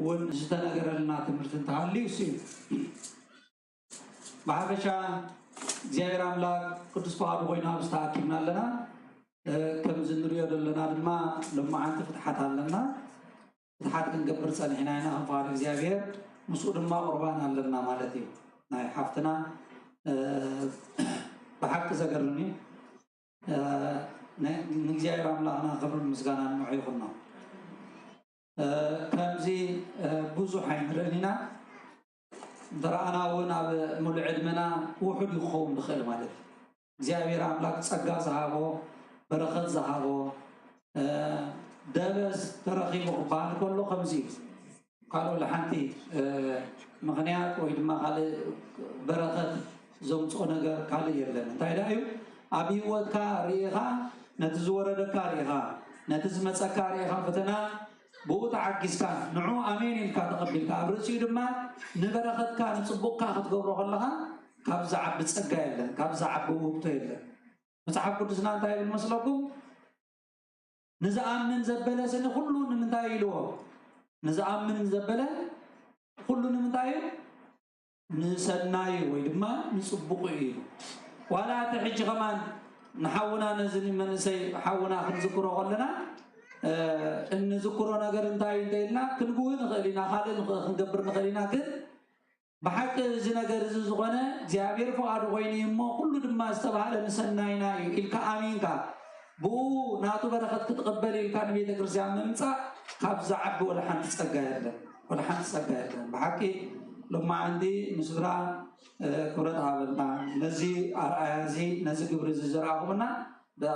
እውን ዝተነገረልና ትምህርቲ እንተሃልዩ እሱ እዩ ብሓፈሻ እግዚአብሔር አምላክ ቅዱስ ፈቃዱ ኮይኑ ኣብ ዝተኣኪብና ኣለና ከምዚ ንሪኦ ዘለና ድማ ሎማዓንቲ ፍትሓት ኣለና ፍትሓት ክንገብር ፀኒሕና ኢና ከም ፈቃዱ እግዚአብሔር ምስኡ ድማ ቁርባን ኣለና ማለት እዩ ናይ ሓፍትና ብሓቂ ዘገርም እዩ ንእግዚአብሔር አምላክና ክብርን ምስጋናን ንዑ ይኹን ነው ከምዚ ብዙሕ ኣይንርእን ኢና እንተረኣና እውን ኣብ ሙሉእ ዕድመና ውሑድ ይኸውን ንኽእል ማለት እዩ እግዚአብሔር አምላክ ፀጋ ዝሃቦ በረኸት ዝሃቦ ደበዝ ተረኺቡ ክበሃል ከሎ ከምዚ እዩ ካልኦ ለሓንቲ ምክንያት ወይ ድማ ካልእ በረኸት ዘምፅኦ ነገር ካልእ የለን እንታይ ዳ እዩ ኣብ ሂወትካ ርኢኻ ነቲ ዝወረደካ ርኢኻ ነቲ ዝመፀካ ርኢኻ ፈተና ብኡ ተዓጊዝካ ንዑ ኣሜን ኢልካ ተቐቢልካ ኣብ ርእሲኡ ድማ ንበረኸትካ ንፅቡቕካ ክትገብሮ ከለኻ ካብ ዝዓቢ ፀጋ የለን ካብ ዝዓቢ ውህብቶ የለን መፅሓፍ ቅዱስና እንታይ ይብል መስለኩም ንዝኣምን ዘበለ ስኒ ኩሉ ንምንታይ ኢልዎ ንዝኣምን ዘበለ ኩሉ ንምንታይ እዩ ንሰናይ ወይ ድማ ንፅቡቕ እዩ ዋላ እቲ ሕጂ ከማን ንሓውና ነዚ መንእሰይ ሓውና ክንዝክሮ ከለና እንዝክሮ ነገር እንታይ እንተኢልና ክንጉህ ንኽእል ኢና ካልእ ክንገብር ንኽእል ኢና ግን ብሓቂ እዚ ነገር እዚ ዝኾነ እግዚኣብሔር ፈቃዱ ኮይኑ እሞ ኩሉ ድማ ዝተባሃለ ንሰናይና እዩ ኢልካ ኣሚንካ ብኡ ናቱ በረኸት ክትቕበል ኢልካ ንቤተ ክርስቲያን ምምፃእ ካብ ዝዓቢ ወላ ሓንቲ ፀጋ የለን ወላ ሓንቲ ፀጋ የለን ብሓቂ ሎማዓንቲ ምስድራ ክብረት ሃበልና ነዚ ኣርኣያ እዚ ነዚ ግብሪ እዚ ዘረኣኹምና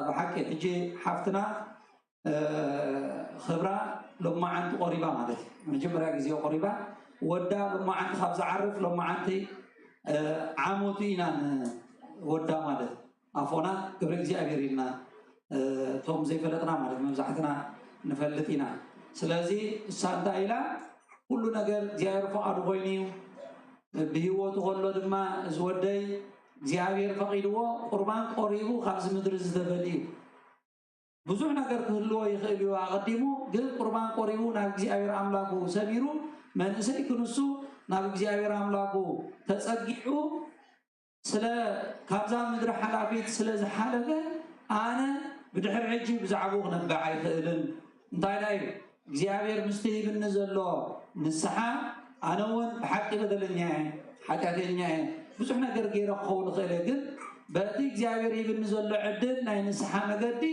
ብሓቂ ሕጂ ሓፍትና ክብራ ሎማዓንቲ ቆሪባ ማለት እዩ መጀመርያ ግዜ ቆሪባ ወዳ ሎማዓንቲ ካብ ዝዓርፍ ሎማዓንቲ ዓመቱ ኢና ወዳ ማለት ኣፎና ግብሪ እግዚኣብሔር ኢልና ቶም ዘይፈለጥና ማለት መብዛሕትና ንፈልጥ ኢና ስለዚ እሳ እንታይ ኢላ ኩሉ ነገር እግዚኣብሔር ፈቃዱ ኮይኑ እዩ ብሂወቱ ከሎ ድማ እዚ ወደይ እግዚኣብሔር ፈቂድዎ ቁርባን ቆሪቡ ካብዚ ምድሪ ዝተበል እዩ ብዙሕ ነገር ክህልዎ ይኽእል እዩ ኣቐዲሙ ግን ቁርባን ቆሪቡ ናብ እግዚኣብሔር ኣምላኩ ሰቢሩ መንእሰይ ክንሱ ናብ እግዚኣብሔር ኣምላኩ ተፀጊዑ ስለ ካብዛ ምድሪ ሓላፊት ስለ ዝሓለፈ ኣነ ብድሕሪ ሕጂ ብዛዕባኡ ክነብዕ ኣይክእልን እንታይ ዳ እዩ እግዚኣብሔር ምስቲ ሂብኒ ዘሎ ንስሓ ኣነ እውን ብሓቂ በደለኛ እየ ሓጢአተኛ እየ ብዙሕ ነገር ገይረ ክኸውን ይኽእል እየ ግን በቲ እግዚኣብሔር ሂብኒ ዘሎ ዕድል ናይ ንስሓ መገዲ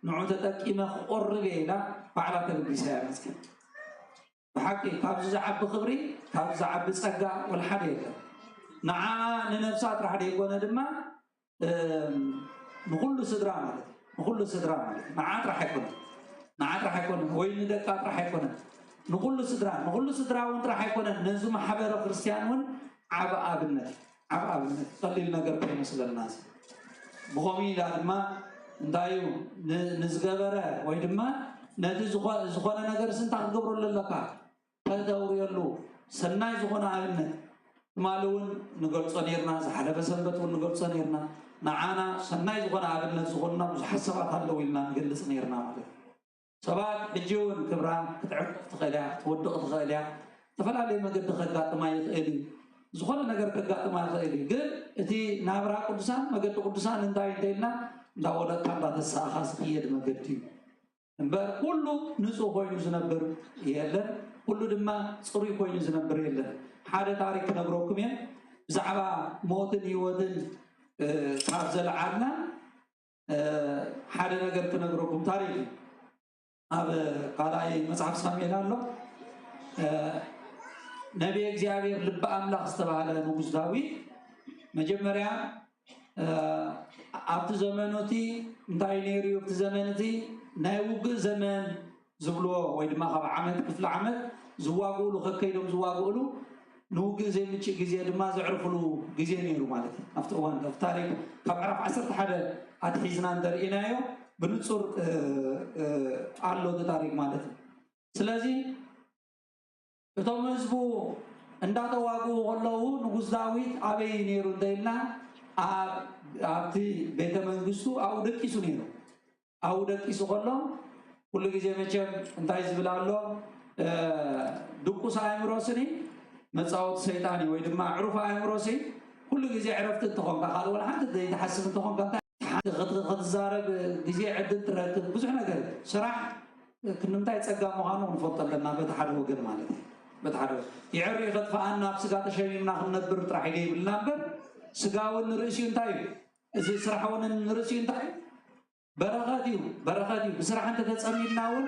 ንዑ ተጠቂመ ክቆርብ እየ ኢላ ባዕላ ተበጊሳ እያ መስኪን ብሓቂ ካብዚ ዝዓቢ ክብሪ ካብዚ ዝዓቢ ፀጋ ወላ ሓደ የለን ንዓ ንነብሳ ጥራሕ ደይኮነ ድማ ንኩሉ ስድራ ማለት እዩ ንኩሉ ስድራ ማለት እዩ ንዓ ጥራሕ ኣይኮነን ንዓ ጥራሕ ኣይኮነን ወይ ንደቃ ጥራሕ ኣይኮነን ንኩሉ ስድራ እውን ጥራሕ ኣይኮነን ነዚ ማሕበረ ክርስቲያን እውን ዓብ ኣብነት ቀሊል ነገር ከይመስለና ብኸምኡ ኢላ ድማ እንታይ እዩ ንዝገበረ ወይ ድማ ነቲ ዝኾነ ነገር ስንታ ክገብረሉ ኣለካ ከተውርየሉ ሰናይ ዝኾነ ኣብነት ትማሊ እውን ንገልፆ ነርና ዝሓለፈ ሰንበት እውን ንገልፆ ነርና ንዓና ሰናይ ዝኾነ ኣብነት ዝኾኑና ብዙሓት ሰባት ኣለዉ ኢልና ንገልፅ ነርና ማለት እዩ ሰባት ሕጂ እውን ክብራ ክትዕርፍ ትኽእል እያ ክትወድቕ ትኽእል እያ ዝተፈላለዩ መገዲ ከጋጥማ ይኽእል እዩ ዝኾነ ነገር ከጋጥማ ይኽእል እዩ ግን እቲ ናብራ ቅዱሳን መገዲ ቅዱሳን እንታይ እንተኢልና እንዳወደቅካ እንዳተሳእኻ ዝኽየድ መገዲ እዩ እምበር ኩሉ ንፁህ ኮይኑ ዝነብር የለን ኩሉ ድማ ፅሩይ ኮይኑ ዝነብር የለን حدا تاريخ نبروكم ين زعبا موتن يودن كابزل عدنا حدا نجر كنبروكم تاريخ هذا قال أي مصحف سامي له نبي እግዚአብሔር ልበ አምላክ ዝተባለ ንጉስ ዳዊት መጀመሪያ ኣብቲ ዘመኖቲ እንታይ ነይሩ ኣብቲ ዘመነቲ ናይ ውግእ ዘመን ዝብሎ ወይ ድማ ካብ ዓመት ክፍለ ዓመት ዝዋግኡሉ ከከይዶም ዝዋግኡሉ ንውግእ ዘይምጭእ ግዜ ድማ ዘዕርፍሉ ግዜ ነይሩ ማለት እዩ ኣብቲ እዋን ኣብ ታሪክ ካብ ዕራፍ 11 ኣትሒዝና እንተሪእናዮ ብንጹር ኣሎ ታሪክ ማለት እዩ ስለዚ እቶም ህዝቡ እንዳተዋግኡ ከለዉ ንጉስ ዳዊት ኣበይ ነይሩ እንተኢልና ኣብቲ ቤተ መንግስቱ ኣብኡ ደቂሱ ነይሩ ኣብኡ ደቂሱ ከሎ ኩሉ ግዜ መቸም እንታይ ዝብል ኣሎ ድቁስ ኣእምሮ ስኒ መፃወቲ ሰይጣን ወይ ድማ ዕሩፍ ኣእምሮ ሲ ኩሉ ግዜ ዕረፍቲ እንትኾንካ ካልእ ወላ ሓንቲ ዘይተሓስብ እንትኾንካ ክትዛረብ ግዜ ዕድል ትረክብ ብዙሕ ነገር ስራሕ ክንምታይ ፀጋም ምዃኑ ክንፈልጦ ኣለና በቲ ሓደ ወገን ማለት እዩ بتعرف يعرف يخطفنا بسقاط شيء من نبر راح يجيب النبر سقاون نرسين تايب إذا سرحون نرسين تايب برغاتيو بسرح أنت تسمي الناول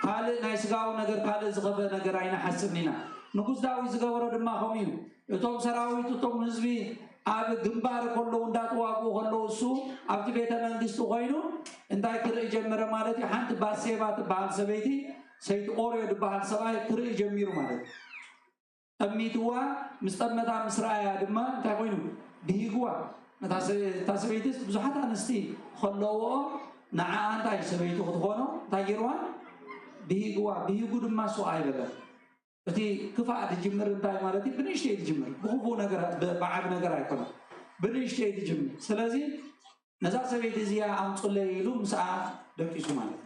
قال ناي سقاون نجر قال زغب نجر عين حسبنينا نقص داوي زغورو دما خميو يتوم سراوي تتوم نزبي أب جنبار كله وندات واقو كله سو أبتي بيت المنجستو غيره انتاي كر يجمر مالتي حنت باسيبات بالسبيتي سيد أوريو دبها السباي كري جميرو مالك أميتوا مستمتا مسرعيا دما تاقوينو بيهيقوا تاسبيتس بزحات أنستي خلوه نعا أنتاي سبيتو خطخونو تاقيروان بيهيقوا دما سوآي بدا بتي كفاءة جمر انتاي مالتي بنيشتي جمر بخوفو نقر بعد نقر ايكونا بنيشتي جمر سلازي نزا سبيت زيا أمصل يلو مساعة دكيسو مالك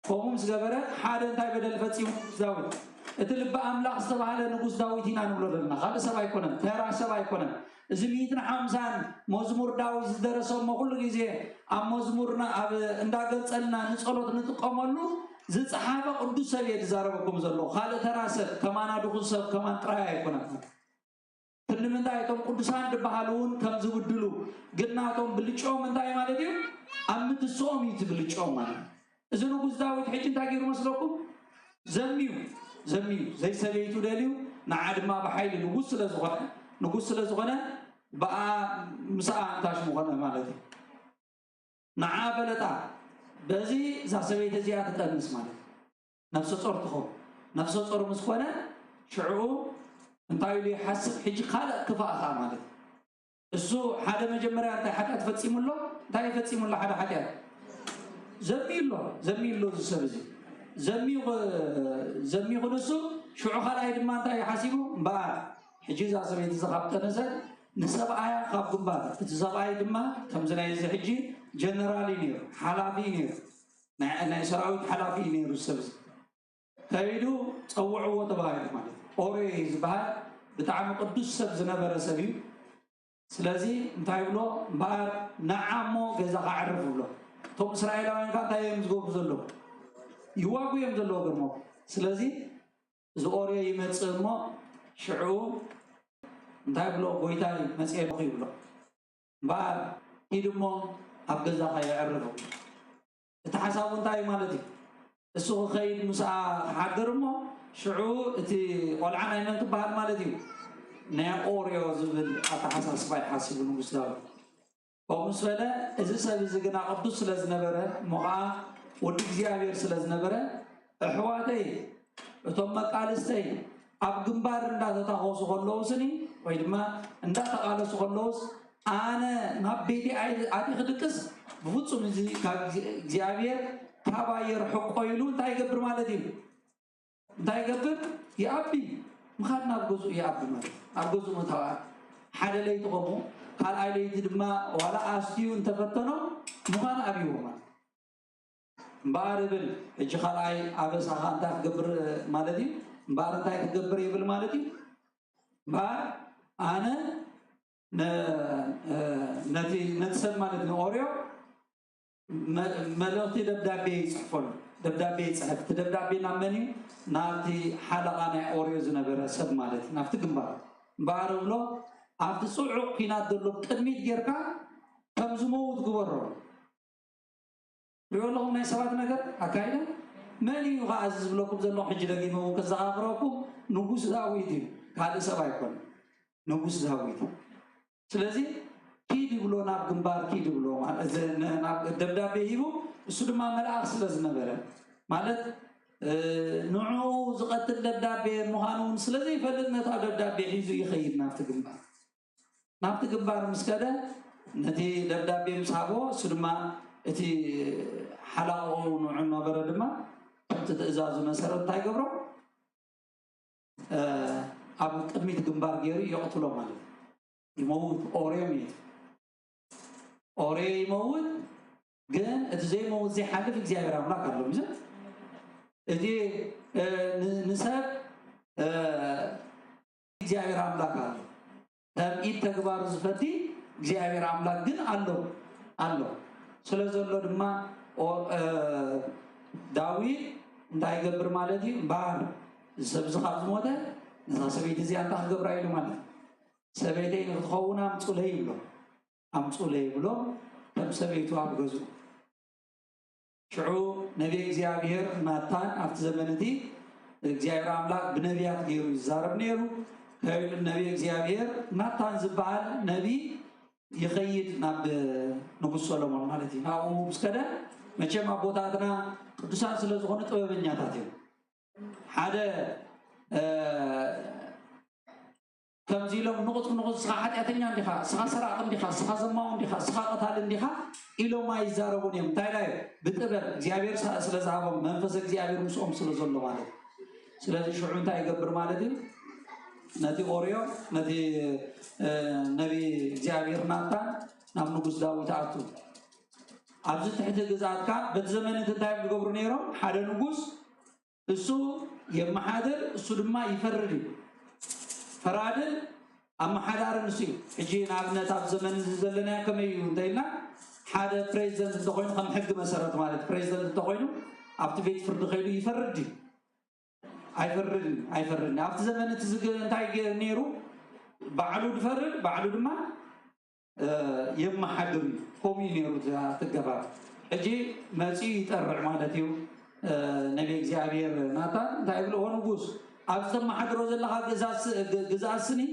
قوم زغبره حدا انتاي بدل فتيم داوود اتلب املاح استبعد نغوس داوود هنا نولدنا خالص سبا يكونن ترى سبا يكونن زميتنا 50 مزمور داوود درسو كل غزي ام مزمورنا اب እንዳገጸልና ንጸሎት ንጥቀመሉ ዝጽሓፈ ቅዱስ ሰብ ይዛረበኩም ዘሎ خالص ترى ሰብ ከማና ድኹስ ሰብ ከማን ጥራይ አይኮነን ትንምንታይ ቶም ቅዱሳን ድባሃሉን ከም ዝውድሉ ግናቶም ብልጮም እንታይ ማለት እዩ አምትሶም ይትብልጮም ማለት إذا نقول داوود حين تاجر مسلكم زميو زي سبيتو دليو نعاد ما بحيل نقول لزغنا بقى مساء تاش مغنى مالتي نعابلتا بزي زا سبيت زيادة تنس مالتي نفس صور تخو نفس صور مسكونة شعور انتايو لي حسب حجي خالق كفاءة مالتي السو حدا مجمرة انت حدا تفتسيم الله انتاي فتسيم الله حدا حدا زميلو السبزي زميو نسو شو خلاي دما انت يحاسبو با حجيزا سبيت زخابت نزل نسبعايا خاب جنبار تسبعاي دما كم زناي حجي جنرالي نير حلافي نير نا سراويت حلافي نير السبزي كيدو تصوعوا وتبايد مالك اوري زبها بتاع قدوس سبز نبر سبيو سلازي انتاي بلو بار نعمو جزا عرفوا له توم إسرائيلاوين كان تايم زغوب زلو يواقو يم زلو غرمو سلازي زوريا يمصمو شعو انتاي بلو غويتاي مسيب يبلو بار يدمو ابغزا يعرفو تحسابو انتاي مالتي السوق خيل مسا حضرمو شعو تي قلعنا ينت بحال مالتي نا اوريو زبل اتحساس باي حاسبو نوسداو ومسفلا إذا سبب زجنا قدوس سلزنبرة مقع وديزيابير سلزنبرة حواتي ثم قالستي أبجنبار ندا تخوص خلوسني ويدما ندا تقالس خلوس أنا نبيتي عادي خدكس بفوتسو من زيابير تاباير حقويلون تايجبر مالدي تايجبر يا أبي مخالنا أبجزو يا أبي مال أبجزو متوا حدا لي تقومو قال عليه دما ولا أستيو انتفتنو مخان أبيهما باربل إيش قال أي أبس خان تاك جبر مالدي بار تاك جبر يبل مالدي بار أنا نتسب مالدي أوريو ملوتي دبدة بيس فل دبدابي صحف تدبدابي نامني ناتي حلقة ناي أوريو زنبرة سب مالتي نافت جنبار بارولو عفت صعق كينات دلو تدميت جيركا كم زموت جبرو يقول لهم ناي سبات نجر أكايدا ماني يغازز بلوكم زلوا حج لقيمه وكذا آخركم نقص داويدي هذا سبايكم نقص داويدي سلازي كيد يقولوا ناب جنبار كيد يقولوا ناب دبدابي هيبو السود ما ملأ سلاز نبرة مالت نوعه زقت الدبدابي مهانون سلازي فلنا تاب دبدابي حيزو يخيد نافت جنبار مسكده نتي دبدابي مسحبه السود ما اتي حلاقه نوعنا بردما تتأزازو مسارات تاي قبرو أبو قدميت جنبار جيري يقتلوا مالك يموت أوري يموت جن اتزاي موت زي حاجة في زي عبارة ما كله مزه اتي نسب زي عبارة ما كله هم إتكبار زفتي زي عبارة ما جن الله سلزول الله دما داوود داي قبر مالتي بار سبز خابز موته نسا سبيتي زي أنت قبر عيلو مالتي سبيتي نتخونا أمسولي بلو تم سبيتو أبغزو شعو نبي إزيابير ناتان أفت زمنتي إزيابير عملاق بنبيات غيرو يزارب نيرو كايل النبي إزيابير ناتان زبال نبي يخيد ناب نبو سولومون مالتي هاو بسكده مچم أبوتاتنا قدسان سلزخون طببنياتاتي حدا كم زيلهم نقط سخاحات أتنيان دخا سخا سراقم دخا سخا زماون دخا سخا قتال دخا إلو ما يزاربون يوم تايلاي بتقبل زيابير سلزعبهم منفسك زيابير مسؤوم سلزولو مالتي سلزي شعون تاي قبر مالتي نتي أوريو نتي نبي زيابير ناتان نام نقص داوود عطو عبزت تحت الجزات كان بتزمن تتعب الجبر نيرو حدا نقص السو يوم حادر السو دما يفردي فرادل أما حدا رنسي يجي نابنا تاب زمن زلنا كم يوم داينا حدا بريزيدنت تقولين خم حق مسارات مالت بريزيدنت تقولين عبت بيت فرد خيلو يفردي أيفردني عبت زمن تزق نتاعي نيرو بعلو دفرد بعلو دما يوم حدري قومي نيرو تجبار يجي مسي يترع مالتيو نبي إزيابير ناتان تايبلو هو نقص أبزم ما حد روز الله جزاء سني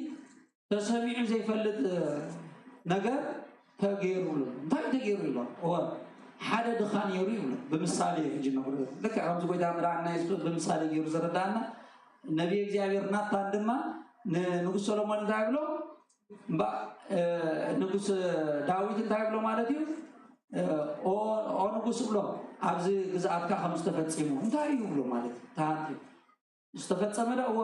تسمع زي فلت نجار تغيروا تاي تغيروا له هو حدا دخان يوريو بمثال يجينا لك عم تقول ده مرا الناس بمثال يوري زردانا نبي إزيابير ناتان دما نقص سليمان تايبلو با نقص داوود تايبلو مالتيو أو نقص بلو أبز جزاء كا خمس تفتسيمو تايو بلو مالت تانتي استفدت ماذا هو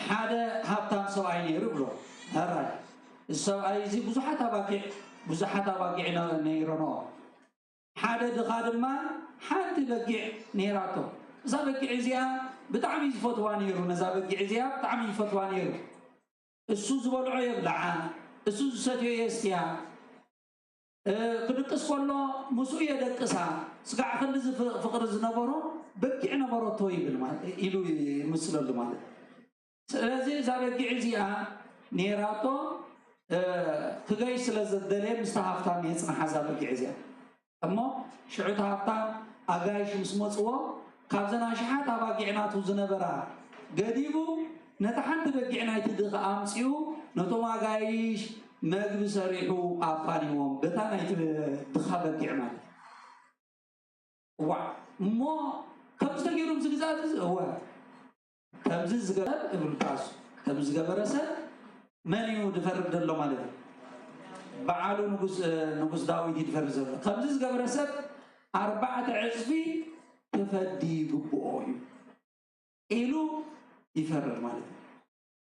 حدا هبتان سواء يربلو هراي السواء يزي بزحات باقي نيرانو حدا دخادم ما حد بقي نيراتو زابقي عزيا بتعمي فتوانيرو نزابقي عزيا بتعمي فتوانيرو السوز بلعو يبلع السوز ستيو يستيا كدقس كله مسؤية دقسها سقع خلز فقر زنبرو بقي نبرو تويبل مال إلو مسلو المال سلازي زابقي عزيا نيراتو تغاي سلازدلي مستحفتان يصنع زابقي عزيا اما شعوت هفتان اغايش مسمصو كابزنا شحات باقيعناتو زنبرا قديبو نتحنت بقيعنايت دخ امسيو نتو اغايش مغب سريحو افانيوم بتانايت دخ بقيعنات وا مو كبس تغيرم زغزات هو كبز زغبر ابلقاس كبز غبرسه من يدفرد دلو مالك بعالو نقص داوود يدفرد زلو كبز غبرسه 4 عزفي تفدي قبوي إلو يفرر مالك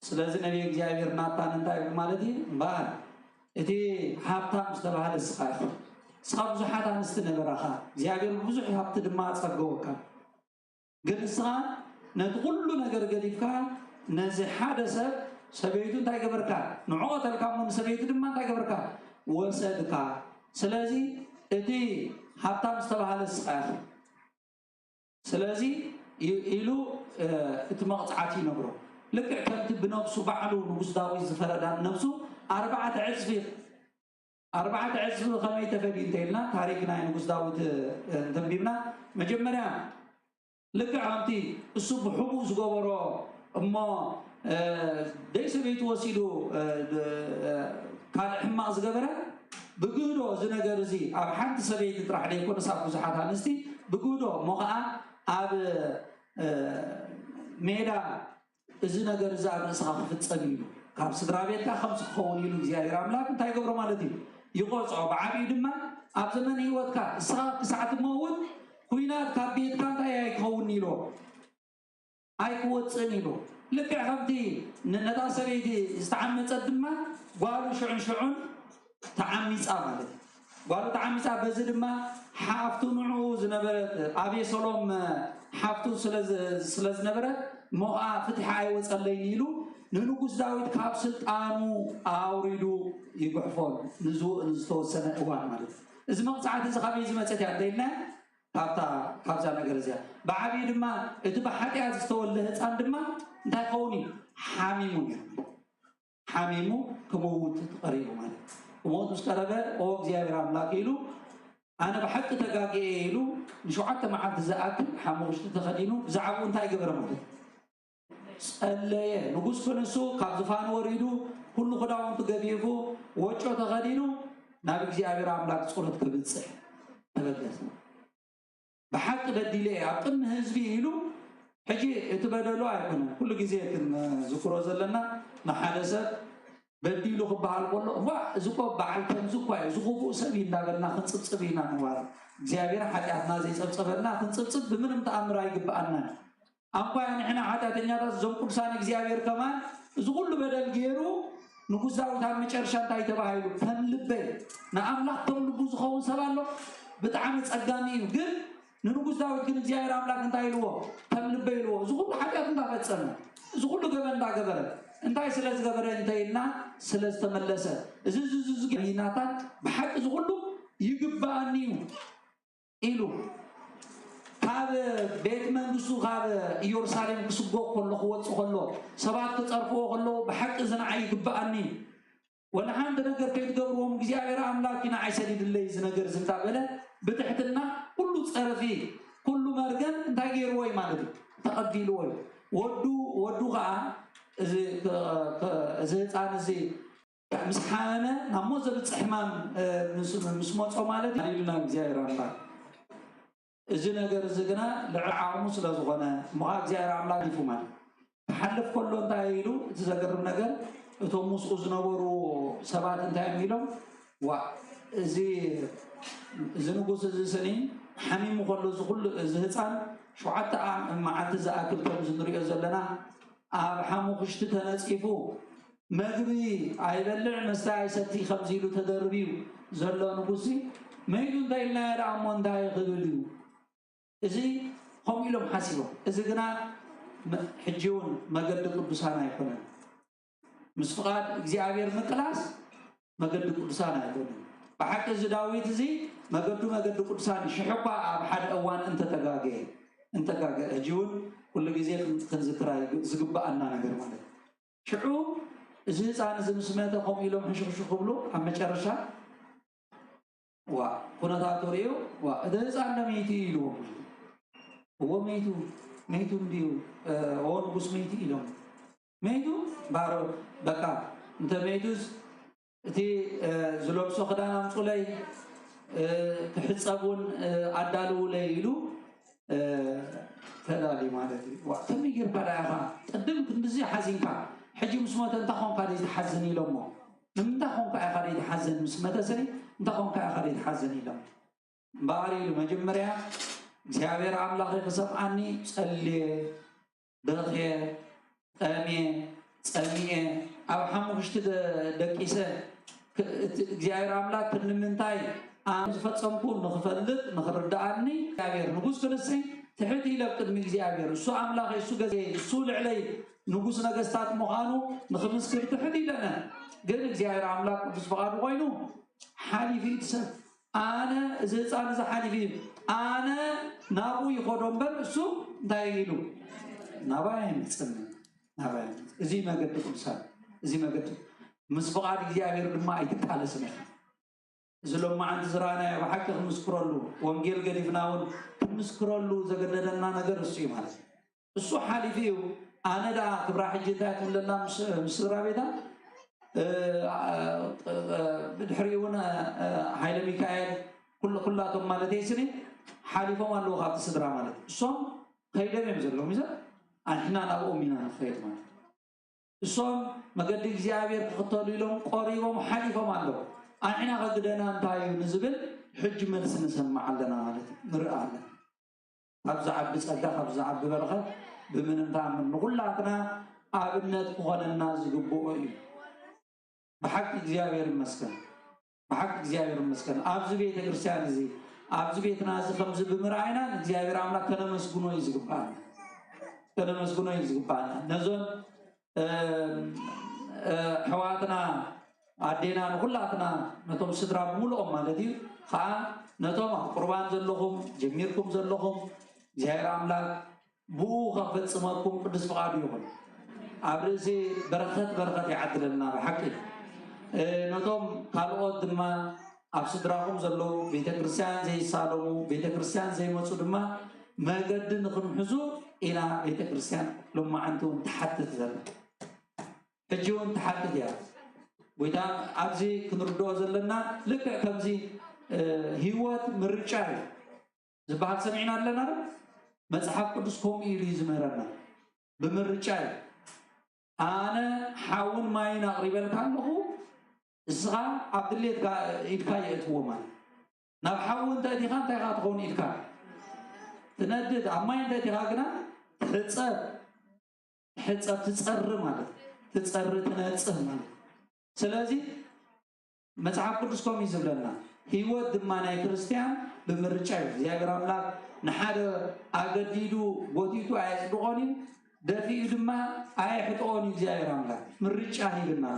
سلازي نبي እግዚአብሔር ናታን እንታይ ማለት ባል እቲ ሃብታም ዝተባሃለ ስኻፍ ስኻፍ ብዙሓት አንስት ነበራኻ እግዚአብሔር ብዙሕ ሃብት ድማ ጸገወካ ግን ስኻ ነቲ ኩሉ ነገር ገዲፍካ ነዚ ሓደ ሰብ ሰበይቱ እንታይ ገበርካ ንዕቆተልካ ምን ሰበይቱ ድማ እንታይ ገበርካ ወሰድካ ስለዚ اتي حتى مستبهل السقاف سلازي إلو اتمقطعاتي نبرو لك كنت بنفسه بعلو نقص داوي زفردان نفسه 4 عزفير 4 عزفير خمي تفدين تيلنا تاريخنا نقص داوي تنبيبنا مجمريا لك عمتي الصبح حبوز قبرو اما ديس بيت وسيلو كان حماق زقبره بقولو زنجر زي اب حنت سبيت طرح لي يكون صاحب زحات انستي بقولو موقع اب ميدا اذا نجر زاب نسخ فتصبيلو كاب سدرا بيتك خمس خون يلو እግዚአብሔር አምላክ እንታይ ገብሮ ማለት እዩ ይቆጽኦ بعبي ድማ اب زمن ህይወትካ ሰዓት መውት ኩይናት ካብ ቤትካ እንታይ አይከውን ይሎ አይቆጽን ይሎ لك عمتي نتا سبيتي استعمت دما قالوا شعن تعميصا ማለት قالوا تعميصا بزي دما حافتو نعو زنبرت ابي سلام حافتو سلز نبرت موقع فتح ايوصلين يلو ننقص داوود كاب سلطانو اوريدو يغحفون نزو نستوسن اوان ማለት እዚ መቅጻዕት እዚ ከመይ ዝመጸት ያደይና ካብዛ ነገር እዚያ بعبي ድማ እቲ በሐቂያ ዝተወለደ ህፃን ድማ እንታይ ኾውኒ حاميمو كموت قريب ማለት كموت مسقربه او እግዚአብሔር አምላክ ይሉ انا بحق تقاقي يلو نشوعت معاد زاكل حموشت تخدينو زعبو እንታይ ገበረ ማለት ጸለየ ንጉስ ፈነሱ ካብ ዝፋን ወሪዱ ሁሉ ኸዳውንቱ ገቢፉ ወጮ ተኸዲኑ ናብ እግዚአብሔር አምላክ ጸሎት ከብጽሕ ተበለሰ بحق بديله አቅም ህዝብ ይሉ حجي اتبدلوا አይሆነ كل ጊዜ ዝክሮ ዘለና ማሐለሰ بديلو خبال كله وا زكو بعلتم زكو زغبو سبي እንዳገና ክንጽጽብና ነው እግዚአብሔር ኃጢአትና ዘይጸጽበና ክንጽጽብ በምንም ተአምር አይገባና አቋያ ነህና ኃጢአተኛታት ዘንቁሳን እግዚአብሔር ከማን ዝሁሉ በደል ገሩ ንጉሳው ታመጨርሻ እንታይ ተባሃይሉ ተልበይ ናአምላክ ተልቡ ዝኸውን ሰባሎ በጣም ጸጋሚ ግን ንጉስ ዳዊት ግን እግዚአብሔር አምላክ እንታይ ይልዎ ተልበይ ይልዎ ዝሁሉ ኃጢአት እንዳፈጸመ ዝሁሉ ገበን እንዳገበረ እንታይ ስለዚህ ገበረ እንታይና ስለዚህ ተመለሰ እዝዝዝ ይናታን በሐቅ ዝሁሉ ይግባኒው ኢሉ ካብ ቤት መንግስቱ ካብ ኢየሩሳሌም ክስጎ ኮሎ ወጽ ኮሎ ሰባት ተጸርፎ ኮሎ በሐቅ ዝናዓይ ይግባኒ ወላ አንድ ነገር ከይትገብሩም እግዚአብሔር አምላክና አይሰዲድልይ ዝነገር ዝንታበለ በትሕትና ሁሉ ጸረፊ ሁሉ መርገም እንታይ ገይሩ ወይ ማለት ተቀቢሉ ወይ ወዱ ጋ እዚ ህፃን እዚ ምስሓነ ናሞ ዘብጽሕማም ምስሞጾ ማለት ይልና እግዚአብሔር አምላክ እዚ ነገር እዚ ግና ለዓሙ ስለዝኾነ ሞዓ እግዚአብሔር አምላክ ይፉ ማለት ተሐልፍ ኮሎ እንታይ ይሉ ዝዘገርም ነገር እቶም ሙስኡ ዝነበሩ ሰባት እንታይ የሚለው ዋ እዚ ንጉስ እዚ ሰኒ حميم كله زخل زهتان شو حتى معت زاكل كم زنريو زلنا حمو خشت تنصيفو مغري ايبلع مستاي ستي خمزيلو تدربيو زلو نبوسي ميدون دايلنا رامون داي غبليو ازي هم يلوم حاسبو ازي غنا حجون مغد قدسان ايكونن مسفقات እግዚአብሔር መቅላስ መገድ ቅዱሳን አይሆንም በሐቅ ዝዳዊት እዚ መገዱ ቅዱሳን ሽሕባ ኣብ ሓደ እዋን እንተጋገ እጂውን ኩሉ ጊዜ ክንዝክራ ዝግባአና ነገር ማለት ሽዑ እዚ ህፃን እዚ ምስመተ ከም ኢሎም ሕሽኽሽኽ ብሎ ኣብ መጨረሻ ዋ ኩነታቶሪዮ ዋ እዚ ህፃን ለመይቲ ኢሉ ወመይቱ እንዲሁ ኦን ጉስ መይቲ ኢሎም መይቱ ባሮ በቃ እንተ መይቱስ እቲ ዝለብሶ ክዳን አምጹ ላይ ክሕጸቡን አዳልው ላይ ይሉ ተላሊ ማለት ዋ ተሚግር ባላኻ ቀደም እንደዚህ ሓዚንካ ሕጂ ምስሞተ እንታ ኾንካ ይተሓዘን ኢሎሞ እንታ ኾንካ ያኻ ይተሓዘን ምስመተ ሰሪ እንታ ኾንካ ያኻ ይተሓዘን ኢሎም ባሪ መጀመሪያ እግዚአብሔር አምላክ ከሰምዓኒ ጸልየ በርየ ጸሚየ ኣብ ሓሙሽተ ደቂሰ እግዚአብሔር አምላክ ክንምንታይ ዝፈጸምኩ ንኽፈልጥ ንኽርዳአኒ እግዚአብሔር ንጉስ ፍልስጤም ትሕቲ ይለቅድሚ እግዚአብሔር እሱ አምላክ እሱ ገዜ እሱ ልዕለይ ንጉስ ነገስታት ምዃኑ ንኽምስክር ትሕቲ ይለነ ግን እግዚአብሔር አምላክ ቅዱስ ፈቃዱ ኮይኑ ሓሊፊ ይትሰብ أنا إذا أنا زحالي أنا نابو يخدم برسو دايلو نباين سنة نباين زي ما قلت كمسان زي ما قلت مسبقات جابر ما يتحال سنة زلوا ما عند زرانا وحكي مسكرلو وانجيل قريبناون مسكرلو زقدنا نجر السيم هذا السو حالي فيه أنا دا كبر حجتات من الله مسرا بيتا بدحريون هاي ميكائيل كلاتهم مالتي سني حالفهم الله خاط سدرا مالت الصوم خير يمزلوا ميزا احنا نابو مينا خير مالت الصوم مقد እግዚአብሔር ተከተሉሎም ቆሪቦም حالفهم الله احنا قدنا انتاي نزبل حج መልስ نسمعلنا ማለት ንርአለን አብዛዓብ ጸጋ አብዛዓብ በረኸት بمن تعمل نقولاتنا أبنات قلنا زجبوا بحق إجابة المسكن بحق إجابة المسكن أبز بيت الرسالة زي أبز بيت ناس خمسة بمراينا إجابة عملا كنا مسكونو يزجبان كنا مسكونو يزجبان نزول حواتنا عدينا نقولاتنا نتوم سدرا مولو مالدي خا نتوم قربان زلهم جميركم زلهم إجابة عملا بو خفت سماكم قدس فقاديهم أبرزي بركات يعدلنا بحقي نتوم قالوا دما أبصدراهم زلوا بيت كريستيان زي سالمو بيت كريستيان زي مسودما ما قد نخن حزو إلى بيت كريستيان لما أنتم تحدث ذلك تجون تحدث يا ويدا أبزي كنردو زلنا لك كمزي هيوات مرجعي زبعت سمعنا لنا مصحف قدسكم إليز مرنا بمرجعي أنا حاول ما ينقرب الكلام هو إسقى عبد الله إدكاي أتوما نحاول تأتي خان تأخذ خون إدكاي تندد أمين تأتي خاكنا تتصر ماله تتصر تنتصر ماله سلازي مصحف قدسكم يزبلنا هو دمانة كريستيان بمرجعي زي أقرأ نحن أقديدو بوديتو عايز دقوني دفي دما أيحتوني زي راملا مرجعي لنا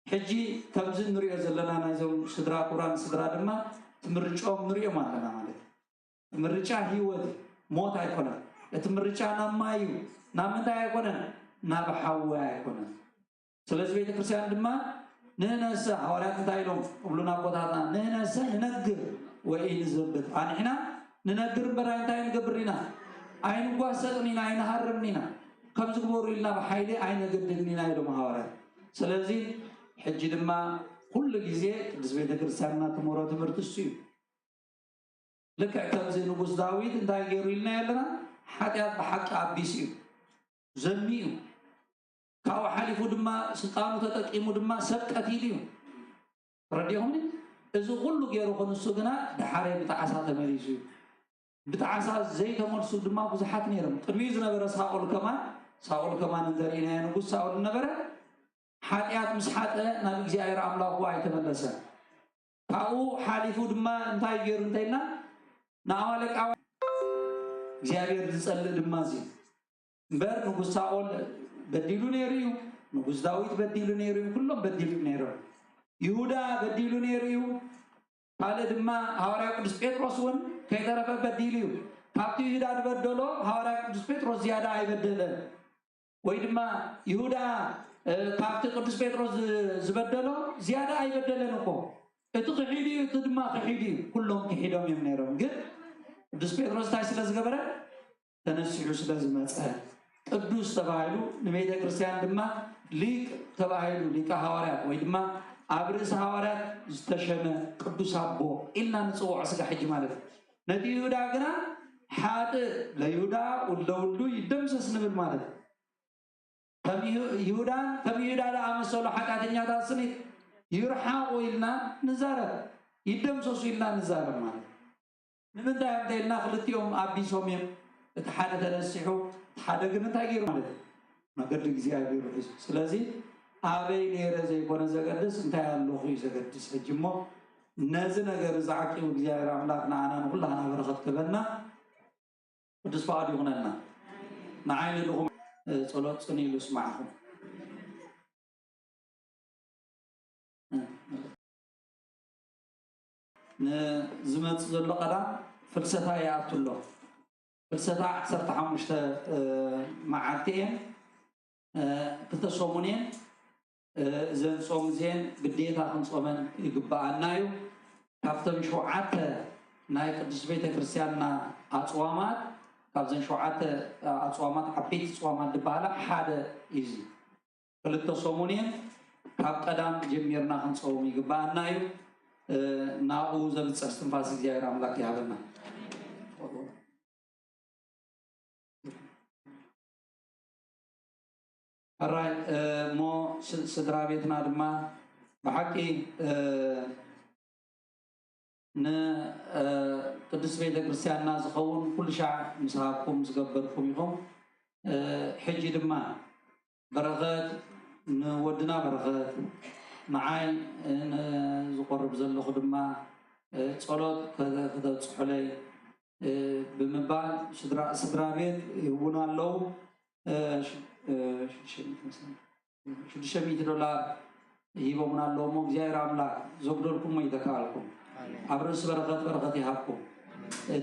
حجي كمزن نريو زلنا نايزو سدرا قران سدرا دما تمرجعو نريو مالنا مالك مرجع هيوت موت أيقونا تمرجع نمايو نامتا أيقونا نابحوا أيقونا سلسل بيت كرسيان دما نهنسا حوالات نتايلهم قبلنا قطعنا نهنسا ننقر وإن زبط عنحنا ننقر براين تاين قبرنا عين قواسقنينا عين حرمنينا كم زقبور لنا بحيلي عين قدرنينا يلو محاورات سلازين حج دما كل جزء قدس بيت كرسياننا تمورا تمرت السيو لك اعتم زي نقص داويد انتاي قيرو لنا يلنا حتيات بحق عبيسيو زميو كاو حالفو دما سلطانو تتقيمو دما سبقت يليو رديهوني إذا كله غيره خنسو جنا دحاري بتعاسات مريسو بتعاسات زي تمرسو دما بزحات نيرم ترميز نبرة ساول كمان نزرينا نقول ساول نبرة حاتيات مسحات نبي جاير عملا قوي تملسا كاو حالفو دما انتاي غير انتينا ناوالك أو جاير تسأل دما زي بر نقول ساول بديلو نيريو نقول داويد بديلو نيريو كلهم بديلو نيريو يهودا بديلو نيريو قال دما حواري قدس بطرس ون كي طرف بديلو كابتو يهودا بدلو حواري قدس بطرس زيادة يبدل ويدما يهودا كابتو قدس بطرس زبدلو زيادة يبدل نكو اتو قحيدي اتو دما قحيدي كلهم كحيدهم يمنيرهم قد قدس بطرس تاي سلاز قبرة تنسيحو سلاز مسأل قدوس تبايلو نميدا كريستيان دما ليك تبايلو ليك حواريات ويدما أبرز حوارات استشمع قدوس أبو إلا نسوع عسك حج مالك نتي يهودا كنا حاد ليهودا ولولو يدمسس نبل مالك كم يهودا لا أمسول حتى الدنيا تاسني يرحى وإلنا نزارة يدمسس إلا نزارة مالك من ده يبدأ خلت يوم أبي سوميم تحدث السحو تحدث كنا تغير مالك ما قدر يجزيه بيروح سلازي أبي نيرزي كون زقدس انتهى اللوخي زقدس هجمو نازل نجار زعكي وجزاء راملاكنا أنا نقول أنا برخت كبرنا قدس فادي هنا نعين لهم صلاة سنين لسمعهم نزمت زل قدام فلسفة يعطوا له فلسفة عصرت حمشت معاتين كتصومونين زين صوم زين بديتها خنصومن يقبع النايو كابتن شوعات ناي قدس بيت كريستياننا أصوامات كابتن شوعات أصوامات حبيت أصوامات دبالة حدا يزي كتصومونين كاب قدام جميرنا خنصوم يقبع النايو ناقو زبط استنفاس زيارة أملاك يابنا الرأي مو سدرا بيتنا دما بحكي ن قدس بيت كريستيان ناس خون كل شعب مسحابكم مسقبركم يخم حجي دما برغات نودنا برغات معاي زقرب زلخ دما صلوت كذا تصحلي بمبال سدرا بيت يبونا له $600 يبونا له مو زي راملا زقدركم ما يدخلكم أبرز بركات يهابكم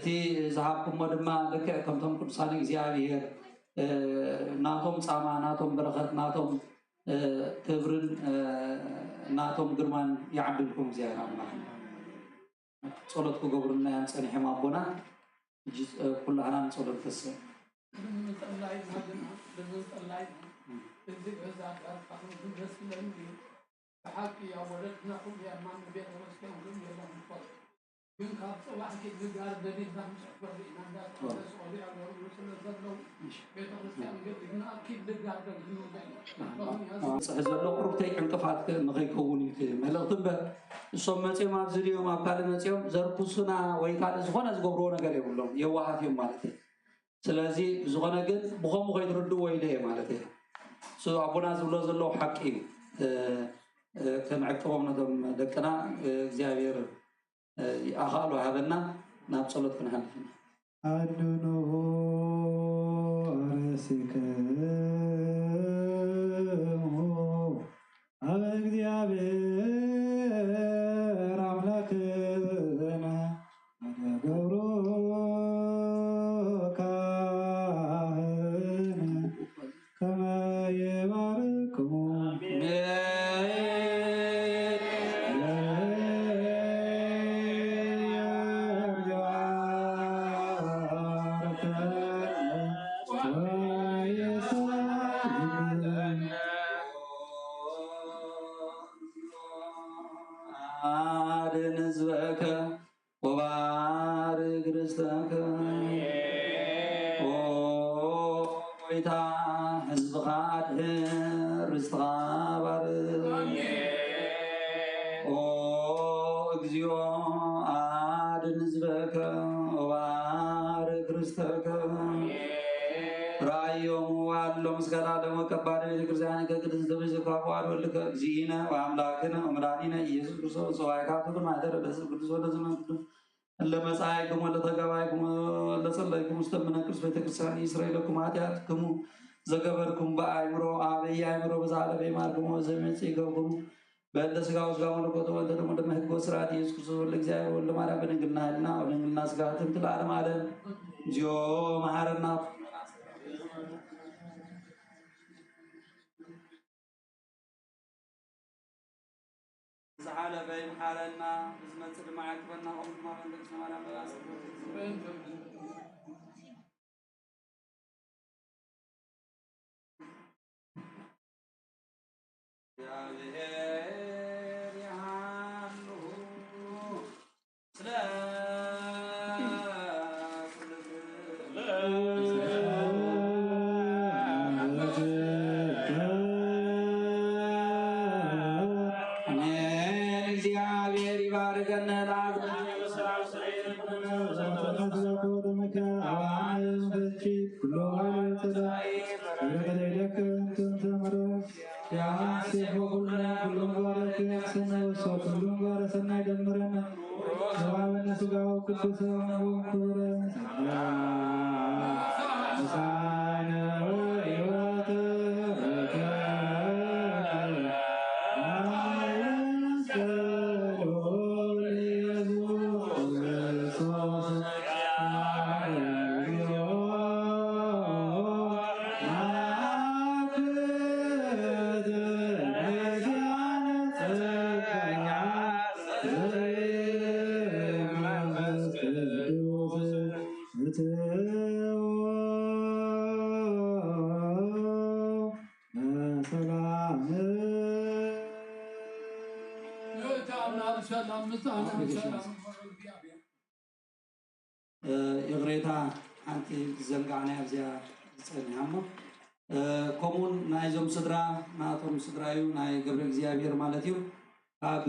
تي زهابكم مدما لك كم تم كل سنة زيادة ناتهم ساما ناتهم بركات ناتهم كبرن ناتهم قرمان يعدلكم زيادة راملا صلاتكم قبرنا يعني حما أبونا كل أنا صلات كسر حكي يا ولدنا قل يا مان بيت رسكن قل يا مان فضل من خاف صباح كده نقار بدي نام سفر إيمان ده سؤالي على رسول الله بيت رسكن قل إن أكيد نقار بدي صحيح لو قربتي انقفعت نغي كوني ملغتم به الصمت ما بزريو ما قال نتيوم زركوسنا ويقال زغنا زغبرو ነገር ይብሎም የዋሃት ማለት ስለዚህ زغنا ግን بخم غيردو ويله ማለት سو ابونا زبሎ ዘለው حق كمعقبهم ندم دقنا እግዚአብሔር አኻሉ ሀበና ናብ ጸሎት ክንሐልፍና አድኖ አረሲከሞ አበ እግዚአብሔር አምላክነ አደገብሮ ካህነ ከመ ይባርክሙ زينا وأملاكنا ومرانينا يسوع كريستوس وعيكاتكم ما ترى بس كريستوس ولا زمان اللي مساعيكم ولا تجاوبكم ولا صليكم مستمنا كريستوس بيتكسرني إسرائيلكم هاتياتكم زجبركم بأمرو أبي أمرو بزعل بيماركم وزمن سيجوكم بعد سجاو سجاو لكوتو وده مده مهكو سراتي يسوع كريستوس ولا جاي ولا ما رأى بنقلنا لنا ونقلنا سجاتهم تلار مارن جو مهارنا زعل بين حالنا بزمن معك بنا أم ما عندك سمعنا بس يا بهير يا هانو سلام مسانا سلام يغريتا أنت زلقانة أبزيا سنعمو كمون نايزوم صدرا ناتهم صدرايو ناي قبل زيابير مالتيو أب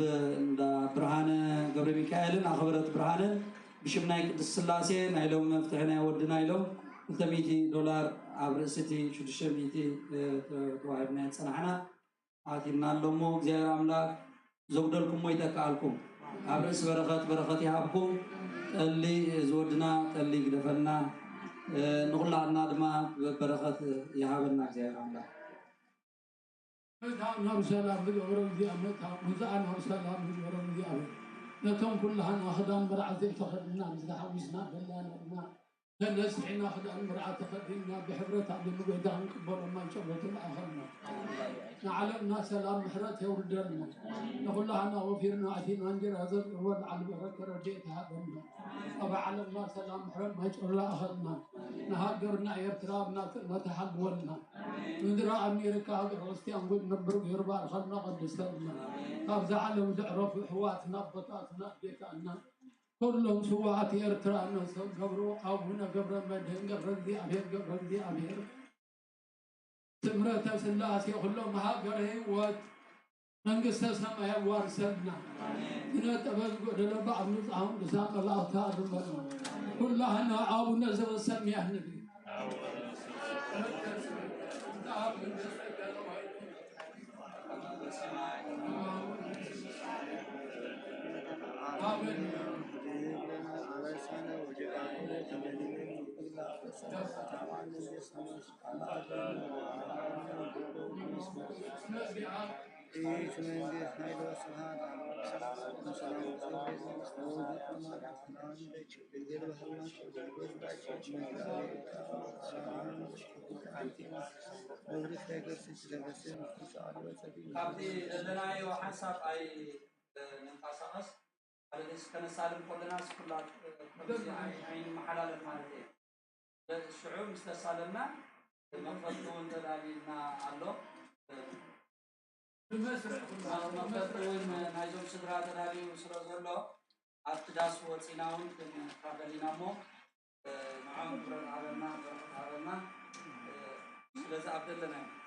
دا برهان قبل ميكائيل أخبرت برهان بشمناي قدس السلاسي نايلوم مفتحنا ود نايلوم $300 عبرستي شو تشميتي توعدنا صنعنا عاتينا لومو زيار أملاك زودلكم ويتكالكم عبرس بركات يحبكم اللي زودنا اللي قدفلنا نقول عنا دما بركات يحبنا زيار أملاك نعم سلام بالورم دي أمتها مزعنا سلام بالورم دي أمت نتوم كلها ناخدان برعزي تخدنا مزدحوزنا بلانا الناس حين ناخدان برعا تخدنا بحبرة عبد المقدام كبر ما نشبه الآخرنا نعلمنا سلام محرات يوردنا نقول لها وفيرنا عتينا نجر هذا هو على بركة رجيت هذا أبا علمنا سلام محرم ما يشعر لا أخذنا نهاجرنا يرترابنا نتحولنا ندرى أمريكا رستي أنقول نبرق يربع خلنا قد استلمنا طب زعلوا زعرف حواتنا بطاتنا بيتنا كلهم سوات يرترانا قبروا أو هنا قبر مدهن قبر دي أبير قبر دي أبير تمرة سلاسي كلهم هاجره وات ننقص سما وارسلنا هنا تبقى لبعض نزعهم نزام الله تعالى كلها أو نزل السمي النبي كابتي لنا يو حساب أي نقاصناس على الناس كنا سالم كلنا سكولات عين محلال المالتين الشعوب مستسالمنا المفروض تدالينا على المفروض نايزوم سدرا تدالي وسرا زلوا أتداس وصيناون كابلينا مو معهم برا عرنا لذا عبد الله